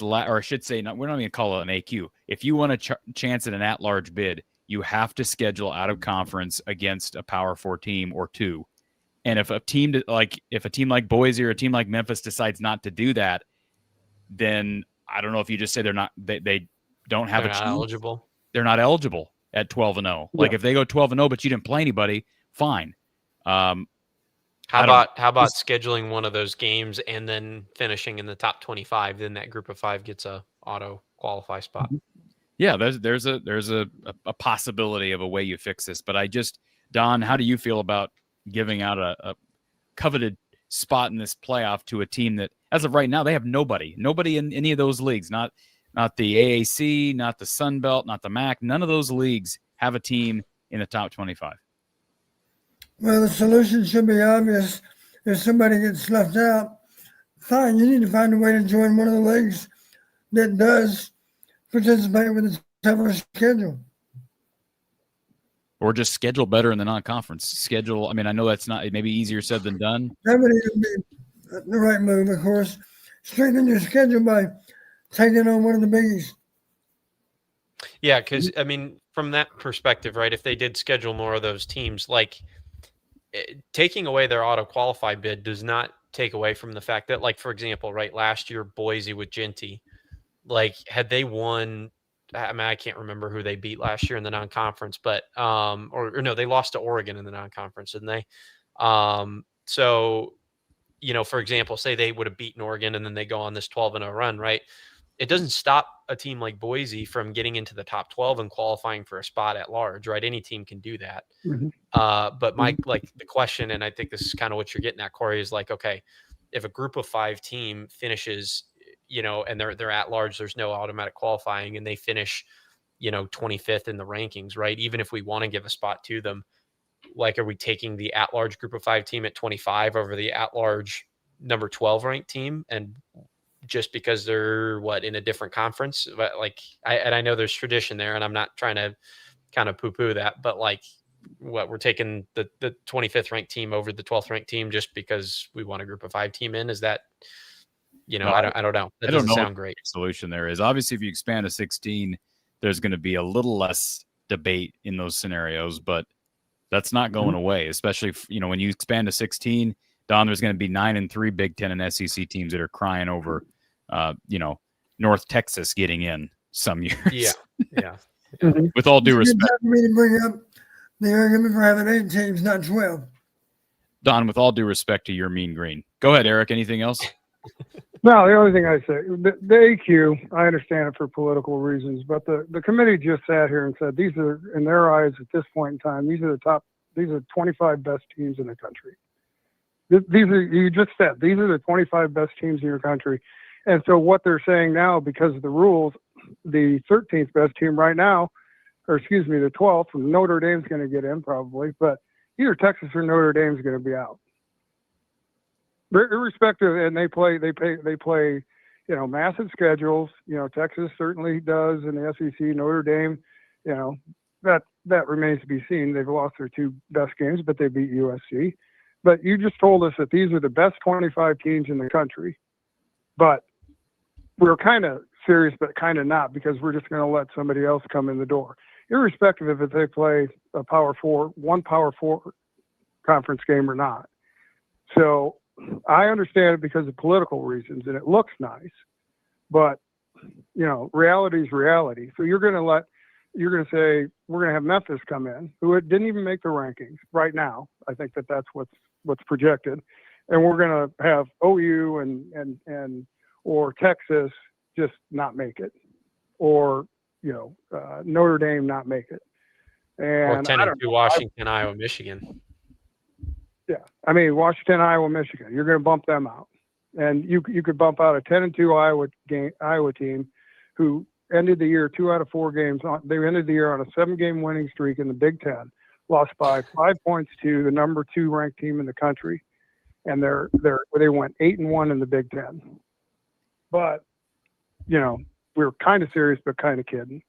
or I should say, we're not even going to call it an AQ. If you want a chance at an at-large bid, you have to schedule out of conference against a Power 4 team or two. And if a team like Boise or a team like Memphis decides not to do that, then I don't know if you just say they don't have a chance. Eligible. They're not eligible at 12-0. Like if they go 12-0, but you didn't play anybody, fine. How about scheduling one of those games and then finishing in the top 25? Then that group of 5 gets a auto qualify spot. Yeah, there's a possibility of a way you fix this. But Don, how do you feel about giving out a coveted spot in this playoff to a team that, as of right now, they have nobody in any of those leagues, not the AAC, not the Sun Belt, not the MAC. None of those leagues have a team in the top 25. Well, the solution should be obvious. If somebody gets left out, fine, you need to find a way to join one of the leagues that does participate with a tougher schedule. Or just schedule better in the non-conference. Schedule, I mean, I know that's not maybe easier said than done. That would even be the right move, of course. Strengthen your schedule by taking on one of the biggies. Yeah, because, I mean, from that perspective, right, if they did schedule more of those teams, like taking away their auto-qualify bid does not take away from the fact that, like, for example, right, last year, Boise with Ginty, like, had they won, I mean, I can't remember who they beat last year in the non-conference, but, or no, they lost to Oregon in the non-conference, didn't they? So, you know, for example, say they would have beaten Oregon and then they go on this 12-0 run, right? It doesn't stop a team like Boise from getting into the top 12 and qualifying for a spot at large, right? Any team can do that. But Mike, like the question, and I think this is kind of what you're getting at, Corey, is like, okay, if a group of 5 team finishes, you know, and they're at large, there's no automatic qualifying, and they finish, you know, 25th in the rankings, right? Even if we want to give a spot to them, like, are we taking the at large group of 5 team at 25 over the at large number 12 ranked team? And just because they're in a different conference, but like, I know there's tradition there, and I'm not trying to kind of poo-poo that, but like, we're taking the 25th ranked team over the 12th ranked team just because we want a group of 5 team in? Is that, you know, I don't know. That doesn't sound great. Solution there is obviously if you expand to 16, there's going to be a little less debate in those scenarios, but that's not going away, especially if, you know, when you expand to 16, Don, there's going to be 9 and 3 Big Ten and SEC teams that are crying over, you know, North Texas getting in some years. Yeah. With all due respect. For me to bring up the argument for having 8 teams, not 12. Don, with all due respect to your Mean Green. Go ahead, Eric. Anything else? No, the only thing I say, the AQ, I understand it for political reasons, but the committee just sat here and said these are, in their eyes at this point in time, these are the 25 best teams in the country. You just said these are the 25 best teams in your country. And so what they're saying now, because of the rules, the 13th best team right now, or excuse me, the 12th, Notre Dame's going to get in probably, but either Texas or Notre Dame's going to be out. Irrespective, and they play, you know, massive schedules. You know, Texas certainly does, and the SEC, Notre Dame, you know, that remains to be seen. They've lost their 2 best games, but they beat USC. But you just told us that these are the best 25 teams in the country. But we're kind of serious, but kind of not, because we're just going to let somebody else come in the door, irrespective of if they play a one Power 4 conference game or not. So I understand it because of political reasons, and it looks nice, but you know, reality is reality. So you're going to say we're going to have Memphis come in, who didn't even make the rankings right now. I think that's what's projected, and we're going to have OU and or Texas just not make it, or you know, Notre Dame not make it, and or 10-2 Washington, Iowa, Michigan. Yeah, I mean, Washington, Iowa, Michigan, you're going to bump them out. And you could bump out a 10-2 Iowa team who ended the year 2 out of 4 games. They ended the year on a 7-game winning streak in the Big Ten, lost by 5 points to the number 2 ranked team in the country. and they went 8-1 in the Big Ten. But we were kind of serious, but kind of kidding.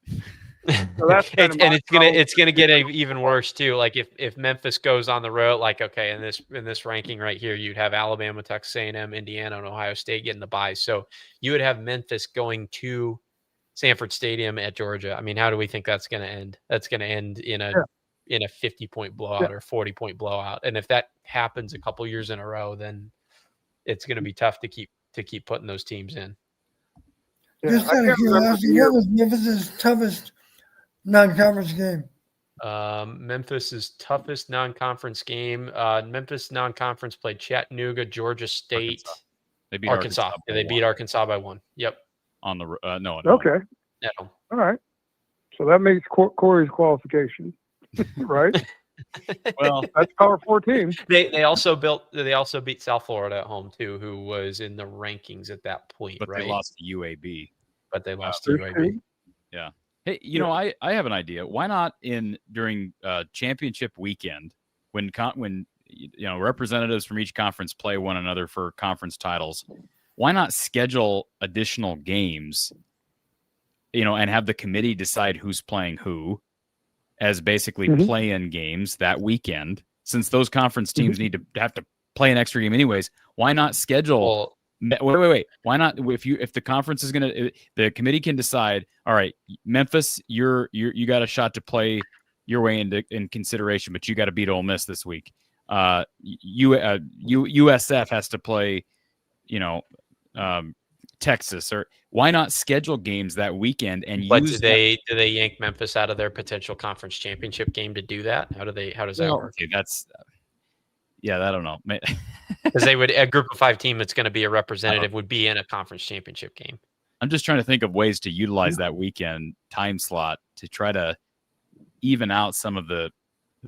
So that's it's gonna get even worse too. Like if Memphis goes on the road, like okay, in this ranking right here, you'd have Alabama, Texas A&M, Indiana, and Ohio State getting the bye. So you would have Memphis going to Sanford Stadium at Georgia. I mean, how do we think that's going to end? That's going to end in a 50-point blowout or 40-point blowout. And if that happens a couple years in a row, then it's going to be tough to keep putting those teams in. Just out of curiosity, what was Memphis' toughest non-conference game? Memphis's toughest non-conference game. Memphis non-conference played Chattanooga, Georgia State, They beat Arkansas. Yeah, they beat Arkansas by 1. Yep. On the no. Okay. No. All right. So that makes Corey's qualification, right? Well, that's Power 4 team. They also beat South Florida at home too, who was in the rankings at that point, but right? they lost to UAB. But they lost to UAB. Yeah. Hey, I have an idea. Why not during championship weekend when representatives from each conference play one another for conference titles? Why not schedule additional games? And have the committee decide who's playing who as basically play-in games that weekend, since those conference teams need to have to play an extra game anyways. Why not schedule? Wait. Why not? If the conference is the committee can decide. All right, Memphis, you got a shot to play your way in consideration, but you got to beat Ole Miss this week. USF has to play, Texas, or why not schedule games that weekend and use? Do they yank Memphis out of their potential conference championship game to do that? How does that work? Okay, I don't know. Because a group of 5 team that's going to be a representative would be in a conference championship game. I'm just trying to think of ways to utilize that weekend time slot to try to even out some of the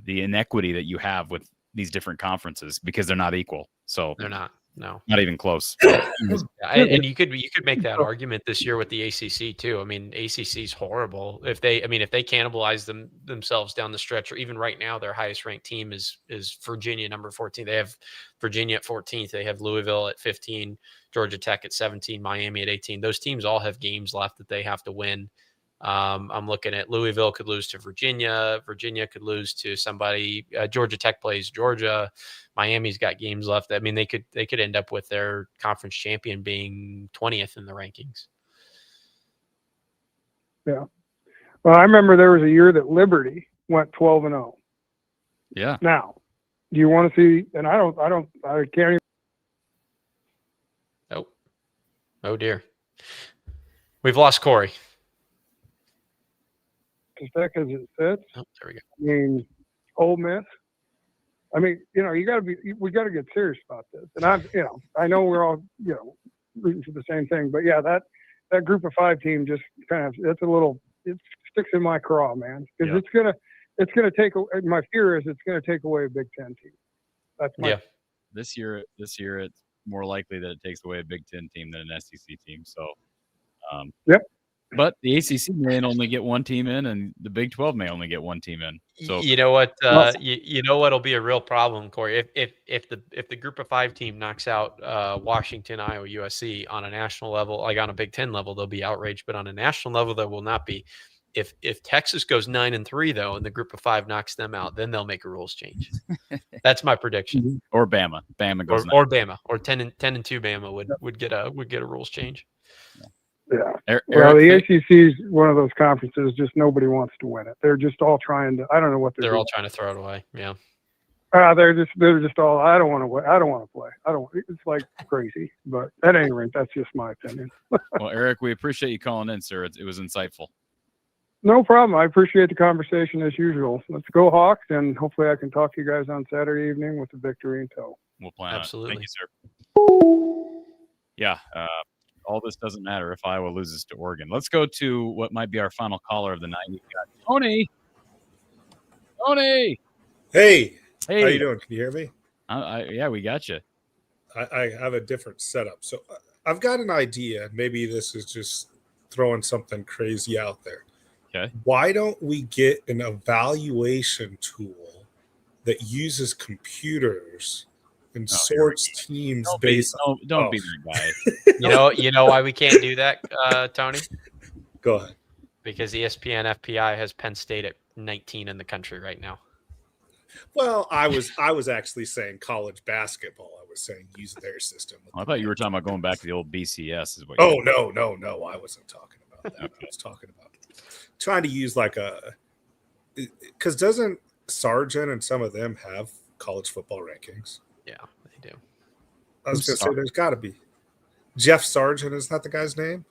inequity that you have with these different conferences, because they're not equal. So they're not. No, not even close. And you could make that argument this year with the ACC too. I mean, ACC's horrible. If they cannibalize themselves down the stretch, or even right now, their highest ranked team is Virginia, number 14. They have Virginia at 14th. They have Louisville at 15, Georgia Tech at 17, Miami at 18. Those teams all have games left that they have to win. I'm looking at Louisville could lose to Virginia. Virginia could lose to somebody. Georgia Tech plays Georgia. Miami's got games left. I mean, they could end up with their conference champion being 20th in the rankings. Yeah. Well, I remember there was a year that Liberty went 12-0. Yeah. Now, do you want to see? And I can't even. Oh dear. We've lost Corey. As thick as it sits. Oh, there we go. I mean, Ole Miss. I mean, we got to get serious about this. And I know we're all, rooting for the same thing, but yeah, that group of 5 team just kind of, it sticks in my craw, man. Because it's going to take, my fear is it's going to take away a Big Ten team. That's my This year it's more likely that it takes away a Big Ten team than an SEC team. So, yep. But the ACC may only get 1 team in, and the Big 12 may only get 1 team in. So you know what? You know what'll be a real problem, Corey. If the group of 5 team knocks out Washington, Iowa, USC on a national level, like on a Big Ten level, they'll be outraged. But on a national level, there will not be. If Texas goes 9-3 though, and the group of 5 knocks them out, then they'll make a rules change. That's my prediction. Or Bama. Bama goes or Bama, or 10-2 Bama would get a rules change. Yeah. Well, the ACC is one of those conferences. Just nobody wants to win it. They're just all trying to. I don't know what they're doing. All trying to throw it away. Yeah. They're just all. I don't want to. I don't want to play. I don't. It's like crazy. But at any rate, that's just my opinion. Well, Eric, we appreciate you calling in, sir. It was insightful. No problem. I appreciate the conversation as usual. Let's go Hawks, and hopefully I can talk to you guys on Saturday evening with the victory in tow. We'll plan Absolutely. on it. Thank you, sir. Yeah. All this doesn't matter if Iowa loses to Oregon. Let's go to what might be our final caller of the night. We've got Tony. Hey. How you doing? Can you hear me? Yeah, we got you. I have a different setup. So I've got an idea. Maybe this is just throwing something crazy out there. Okay. Why don't we get an evaluation tool that uses computers and sorts teams based on. Don't be that guy. You know why we can't do that, Tony? Go ahead. Because ESPN FPI has Penn State at 19 in the country right now. Well, I was actually saying college basketball. I was saying use their system. I thought you were talking about going back to the old BCS. Is what? Oh no! I wasn't talking about that. I was talking about trying to use like because doesn't Sargent and some of them have college football rankings? Yeah, they do. I was going to say there's got to be. Jeff Sargent, is that the guy's name?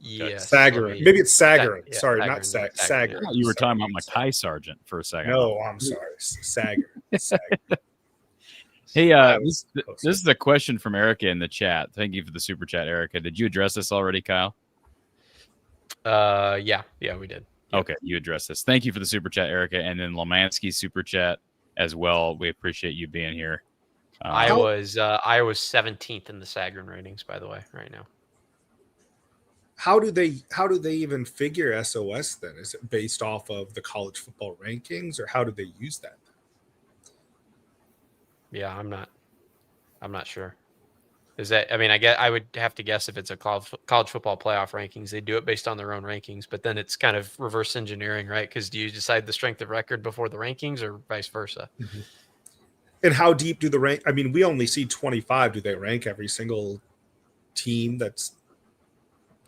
Yes. Sagarin. Maybe it's Sagarin. Yeah, Sorry, Sagarin, not Sagarin. I thought you were talking about Makai Sargent for a second. No, I'm sorry. Sagarin. Hey, this is a question from Erica in the chat. Thank you for the super chat, Erica. Did you address this already, Kyle? Yeah, we did. Okay, you addressed this. Thank you for the super chat, Erica, and then Lemansky super chat as well. We appreciate you being here. I was 17th in the Sagarin ratings, by the way, right now. How do they even figure SOS then? Is it based off of the college football rankings, or how do they use that? Yeah, I'm not sure. Is that? I mean, I would have to guess if it's a college football playoff rankings, they do it based on their own rankings. But then it's kind of reverse engineering, right? Because do you decide the strength of record before the rankings, or vice versa? Mm-hmm. And how deep do the rank? I mean, we only see 25. Do they rank every single team?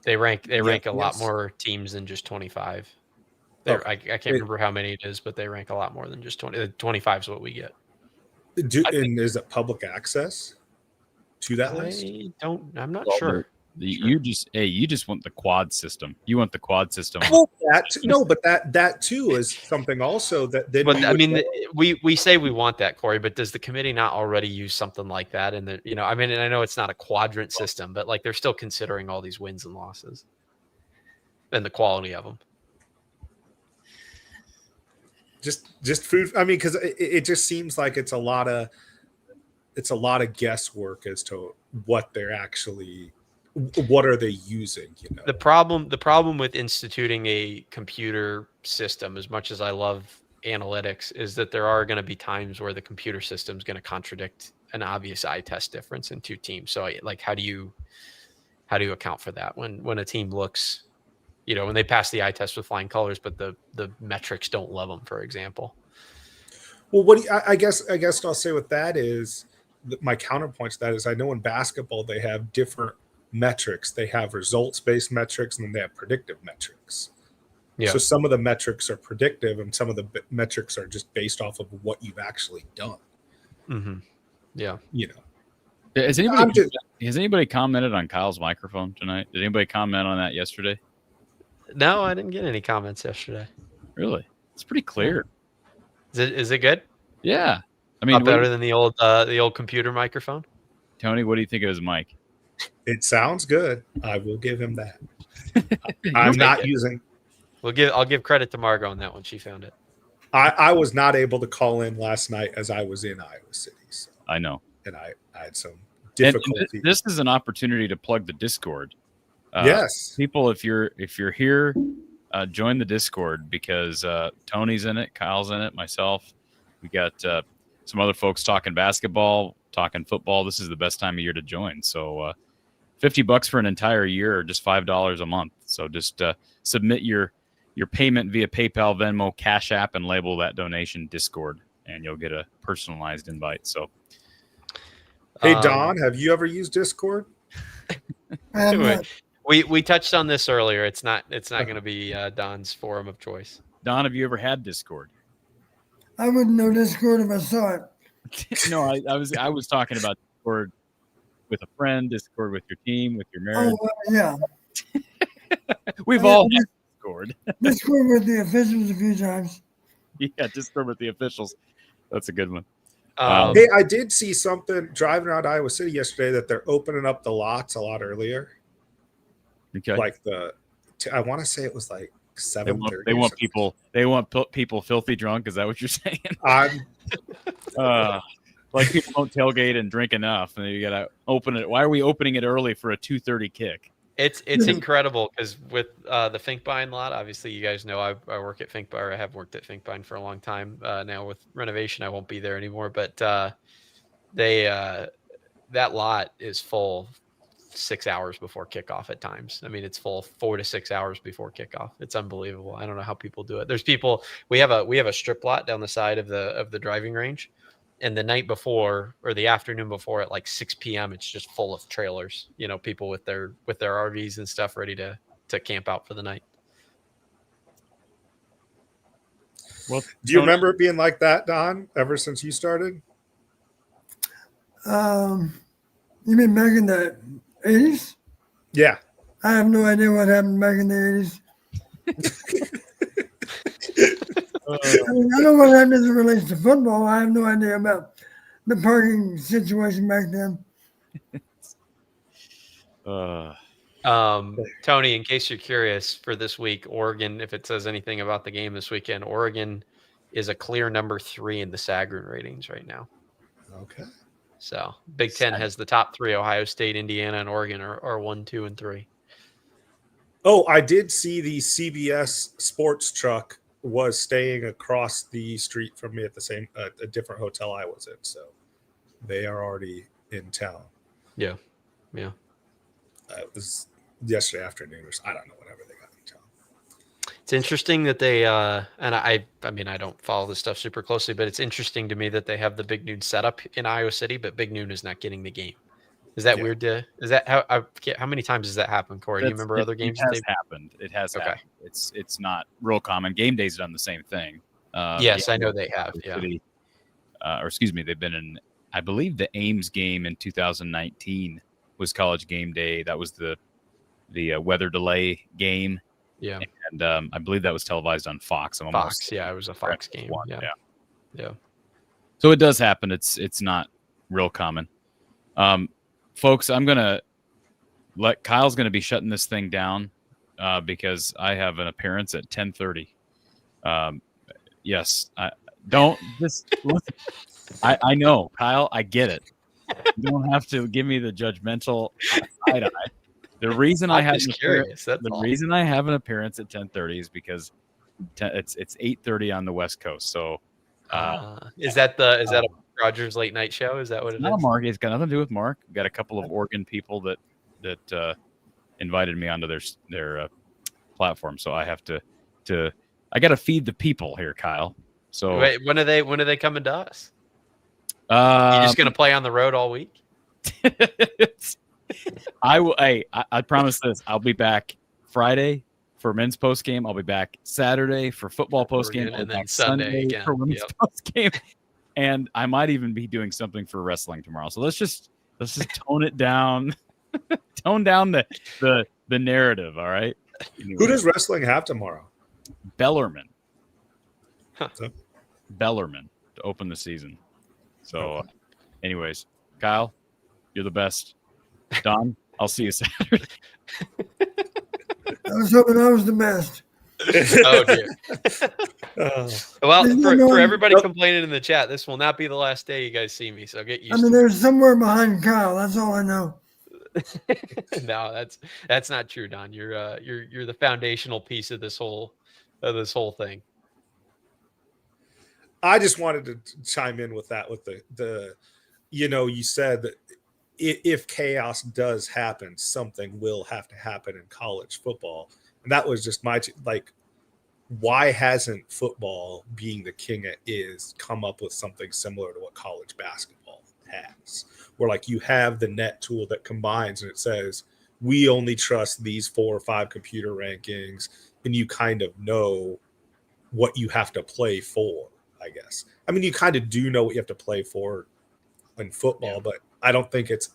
They rank a lot more teams than just 25. I can't remember how many it is, but they rank a lot more than just 20. 25 is what we get. And is it public access to that list? I'm not sure. You just want the quad system. You want the quad system. Well, but that too is something also that. But we say we want that, Corey. But does the committee not already use something like that? And and I know it's not a quadrant system, but like they're still considering all these wins and losses and the quality of them. Just food. I mean, because it just seems like it's a lot of guesswork as to what they're actually. What are they using? The problem with instituting a computer system, as much as I love analytics, is that there are going to be times where the computer system is going to contradict an obvious eye test difference in two teams. So, like, how do you account for that when a team looks, when they pass the eye test with flying colors, but the metrics don't love them, for example? Well, I guess I'll say with that is my counterpoint to that is I know in basketball they have different metrics. They have results-based metrics, and then they have predictive metrics. Yeah. So some of the metrics are predictive, and some of the metrics are just based off of what you've actually done. Mm-hmm. Yeah. Has anybody commented on Kyle's microphone tonight? Did anybody comment on that yesterday? No, I didn't get any comments yesterday. Really? It's pretty clear. Is it good? Yeah. I mean, better than the old computer microphone. Tony, what do you think of his mic? It sounds good. I will give him that. I'm not using. I'll give credit to Margo on that one. She found it. I was not able to call in last night as I was in Iowa City. So. I know, and I had some difficulty. And this is an opportunity to plug the Discord. Yes, people, if you're here, join the Discord because Tony's in it, Kyle's in it, myself. We got some other folks talking basketball, talking football. This is the best time of year to join. So $50 for an entire year, or just $5 a month. So just submit your payment via PayPal, Venmo, Cash App, and label that donation Discord, and you'll get a personalized invite. So, hey Don, have you ever used Discord? We touched on this earlier. It's not going to be Don's forum of choice. Don, have you ever had Discord? I wouldn't know Discord if I saw it. No, I was talking about Discord with a friend, Discord with your team, with your marriage. Oh, yeah. We've all had Discord. Discord with the officials a few times. Yeah, Discord with the officials. That's a good one. Hey, I did see something driving around Iowa City yesterday that they're opening up the lots a lot earlier. Okay. Like I want to say it was like 7:30. They want people filthy drunk. Is that what you're saying? Like people don't tailgate and drink enough, and you gotta open it. Why are we opening it early for a 2:30 kick? It's incredible because with the Finkbein lot, obviously you guys know I work at Finkbein, or I have worked at Finkbein for a long time now. With renovation, I won't be there anymore. But they that lot is full 6 hours before kickoff at times. I mean, it's full 4 to 6 hours before kickoff. It's unbelievable. I don't know how people do it. There's people. We have a strip lot down the side of the driving range, and the night before or the afternoon before at like 6 p.m. it's just full of trailers. You know, people with their RVs and stuff ready to camp out for the night. Well, Do you remember it being like that, Don, ever since you started? You mean back in the 80s? Yeah. I have no idea what happened back in the 80s. I mean, I know what happened as it relates to football. I have no idea about the parking situation back then. Tony, in case you're curious, for this week, Oregon, if it says anything about the game this weekend, Oregon is a clear number 3 in the Sagarin ratings right now. Okay. So Big Ten has the top 3. Ohio State, Indiana, and Oregon are 1, 2, and 3. Oh, I did see the CBS sports truck was staying across the street from me at the same a different hotel I was in. So they are already in town. Yeah. It was yesterday afternoon, or I don't know, whenever they got in town. It's interesting that they and I mean, I don't follow this stuff super closely, but it's interesting to me that they have the Big Noon setup in Iowa City, but Big Noon is not getting the game. Is that weird? Is that how many times does that happen, Corey? Do you remember other games? It has happened. It has happened. It's not real common. Game Day's done the same thing. Yes, I know they have. Yeah. City, or excuse me, they've been in. I believe the Ames game in 2019 was College Game Day. That was the weather delay game. Yeah. And I believe that was televised on Fox. Fox. Yeah, it was a Fox game. Yeah. So it does happen. It's not real common. Folks, I'm going to Kyle's going to be shutting this thing down because I have an appearance at 10:30. Yes, don't just listen. I know, Kyle, I get it. You don't have to give me the judgmental side eye. The reason I have reason I have an appearance at 10:30 is because it's 8:30 on the West Coast. So is that a Rogers late night show? Is that what it is? Not Mark. It's got nothing to do with Mark. We've got a couple of Oregon people that invited me onto their platform, so I have to I got to feed the people here, Kyle. So wait, when are they coming to us? You just gonna play on the road all week? I will. Hey, I promise this. I'll be back Friday for men's post game. I'll be back Saturday for football post game, and then Sunday again for women's post game. And I might even be doing something for wrestling tomorrow. So let's just tone it down, tone down the narrative. All right. Anyway. Who does wrestling have tomorrow? Bellarmine. Bellarmine to open the season. So, anyways, Kyle, you're the best. Don, I'll see you Saturday. I was hoping I was the best. Oh dear. Well, for everybody complaining in the chat, this will not be the last day you guys see me. So get used. There's somewhere behind Kyle. That's all I know. No, that's not true, Don. You're the foundational piece of this whole thing. I just wanted to chime in with that, with the you said that if chaos does happen, something will have to happen in college football. And that was just why hasn't football, being the king it is, come up with something similar to what college basketball has? Where you have the net tool that combines and it says, we only trust these 4 or 5 computer rankings, and you kind of know what you have to play for, I guess. I mean, you kind of do know what you have to play for in football, but I don't think it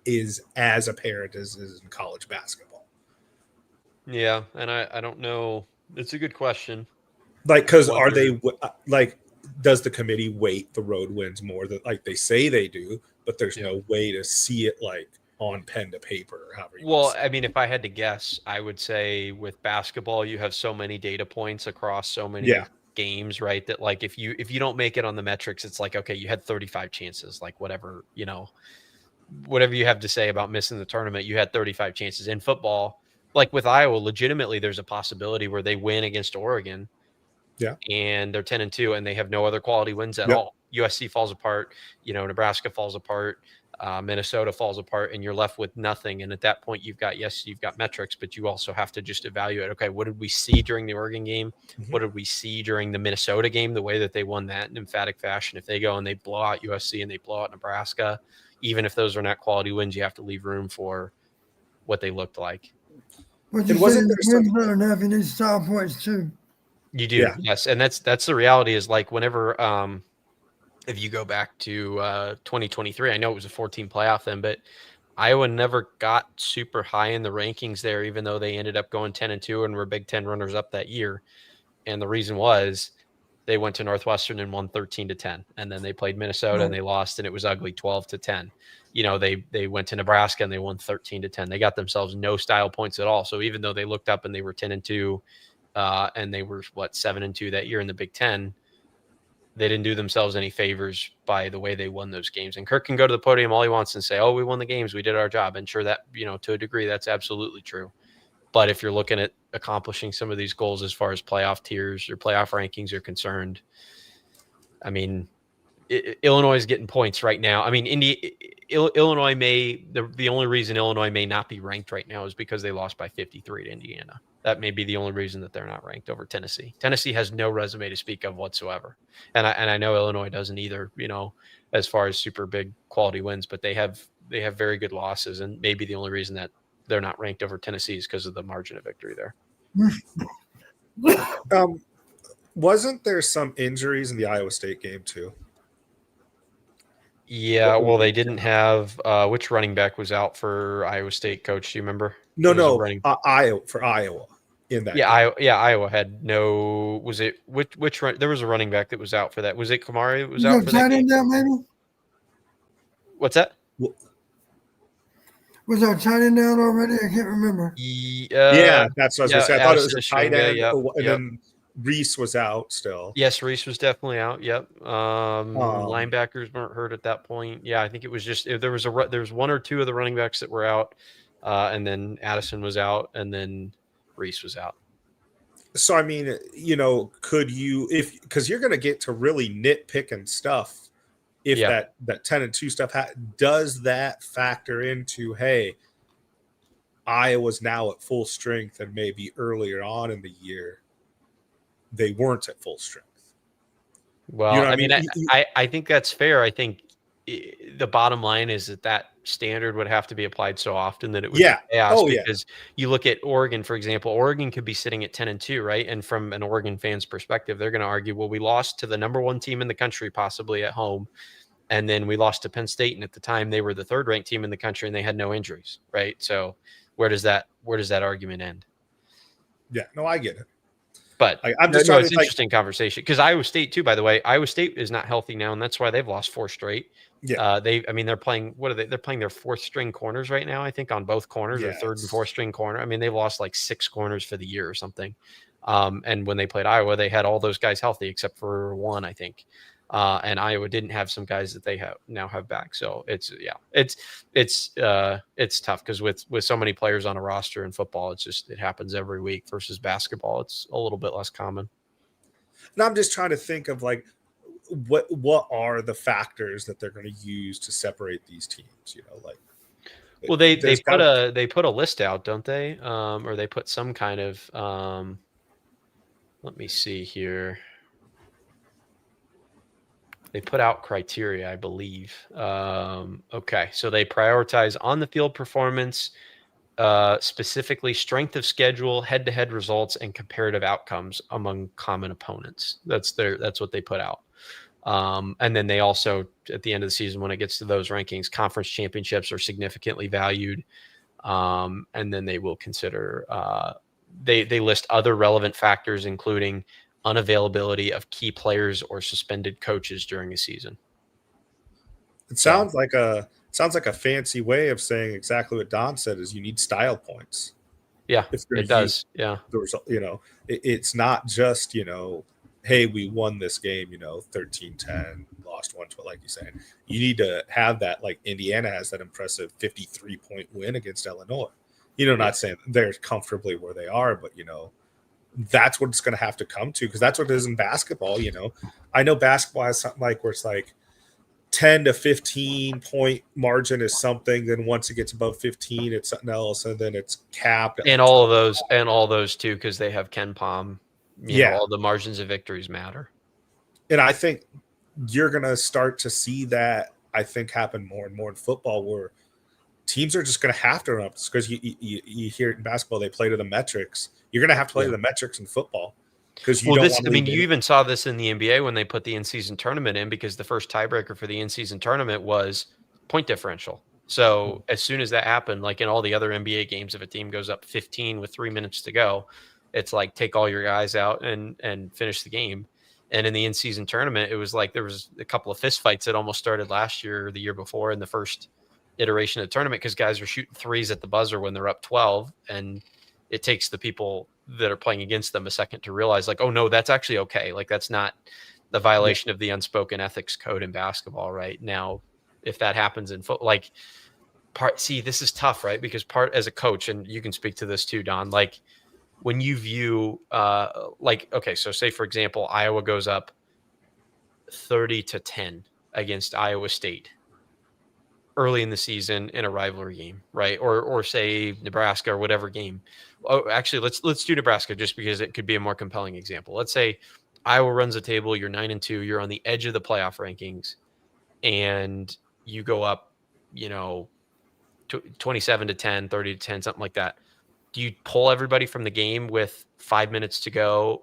is as apparent as is in college basketball. Yeah, and I don't know. It's a good question. Because are they does the committee weight the road wins more than they say they do, but there's no way to see it on pen to paper or however you want to say. I mean, if I had to guess, I would say with basketball, you have so many data points across so many games, right? That if you don't make it on the metrics, it's okay, you had 35 chances, whatever you have to say about missing the tournament, you had 35 chances. In football, with Iowa, legitimately, there's a possibility where they win against Oregon Yeah. And they're 10-2 and they have no other quality wins at Yep. all. USC falls apart, Nebraska falls apart, Minnesota falls apart, and you're left with nothing. And at that point, you've got metrics, but you also have to just evaluate, okay, what did we see during the Oregon game? Mhm. What did we see during the Minnesota game, the way that they won that in emphatic fashion? If they go and they blow out USC and they blow out Nebraska, even if those are not quality wins, you have to leave room for what they looked like. But you wasn't said there wins not enough. You need style points too. You do, Yeah. yes. And that's the reality is like whenever if you go back to 2023, I know it was a 14 playoff then, but Iowa never got super high in the rankings there, even though they ended up going 10-2 and were Big Ten runners up that year. And the reason was they went to Northwestern and won 13-10, and then they played Minnesota and they lost, and it was ugly 12-10. They went to Nebraska and they won 13-10. They got themselves no style points at all. So even though they looked up and they were 10-2, and they were 7-2 that year in the Big Ten, they didn't do themselves any favors by the way they won those games. And Kirk can go to the podium all he wants and say, oh, we won the games, we did our job. And sure, that, to a degree, that's absolutely true. But if you're looking at accomplishing some of these goals as far as playoff tiers or playoff rankings are concerned, I mean, Illinois is getting points right now. I mean, Illinois the only reason Illinois may not be ranked right now is because they lost by 53 to Indiana. That may be the only reason that they're not ranked over Tennessee. Tennessee has no resume to speak of whatsoever. And I know Illinois doesn't either, as far as super big quality wins, but they have very good losses. And maybe the only reason that they're not ranked over Tennessee is because of the margin of victory there. Wasn't there some injuries in the Iowa State game too? Yeah, well, they didn't have which running back was out for Iowa State, coach? Do you remember? Iowa in that. Yeah, Iowa had no. Was it which run? There was a running back that was out for that. Was it Kamari that was out for that game? Maybe? What's that? Was our tight end down already? I can't remember. Yeah, that's what I was going to say. I thought it was a tight end, and then Reese was out still. Yes, Reese was definitely out. Yep. Linebackers weren't hurt at that point. Yeah, I think it was just there was one or two of the running backs that were out, and then Addison was out, and then Reese was out. So I mean, could you because you're going to get to really nitpicking stuff if that 10-2 stuff does that factor into, hey, Iowa's now at full strength and maybe earlier on in the year they weren't at full strength. Well, I think that's fair. I think the bottom line is that standard would have to be applied so often that it would because you look at Oregon, for example. Oregon could be sitting at 10-2, right? And from an Oregon fan's perspective, they're going to argue, well, we lost to the number one team in the country, possibly at home, and then we lost to Penn State, and at the time they were the third ranked team in the country and they had no injuries, right? So where does that argument end? Yeah, no, I get it. But I'm just it's an interesting conversation because Iowa State too, by the way, Iowa State is not healthy now, and that's why they've lost 4 straight. Yeah. They're playing, they're playing their 4th string corners right now, I think, on both corners, or 3rd and 4th string corner. I meave lost like 6 corners for the year or something. And when they played Iowa, they had all those guys healthy except for one, I think. And Iowa didn't have some guys that they now have back. So it's tough because with so many players on a roster in football, it happens every week versus basketball. It's a little bit less common. And I'm just trying to think of like, what are the factors that they're going to use to separate these teams? Well, they put a list out, don't they? Or they put some kind of, let me see here. They put out criteria, I believe. Okay, so they prioritize on the field performance, specifically strength of schedule, head-to-head results, and comparative outcomes among common opponents. That's what they put out. And then they also, at the end of the season, when it gets to those rankings, conference championships are significantly valued. And then they will consider, they list other relevant factors, including unavailability of key players or suspended coaches during a season. It sounds like a fancy way of saying exactly what Don said, is you need style points. Yeah, it does. Yeah. The result, it's not just, hey, we won this game, 13-10, lost 1-12, like you're saying. You need to have that, like Indiana has that impressive 53-point win against Illinois. Not saying they're comfortably where they are, but, that's what it's going to have to come to, because that's what it is in basketball. You know, I know basketball has something like where it's like 10 to 15 point margin is something. Then once it gets above 15, it's something else. And then it's capped. And all those too, because they have Ken Palm. You know, Yeah. all the margins of victories matter. And I think you're going to start to see that, I think, happen more and more in football, where teams are just going to have to run up, because you hear it in basketball, they play to the metrics. You're going to have to play to the metrics in football, because you don't want to. I mean, you even saw this in the NBA when they put the in-season tournament in, because the first tiebreaker for the in-season tournament was point differential. So as soon as that happened, like in all the other NBA games, if a team goes up 15 with 3 minutes to go, it's like take all your guys out and finish the game. And in the in-season tournament, it was like there was a couple of fist fights that almost started last year or the year before in the first iteration of the tournament, because guys are shooting threes at the buzzer when they're up 12, and it takes the people that are playing against them a second to realize, like, oh no, that's actually okay. Like, that's not the violation of the unspoken ethics code in basketball right now. If that happens in football, like this is tough, right? Because as a coach, and you can speak to this too, Don, like when you view okay, so say for example, Iowa goes up 30-10 against Iowa State early in the season in a rivalry game, right? Or say Nebraska or whatever game. Oh, actually, let's do Nebraska just because it could be a more compelling example. Let's say Iowa runs the table, you're 9-2, you're on the edge of the playoff rankings, and you go up, 27-10, 30-10, something like that. Do you pull everybody from the game with 5 minutes to go,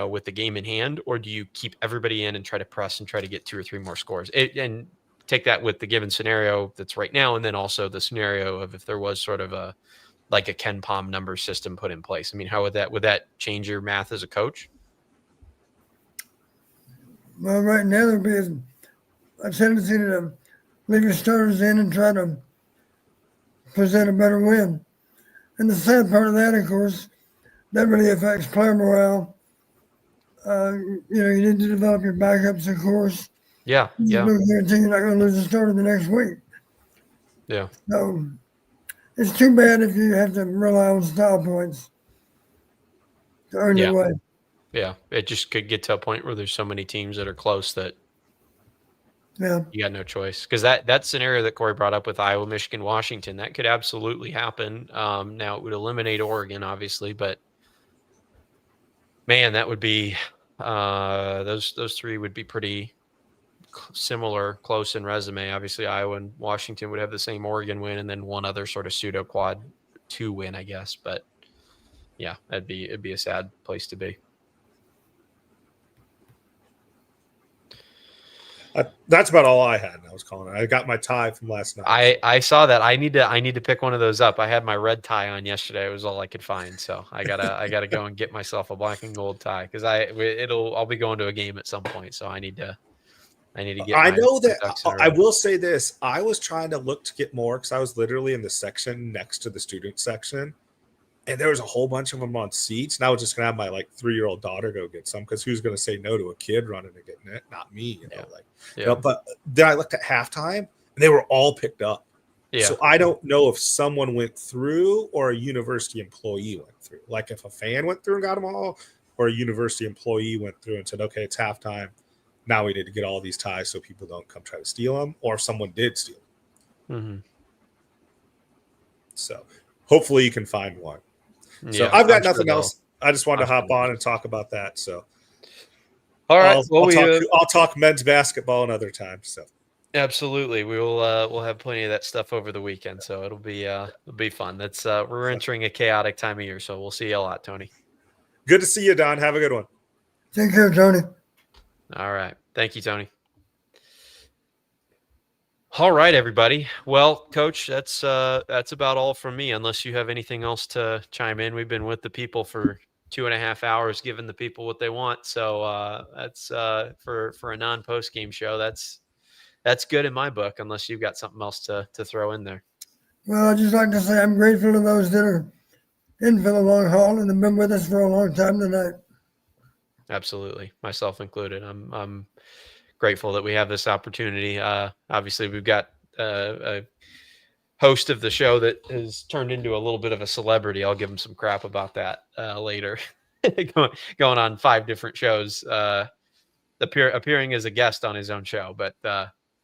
with the game in hand, or do you keep everybody in and try to press and try to get 2 or 3 more scores? And take that with the given scenario that's right now, and then also the scenario of if there was sort of a Ken Palm number system put in place. I mean, how would that change your math as a coach? Well, right now there'd be a tendency to leave your starters in and try to present a better win. And the sad part of that, of course, that really affects player morale. You need to develop your backups, of course. Yeah. There's no guarantee you're not going to lose a starter the next week. Yeah. So it's too bad if you have to rely on style points to earn your way. Yeah. It just could get to a point where there's so many teams that are close that you got no choice. Because that scenario that Corey brought up with Iowa, Michigan, Washington, that could absolutely happen. Now it would eliminate Oregon, obviously, but man, that would be those 3 would be pretty similar, close in resume. Obviously, Iowa and Washington would have the same Oregon win, and then one other sort of pseudo quad 2 win, I guess. But yeah, it'd be a sad place to be. That's about all I had. I was calling it. I got my tie from last night. I saw that. I need to pick one of those up. I had my red tie on yesterday. It was all I could find, so I gotta go and get myself a black and gold tie, because I'll be going to a game at some point, so I need to get. I know that. I will say this: I was trying to look to get more, because I was literally in the section next to the student section, and there was a whole bunch of them on seats. And I was just gonna have my 3-year-old daughter go get some, because who's gonna say no to a kid running and getting it? Not me, but then I looked at halftime, and they were all picked up. Yeah. So I don't know if someone went through or a university employee went through. Like if a fan went through and got them all, or a university employee went through and said, "Okay, it's halftime. Now we need to get all these ties so people don't come try to steal them," or if someone did steal them. Mm-hmm. So hopefully you can find one. So I've got nothing else. I just wanted to hop on and talk about that. So all right, I'll talk men's basketball another time. So absolutely, we'll have plenty of that stuff over the weekend. So it'll be fun. That's we're entering a chaotic time of year, so we'll see you a lot, Tony. Good to see you, Don. Have a good one. Take care, Tony. All right. Thank you, Tony. All right, everybody. Well, Coach, that's about all from me, unless you have anything else to chime in. We've been with the people for 2.5 hours, giving the people what they want. So that's for a non-post game show. That's good in my book, unless you've got something else to throw in there. Well, I'd just like to say I'm grateful to those that are in for the long haul and have been with us for a long time tonight. Absolutely, myself included. I'm grateful that we have this opportunity. Obviously, we've got a host of the show that has turned into a little bit of a celebrity. I'll give him some crap about that later. going on 5 different shows, appearing as a guest on his own show. But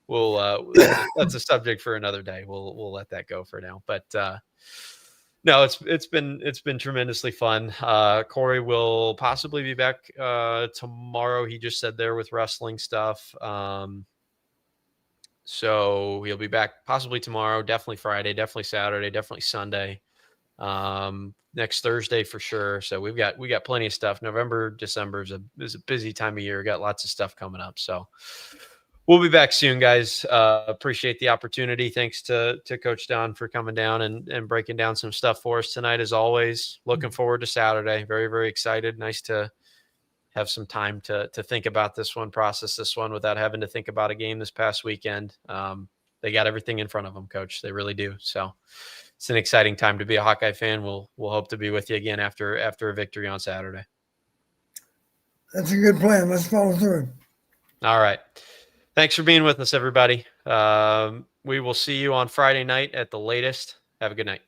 we'll that's a subject for another day. We'll let that go for now. But no, it's been tremendously fun. Corey will possibly be back tomorrow. He just said there with wrestling stuff. So he'll be back possibly tomorrow, definitely Friday, definitely Saturday, definitely Sunday. Next Thursday for sure. So we got plenty of stuff. November, December is a busy time of year. Got lots of stuff coming up. So we'll be back soon, guys. Appreciate the opportunity. Thanks to Coach Don for coming down and breaking down some stuff for us tonight, as always. Looking forward to Saturday. Very, very excited. Nice to have some time to think about this one, process this one without having to think about a game this past weekend. They got everything in front of them, Coach. They really do. So it's an exciting time to be a Hawkeye fan. We'll hope to be with you again after a victory on Saturday. That's a good plan. Let's follow through. All right. Thanks for being with us, everybody. We will see you on Friday night at the latest. Have a good night.